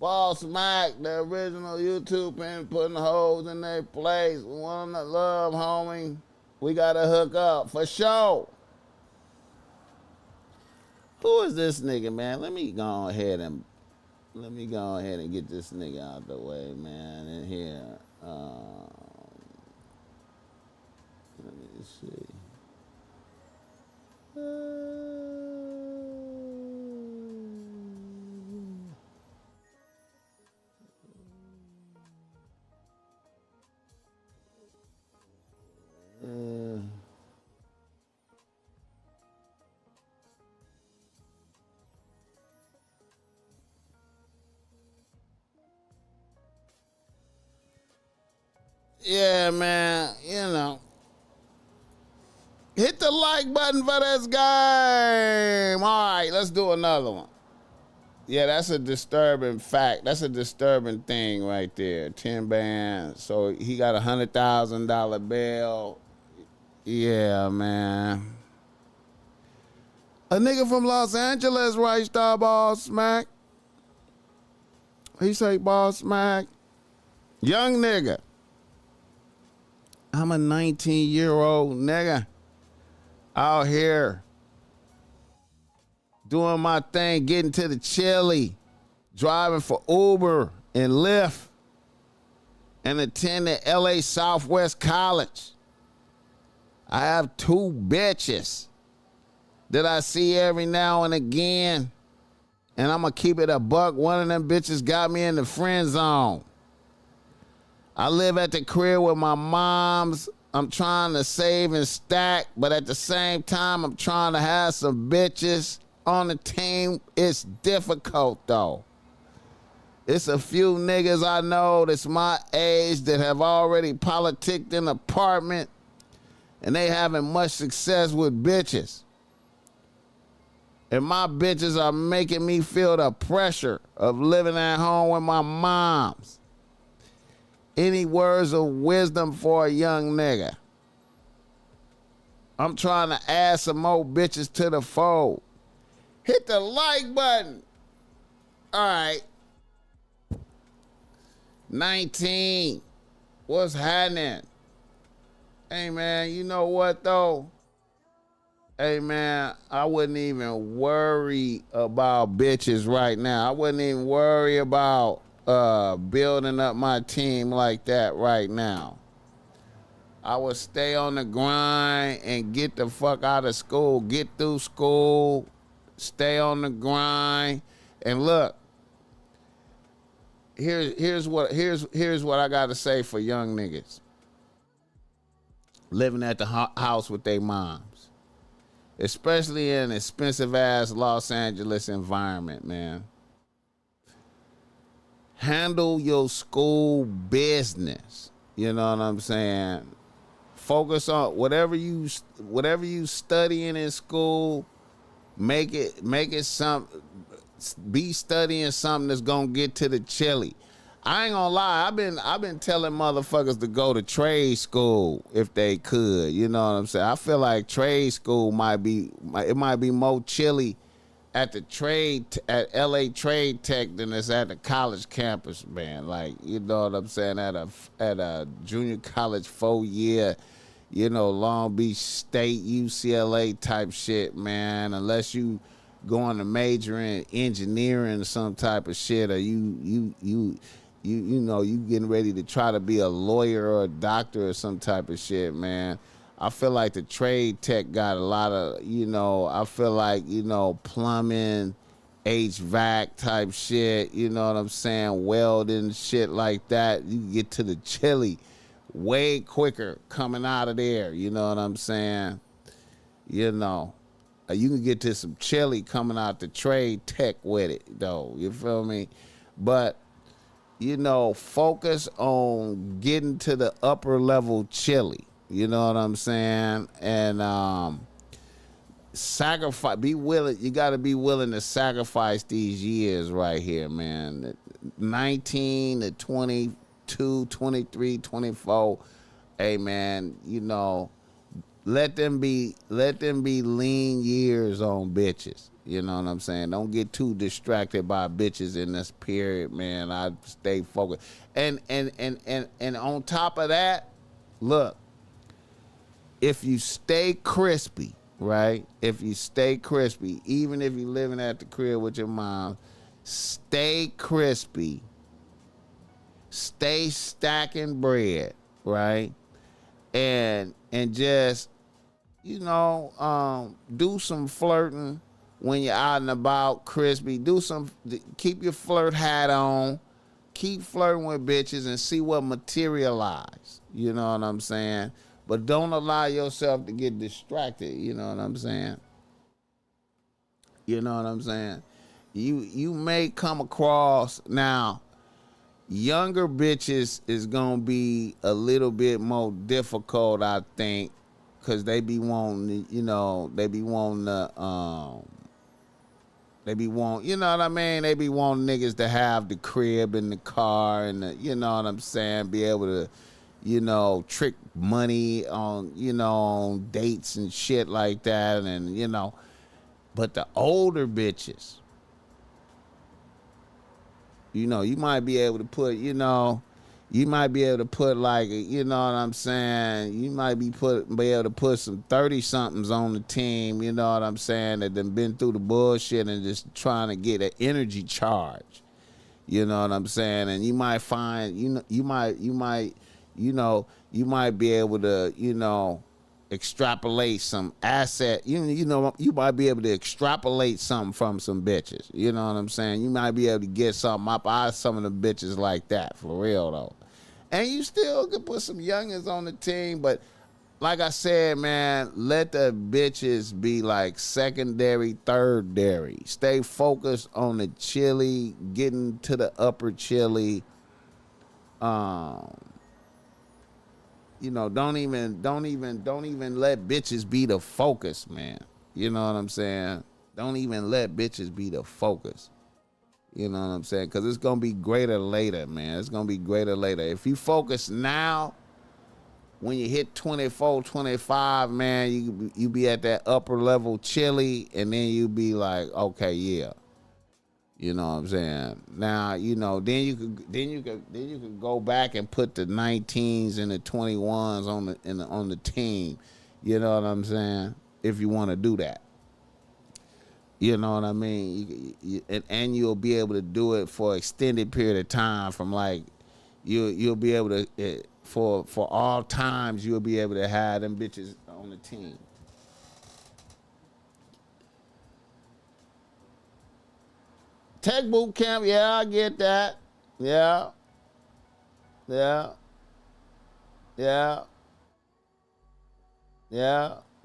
BossMack, the original YouTube and putting hoes in their place. One that love, homie. We gotta hook up for sure. Who is this nigga, man? Let me go ahead and get this nigga out the way, man. In here, let me see. Yeah, man, you know. Hit the like button for this game. All right, let's do another one. Yeah, that's a disturbing fact. That's a disturbing thing right there. 10 bands. So he got $100,000 bail. Yeah, man. A nigga from Los Angeles, right star, BossMack. He say BossMack. Young nigga. I'm a 19-year-old nigga out here doing my thing, getting to the chili, driving for Uber and Lyft, and attending LA Southwest College. I have 2 bitches that I see every now and again, and I'm going to keep it a buck. One of them bitches got me in the friend zone. I live at the crib with my moms. I'm trying to save and stack, but at the same time, I'm trying to have some bitches on the team. It's difficult, though. It's a few niggas I know that's my age that have already politicked an apartment, and they having much success with bitches. And my bitches are making me feel the pressure of living at home with my moms. Any words of wisdom for a young nigga? I'm trying to add some more bitches to the fold. Hit the like button. All right. 19. What's happening? Hey, man, you know what, though? Hey, man, I wouldn't even worry about bitches right now. I wouldn't even worry about building up my team like that right now. I would stay on the grind and get the fuck out of school, get through school, stay on the grind. And look, here's what I got to say for young niggas living at the house with their moms, especially in an expensive ass Los Angeles environment, man. Handle your school business. You know what I'm saying? Focus on whatever you studying in school. Make it some. Be studying something that's gonna get to the chili. I ain't gonna lie. I've been telling motherfuckers to go to trade school if they could. You know what I'm saying? I feel like trade school might be more chilly at LA Trade Tech than it's at the college campus, man. Like, you know what I'm saying? At a junior college 4-year, you know, Long Beach State, UCLA type shit, man. Unless you going to major in engineering or some type of shit, or you know, you getting ready to try to be a lawyer or a doctor or some type of shit, man. I feel like the trade tech got a lot of, you know, I feel like, you know, plumbing, HVAC type shit, you know what I'm saying, welding, shit like that. You can get to the chili way quicker coming out of there, you know what I'm saying? You know, you can get to some chili coming out the trade tech with it, though, you feel me? But, you know, focus on getting to the upper level chili. You know what I'm saying? And sacrifice, be willing. You got to be willing to sacrifice these years right here, man. 19 to 22, 23, 24. Hey, man, you know, let them be lean years on bitches. You know what I'm saying? Don't get too distracted by bitches in this period, man. I stay focused. And on top of that, look, if you stay crispy, right? If you stay crispy, even if you're living at the crib with your mom, stay crispy. Stay stacking bread, right? And just, you know, do some flirting when you're out and about, crispy. Keep your flirt hat on. Keep flirting with bitches and see what materialize. You know what I'm saying? But don't allow yourself to get distracted. You know what I'm saying? You know what I'm saying? You may come across now. Younger bitches is gonna be a little bit more difficult, I think, cause they be wanting, you know, you know what I mean? They be wanting niggas to have the crib and the car and the, you know what I'm saying, be able to, you know, trick money on, you know, on dates and shit like that, and you know, but the older bitches, you know, you might be able to put, you know, like, you know what I'm saying? You might be able to put some 30-somethings on the team, you know what I'm saying, that done been through the bullshit and just trying to get an energy charge. You know what I'm saying? And you might find, you might be able to, you know, extrapolate some asset. You know, you might be able to extrapolate something from some bitches. You know what I'm saying? You might be able to get something up out of some of the bitches like that, for real though. And you still can put some youngins on the team, but like I said, man, let the bitches be like secondary, thirdary. Stay focused on the chili, getting to the upper chili. You know, don't even let bitches be the focus, man. You know what I'm saying? Don't even let bitches be the focus. You know what I'm saying? Because it's going to be greater later, man. It's going to be greater later. If you focus now, when you hit 24, 25, man, you be at that upper level chili, and then you be like, okay, yeah. You know what I'm saying? Now, you know, then you could go back and put the 19s and the 21s on the team. You know what I'm saying? If you want to do that. You know what I mean? And you'll be able to do it for an extended period of time, from like you'll be able to for all times you'll be able to have them bitches on the team. Tech boot camp, yeah, I get that. Yeah.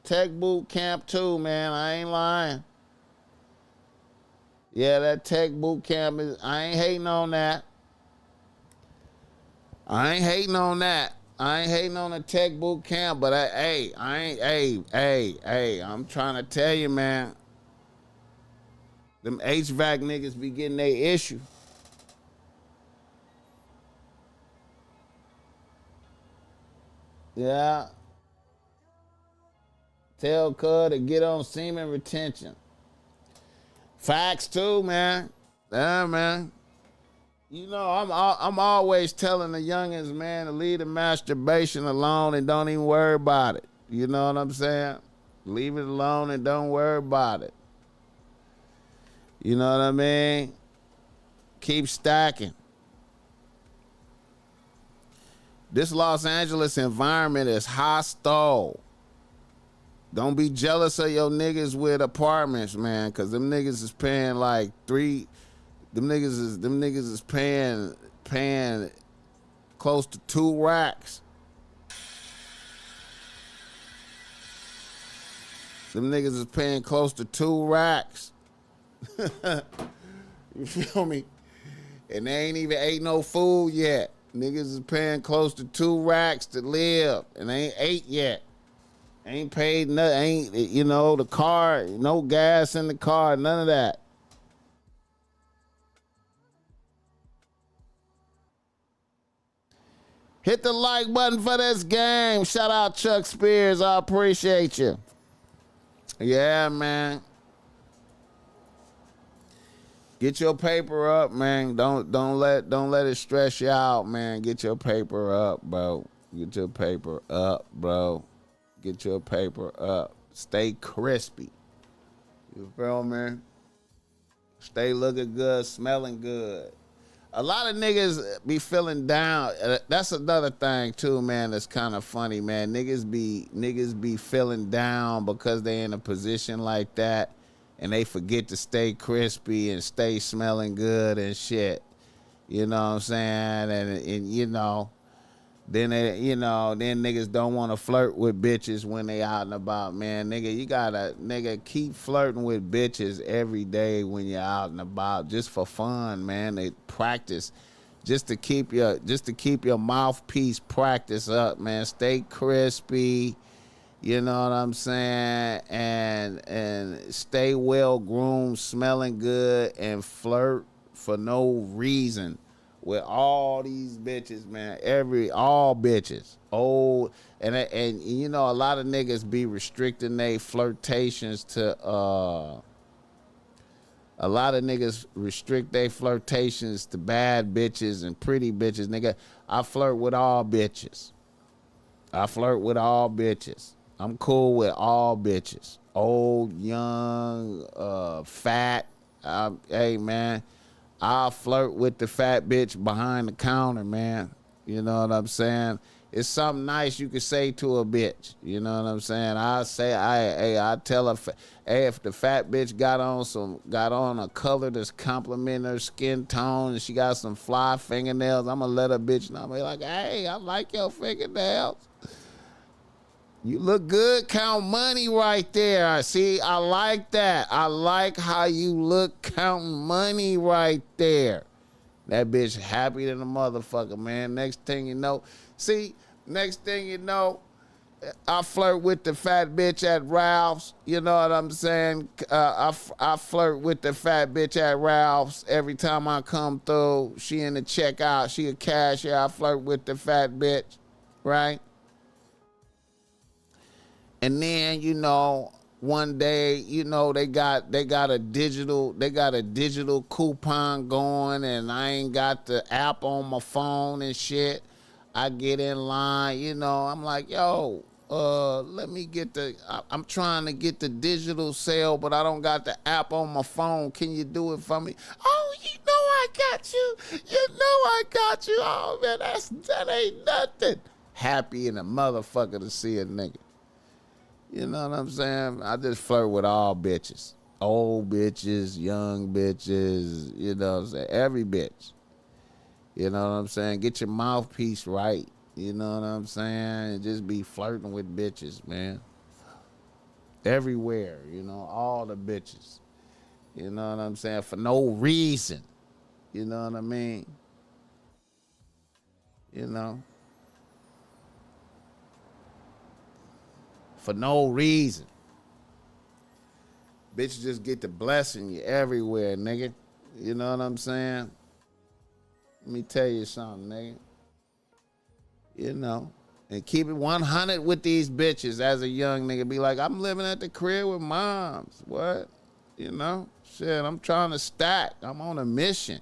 Tech boot camp too, man. I ain't lying. Yeah, that tech boot camp I ain't hating on that. I ain't hating on the tech boot camp, but I'm trying to tell you, man. Them HVAC niggas be getting their issue. Yeah. Tell Cud to get on semen retention. Facts too, man. Yeah, man. You know, I'm always telling the youngins, man, to leave the masturbation alone and don't even worry about it. You know what I'm saying? Leave it alone and don't worry about it. You know what I mean? Keep stacking. This Los Angeles environment is hostile. Don't be jealous of your niggas with apartments, man, because them niggas is paying like them niggas is paying close to 2 racks. Them niggas is paying close to 2 racks. You feel me? And they ain't even ate no food yet. Niggas is paying close to 2 racks to live, and they ain't ate yet. Ain't paid nothing. Ain't, you know, the car, no gas in the car, none of that. Hit the like button for this game. Shout out Chuck Spears. I appreciate you. Yeah, man. Get your paper up, man. Don't let it stress you out, man. Get your paper up, bro. Get your paper up, bro. Get your paper up. Stay crispy. You feel me? Stay looking good, smelling good. A lot of niggas be feeling down. That's another thing too, man. That's kind of funny, man. Niggas be feeling down because they in a position like that, and they forget to stay crispy and stay smelling good and shit. You know what I'm saying? And you know, then then niggas don't want to flirt with bitches when they out and about, man. Nigga, you gotta keep flirting with bitches every day when you're out and about, just for fun, man. They practice just to keep your mouthpiece practice up, man. Stay crispy. You know what I'm saying? And stay well groomed, smelling good, and flirt for no reason with all these bitches, man. All bitches. Old and you know, a lot of niggas be restricting their flirtations to a lot of niggas restrict their flirtations to bad bitches and pretty bitches. Nigga, I flirt with all bitches. I'm cool with all bitches. Old, young, fat. Hey, man, I'll flirt with the fat bitch behind the counter, man. You know what I'm saying? It's something nice you can say to a bitch. You know what I'm saying? I tell her, hey, if the fat bitch got on a color that's complimenting her skin tone and she got some fly fingernails, I'm gonna let a bitch know. I'm be like, hey, I like your fingernails. You look good, count money right there. See, I like that. I like how you look counting money right there. That bitch happy than a motherfucker, man. Next thing you know, I flirt with the fat bitch at Ralph's. You know what I'm saying? I flirt with the fat bitch at Ralph's every time I come through. She in the checkout. She a cashier. I flirt with the fat bitch, right? And then, you know, one day, you know, they got a digital coupon going, and I ain't got the app on my phone and shit. I get in line, you know, I'm like, yo, let me get I'm trying to get the digital sale, but I don't got the app on my phone. Can you do it for me? Oh, you know I got you. Oh, man, that ain't nothing. Happy in a motherfucker to see a nigga. You know what I'm saying? I just flirt with all bitches. Old bitches, young bitches, you know what I'm saying? Every bitch. You know what I'm saying? Get your mouthpiece right. You know what I'm saying? And just be flirting with bitches, man. Everywhere, you know, all the bitches. You know what I'm saying? For no reason. You know what I mean? You know? For no reason. Bitches just get to blessing you everywhere, nigga. You know what I'm saying? Let me tell you something, nigga. You know, and keep it 100 with these bitches as a young nigga. Be like, I'm living at the crib with moms. What? You know? Shit, I'm trying to stack. I'm on a mission.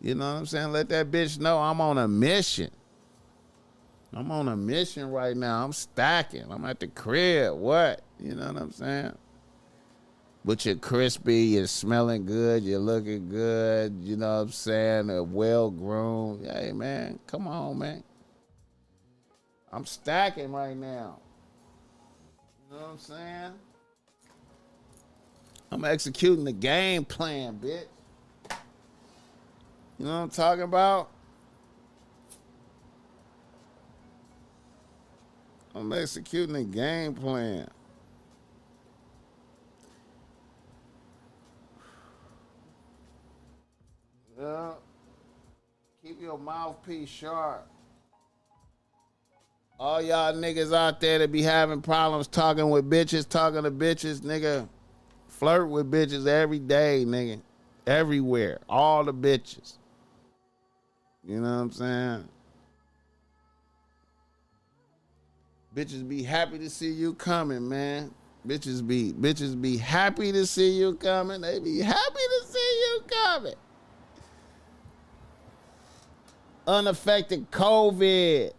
You know what I'm saying? Let that bitch know I'm on a mission. I'm on a mission right now. I'm stacking. I'm at the crib. What? You know what I'm saying? But you're crispy, you're smelling good, you're looking good, you know what I'm saying? Well-groomed. Hey, man, come on, man. I'm stacking right now. You know what I'm saying? I'm executing the game plan, bitch. You know what I'm talking about? I'm executing the game plan. Yeah. Keep your mouthpiece sharp. All y'all niggas out there that be having problems talking to bitches, nigga, flirt with bitches every day, nigga. Everywhere. All the bitches. You know what I'm saying? Bitches be happy to see you coming, man. Bitches be happy to see you coming. They be happy to see you of it. Unaffected COVID.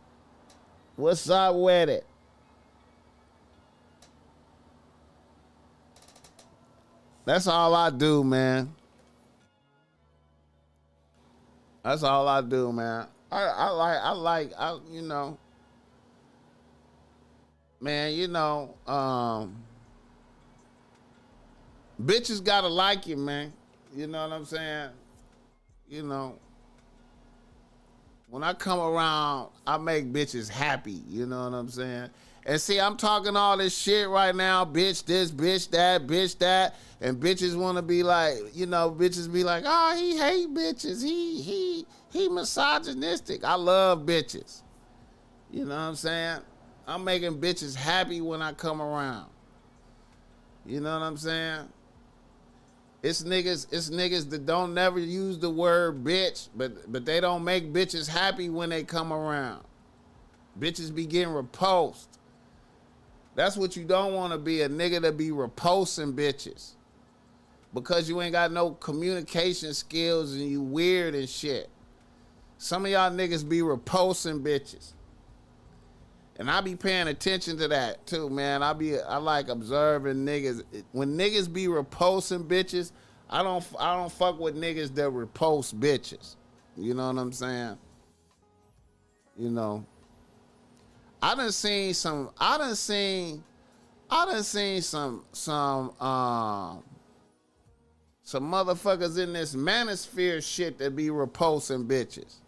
What's up with it? That's all I do, man. That's all I do, man. You know, man, you know, bitches gotta like you, man. You know what I'm saying? You know, when I come around, I make bitches happy. You know what I'm saying? And see, I'm talking all this shit right now, bitch this, bitch that, and bitches want to be like, you know, bitches be like, oh, he hate bitches, he misogynistic. I love bitches. You know what I'm saying? I'm making bitches happy when I come around. You know what I'm saying? It's niggas that don't never use the word bitch, but they don't make bitches happy when they come around. Bitches be getting repulsed. That's what you don't want to be, a nigga to be repulsing bitches. Because you ain't got no communication skills and you weird and shit. Some of y'all niggas be repulsing bitches. And I be paying attention to that too, man. I like observing niggas. When niggas be repulsing bitches, I don't fuck with niggas that repulse bitches. You know what I'm saying? You know. I done seen some motherfuckers in this manosphere shit that be repulsing bitches.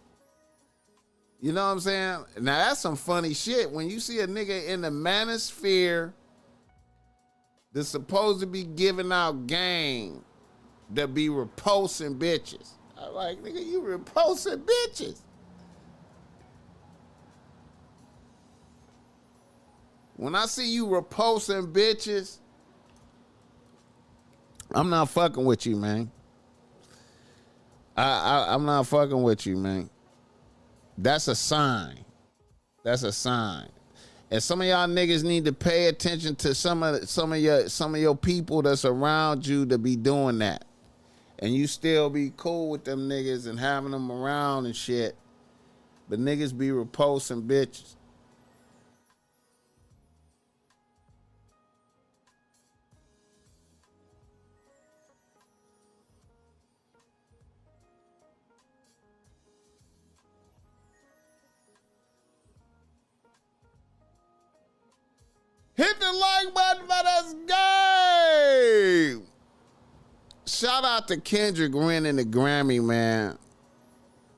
You know what I'm saying? Now that's some funny shit. When you see a nigga in the manosphere that's supposed to be giving out game that be repulsing bitches. I'm like, nigga, you repulsing bitches. When I see you repulsing bitches, I'm not fucking with you, man. I'm not fucking with you, man. That's a sign. That's a sign. And some of y'all niggas need to pay attention to some of your people that's around you to be doing that. And you still be cool with them niggas and having them around and shit. But niggas be repulsing bitches. Hit the like button for this game. Shout out to Kendrick winning the Grammy, man.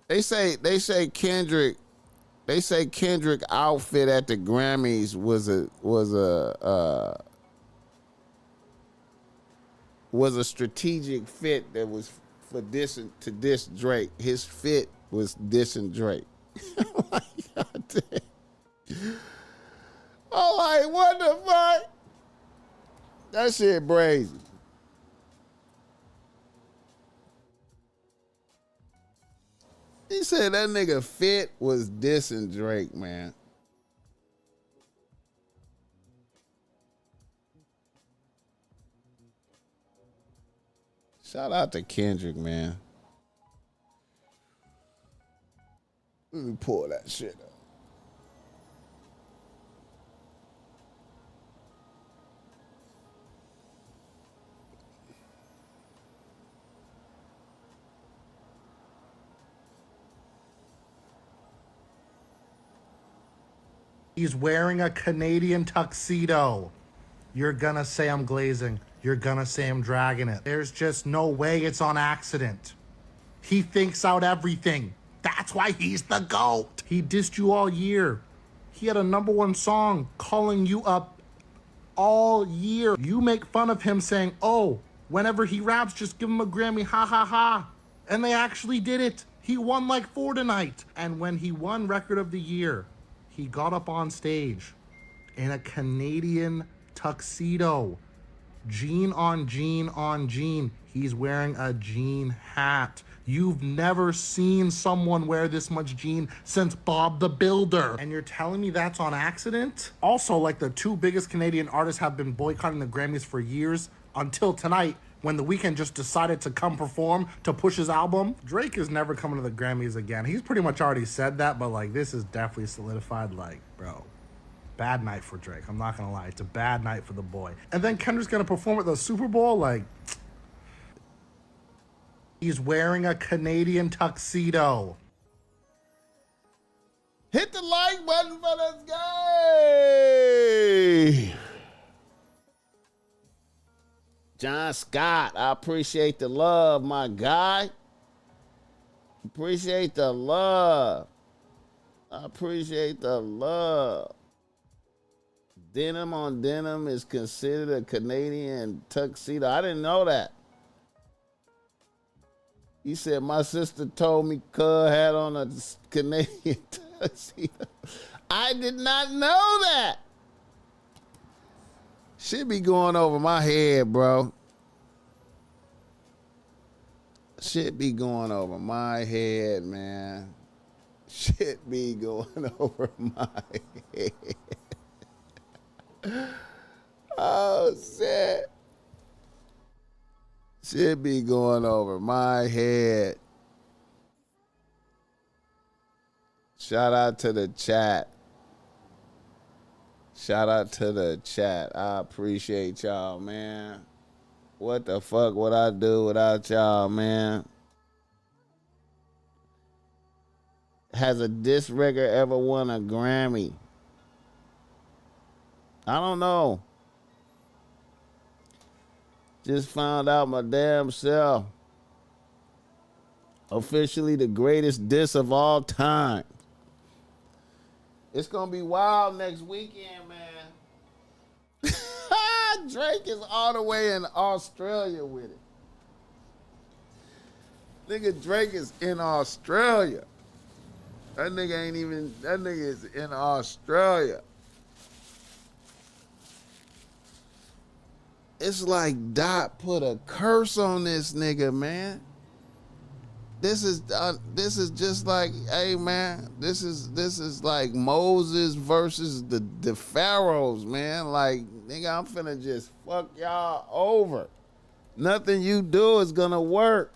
They say Kendrick outfit at the Grammys was a strategic fit that was for diss Drake. His fit was dissing Drake. Oh my God damn. Oh, like, what the fuck? That shit brazy. He said that nigga fit was dissing Drake, man. Shout out to Kendrick, man. Let me pull that shit up. He's wearing a Canadian tuxedo. You're gonna say I'm glazing. You're gonna say I'm dragging it. There's just no way it's on accident. He thinks out everything. That's why he's the GOAT. He dissed you all year. He had a #1 song calling you up all year. You make fun of him saying, oh, whenever he raps, just give him a Grammy, ha ha ha. And they actually did it. He won like 4 tonight. And when he won Record of the Year, he got up on stage in a Canadian tuxedo. Jean on jean on jean. He's wearing a jean hat. You've never seen someone wear this much jean since Bob the Builder. And you're telling me that's on accident? Also, like, the 2 biggest Canadian artists have been boycotting the Grammys for years until tonight when The Weeknd just decided to come perform to push his album. Drake is never coming to the Grammys again. He's pretty much already said that, but like this is definitely solidified. Like, bro, bad night for Drake. I'm not gonna lie, it's a bad night for the boy. And then Kendrick's gonna perform at the Super Bowl. Like, he's wearing a Canadian tuxedo. Hit the like button for this guy. John Scott, I appreciate the love, my guy. Appreciate the love. I appreciate the love. Denim on denim is considered a Canadian tuxedo. I didn't know that. He said, my sister told me cuz had on a Canadian tuxedo. I did not know that. Shit be going over my head, bro. Shit be going over my head, man. Shit be going over my head. Oh, shit. Shit be going over my head. Shout out to the chat. Shout out to the chat. I appreciate y'all, man. What the fuck would I do without y'all, man? Has a disc record ever won a Grammy? I don't know. Just found out my damn self. Officially the greatest disc of all time. It's gonna be wild next weekend, man. Drake is all the way in Australia with it. Nigga, Drake is in Australia. That nigga is in Australia. It's like Dot put a curse on this nigga, man. This is just like, hey man, this is like Moses versus the pharaohs, man. Like, nigga, I'm finna just fuck y'all over. Nothing you do is gonna work.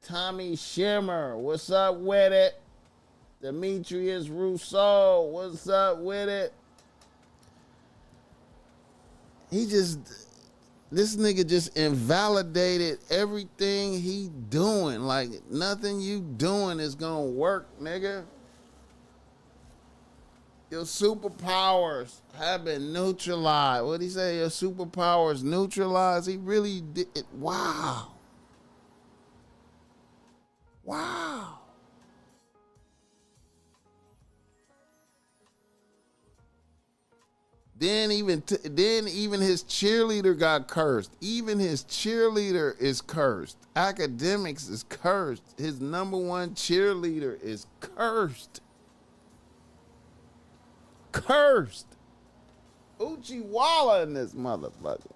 Tommy Shimmer, what's up with it? Demetrius Rousseau, what's up with it? This nigga just invalidated everything he doing. Like, nothing you doing is gonna work, nigga. Your superpowers have been neutralized. What'd he say? Your superpowers neutralized? He really did it. Wow. Wow. Then even his cheerleader got cursed. Even his cheerleader is cursed. Academics is cursed. His number one cheerleader is cursed. Cursed. Uchiwala in this motherfucker.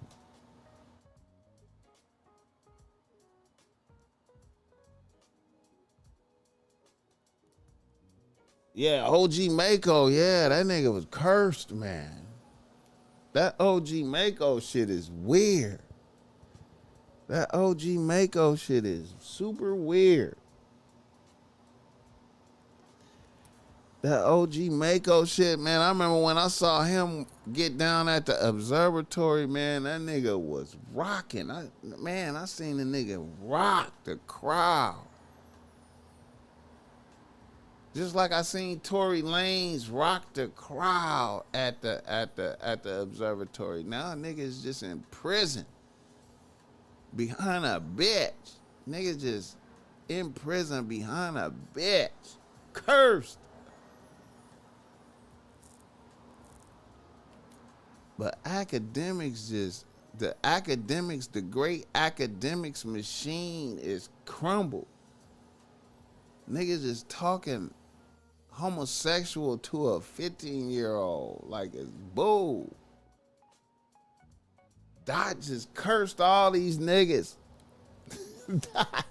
Yeah, OG Mako. Yeah, that nigga was cursed, man. That OG Mako shit is weird. That OG Mako shit is super weird. That OG Mako shit, man. I remember when I saw him get down at the observatory, man, that nigga was rocking. I seen the nigga rock the crowd. Just like I seen Tory Lanez rock the crowd at the observatory. Now niggas just in prison behind a bitch. Niggas just in prison behind a bitch. Cursed. But the great academics machine is crumbled. Niggas is talking homosexual to a 15-year-old like it's bull. Dot just cursed all these niggas. Dot.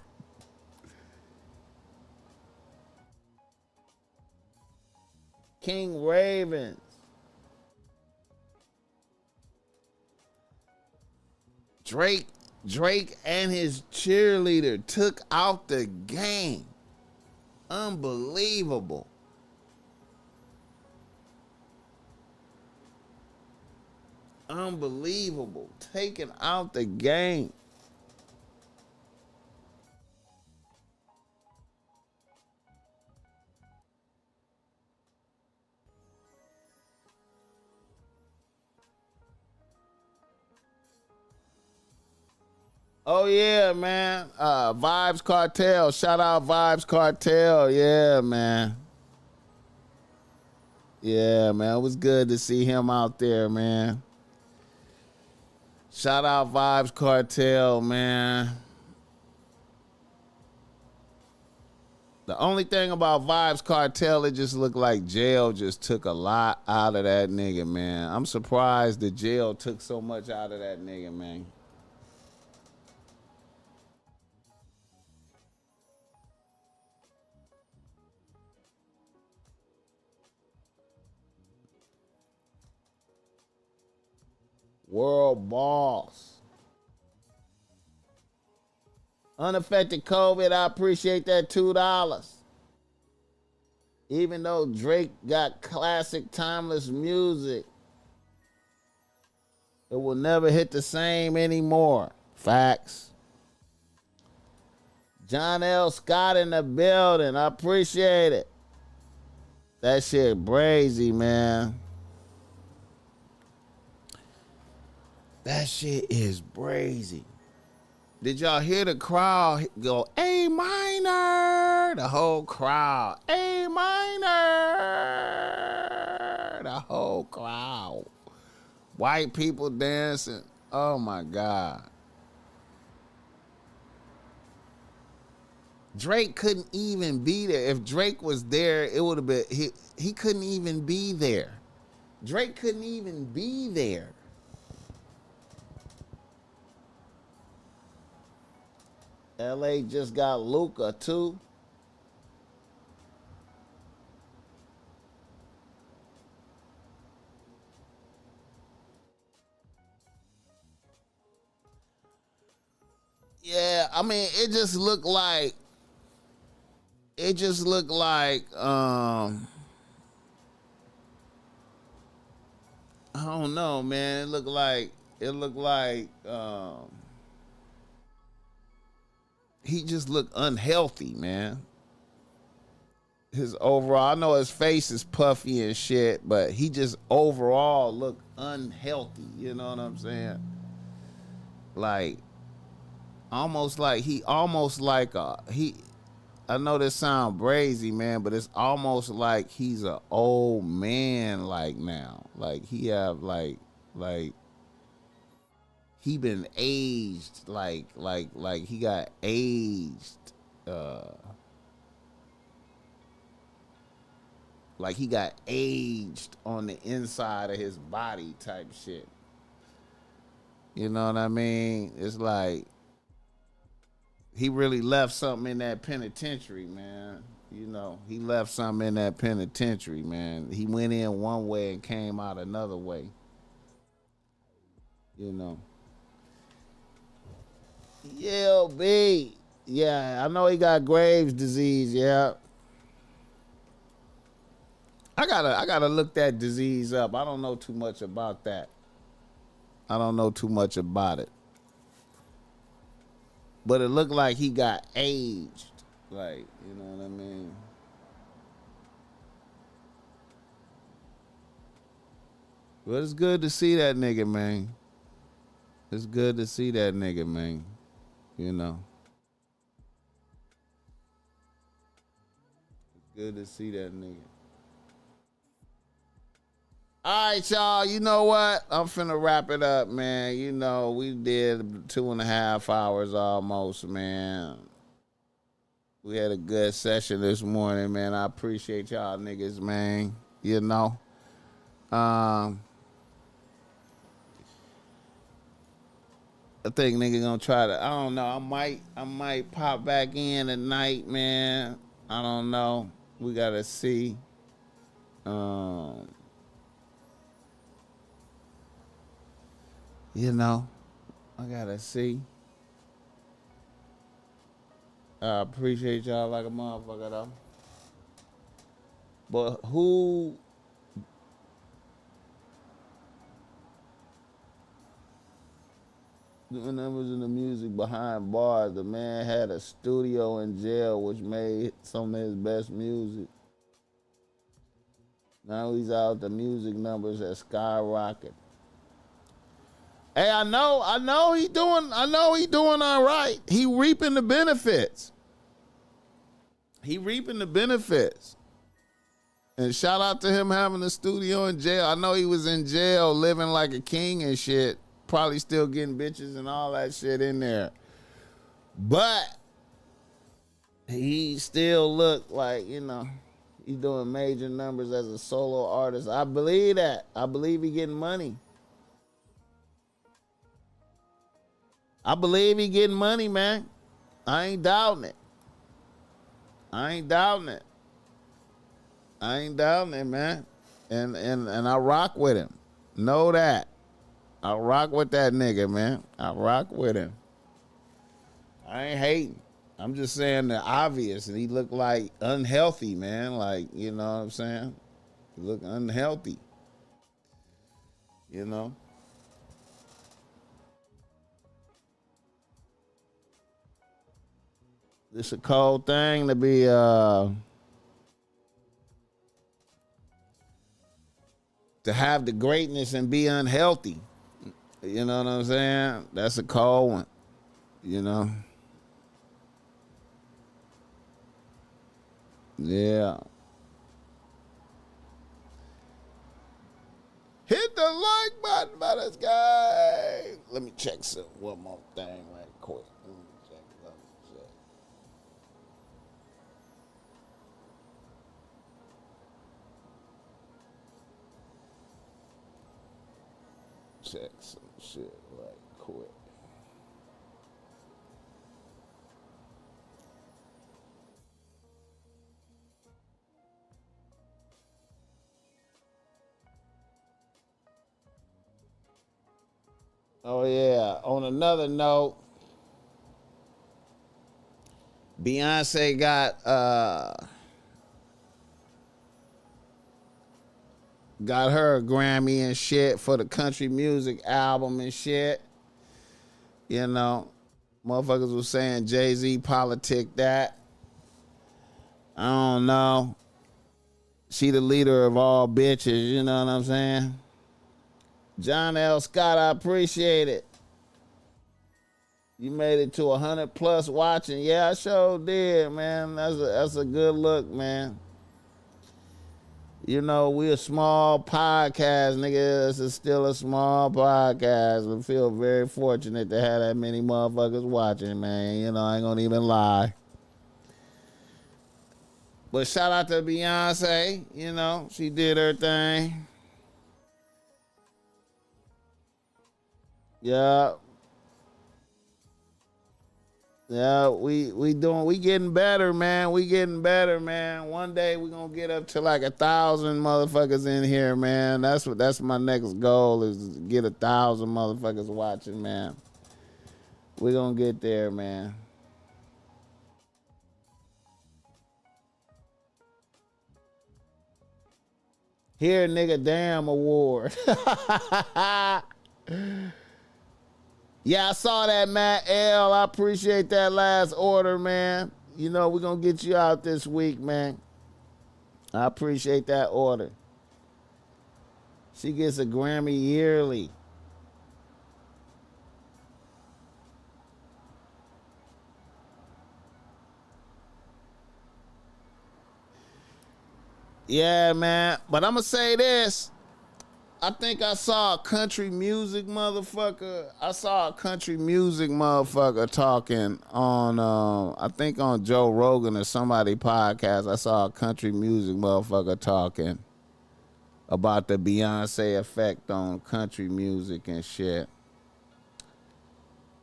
King Ravens. Drake and his cheerleader took out the game. Unbelievable. Unbelievable. Taking out the game. Oh yeah, man. Vibes Cartel. Shout out Vibes Cartel. Yeah, man. Yeah, man. It was good to see him out there, man. Shout out Vibes Cartel, man. The only thing about Vibes Cartel, it just looked like jail just took a lot out of that nigga, man. I'm surprised the jail took so much out of that nigga, man. World Boss. Unaffected COVID, I appreciate that $2. Even though Drake got classic timeless music, it will never hit the same anymore. Facts. John L. Scott in the building. I appreciate it. That shit brazy, man. That shit is brazy. Did y'all hear the crowd go, A minor? The whole crowd. A minor. The whole crowd. White people dancing. Oh my God. Drake couldn't even be there. If Drake was there, it would have been, he couldn't even be there. Drake couldn't even be there. LA just got Luka too. Yeah, I mean, it just looked like I don't know, man. It looked like he just looked unhealthy, man. His overall, I know his face is puffy and shit, but he just overall looked unhealthy. You know what I'm saying? Like, I know this sound brazy, man, but it's almost like he's an old man like now. Like he have like he been aged, like he got aged, like he got aged on the inside of his body type shit. You know what I mean? It's like he really left something in that penitentiary, man. You know, he left something in that penitentiary, man. He went in one way and came out another way. You know. Yeah, B. Yeah, I know he got Graves' disease. Yeah, I gotta look that disease up. I don't know too much about that. I don't know too much about it, but it looked like he got aged. Like, you know what I mean? But it's good to see that nigga, man. It's good to see that nigga, man. You know, it's good to see that nigga. All right, y'all. You know what? I'm finna wrap it up, man. You know, we did 2.5 hours almost, man. We had a good session this morning, man. I appreciate y'all niggas, man. You know. I think nigga gonna try to, I don't know, I might pop back in tonight, man. I don't know. We gotta see. You know. I gotta see. I appreciate y'all like a motherfucker though. But who the numbers in the music behind bars? The man had a studio in jail which made some of his best music. Now he's out, the music numbers have skyrocketed. Hey, I know he doing all right. He reaping the benefits. And shout out to him having a studio in jail. I know he was in jail living like a king and shit. Probably still getting bitches and all that shit in there. But he still looked like, you know, he's doing major numbers as a solo artist. I believe that. I believe he getting money. I believe he getting money, man. I ain't doubting it. Man. And I rock with him. Know that. I rock with that nigga, man. I rock with him. I ain't hating. I'm just saying the obvious. And he looked like unhealthy, man. Like, you know what I'm saying? He look unhealthy. You know? It's a cold thing to be to have the greatness and be unhealthy. You know what I'm saying? That's a cold one. You know? Yeah. Hit the like button by this guy. Let me check one more thing right quick. Let me check. Check some shit right quick. Oh yeah, on another note, Beyonce got her a Grammy and shit for the country music album and shit. You know, motherfuckers was saying Jay-Z politic that. I don't know. She the leader of all bitches, you know what I'm saying? John L. Scott, I appreciate it. You made it to 100 plus watching. Yeah, I sure did, man. That's a good look, man. You know, we a small podcast, nigga. This is still a small podcast. I feel very fortunate to have that many motherfuckers watching, man. You know, I ain't gonna even lie. But shout out to Beyonce. You know, she did her thing. Yeah. Yeah, we getting better, man. We getting better, man. One day we gonna get up to like 1,000 motherfuckers in here, man. That's my next goal is to get 1,000 motherfuckers watching, man. We gonna get there, man. Here, nigga, damn award. Yeah, I saw that, Matt L. I appreciate that last order, man. You know, we're going to get you out this week, man. I appreciate that order. She gets a Grammy yearly. Yeah, man. But I'm going to say this. I think I saw a country music motherfucker. Talking on, I think on Joe Rogan or somebody podcast. I saw a country music motherfucker talking about the Beyonce effect on country music and shit.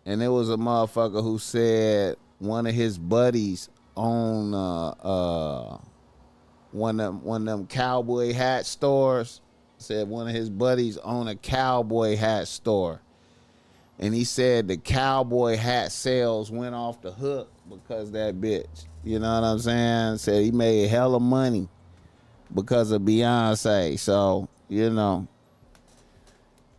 And it was a motherfucker who said one of his buddies owned one of them cowboy hat stores. Said one of his buddies owned a cowboy hat store. And he said the cowboy hat sales went off the hook because of that bitch. You know what I'm saying? Said he made hella money because of Beyonce. So, you know,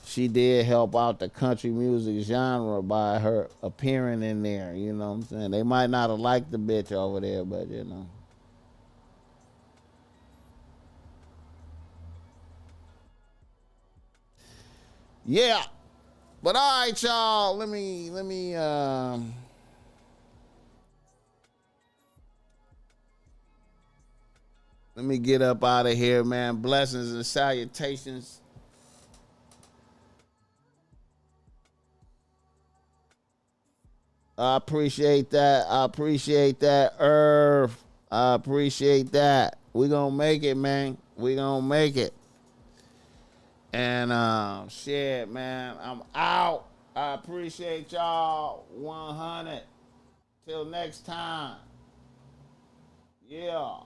she did help out the country music genre by her appearing in there. You know what I'm saying? They might not have liked the bitch over there, but, you know. Yeah. But all right, y'all. Let me get up out of here, man. Blessings and salutations. I appreciate that. Irv. I appreciate that. We gonna make it, man. We gonna make it. And shit, man, I'm out. I appreciate y'all 100. Till next time. Yeah.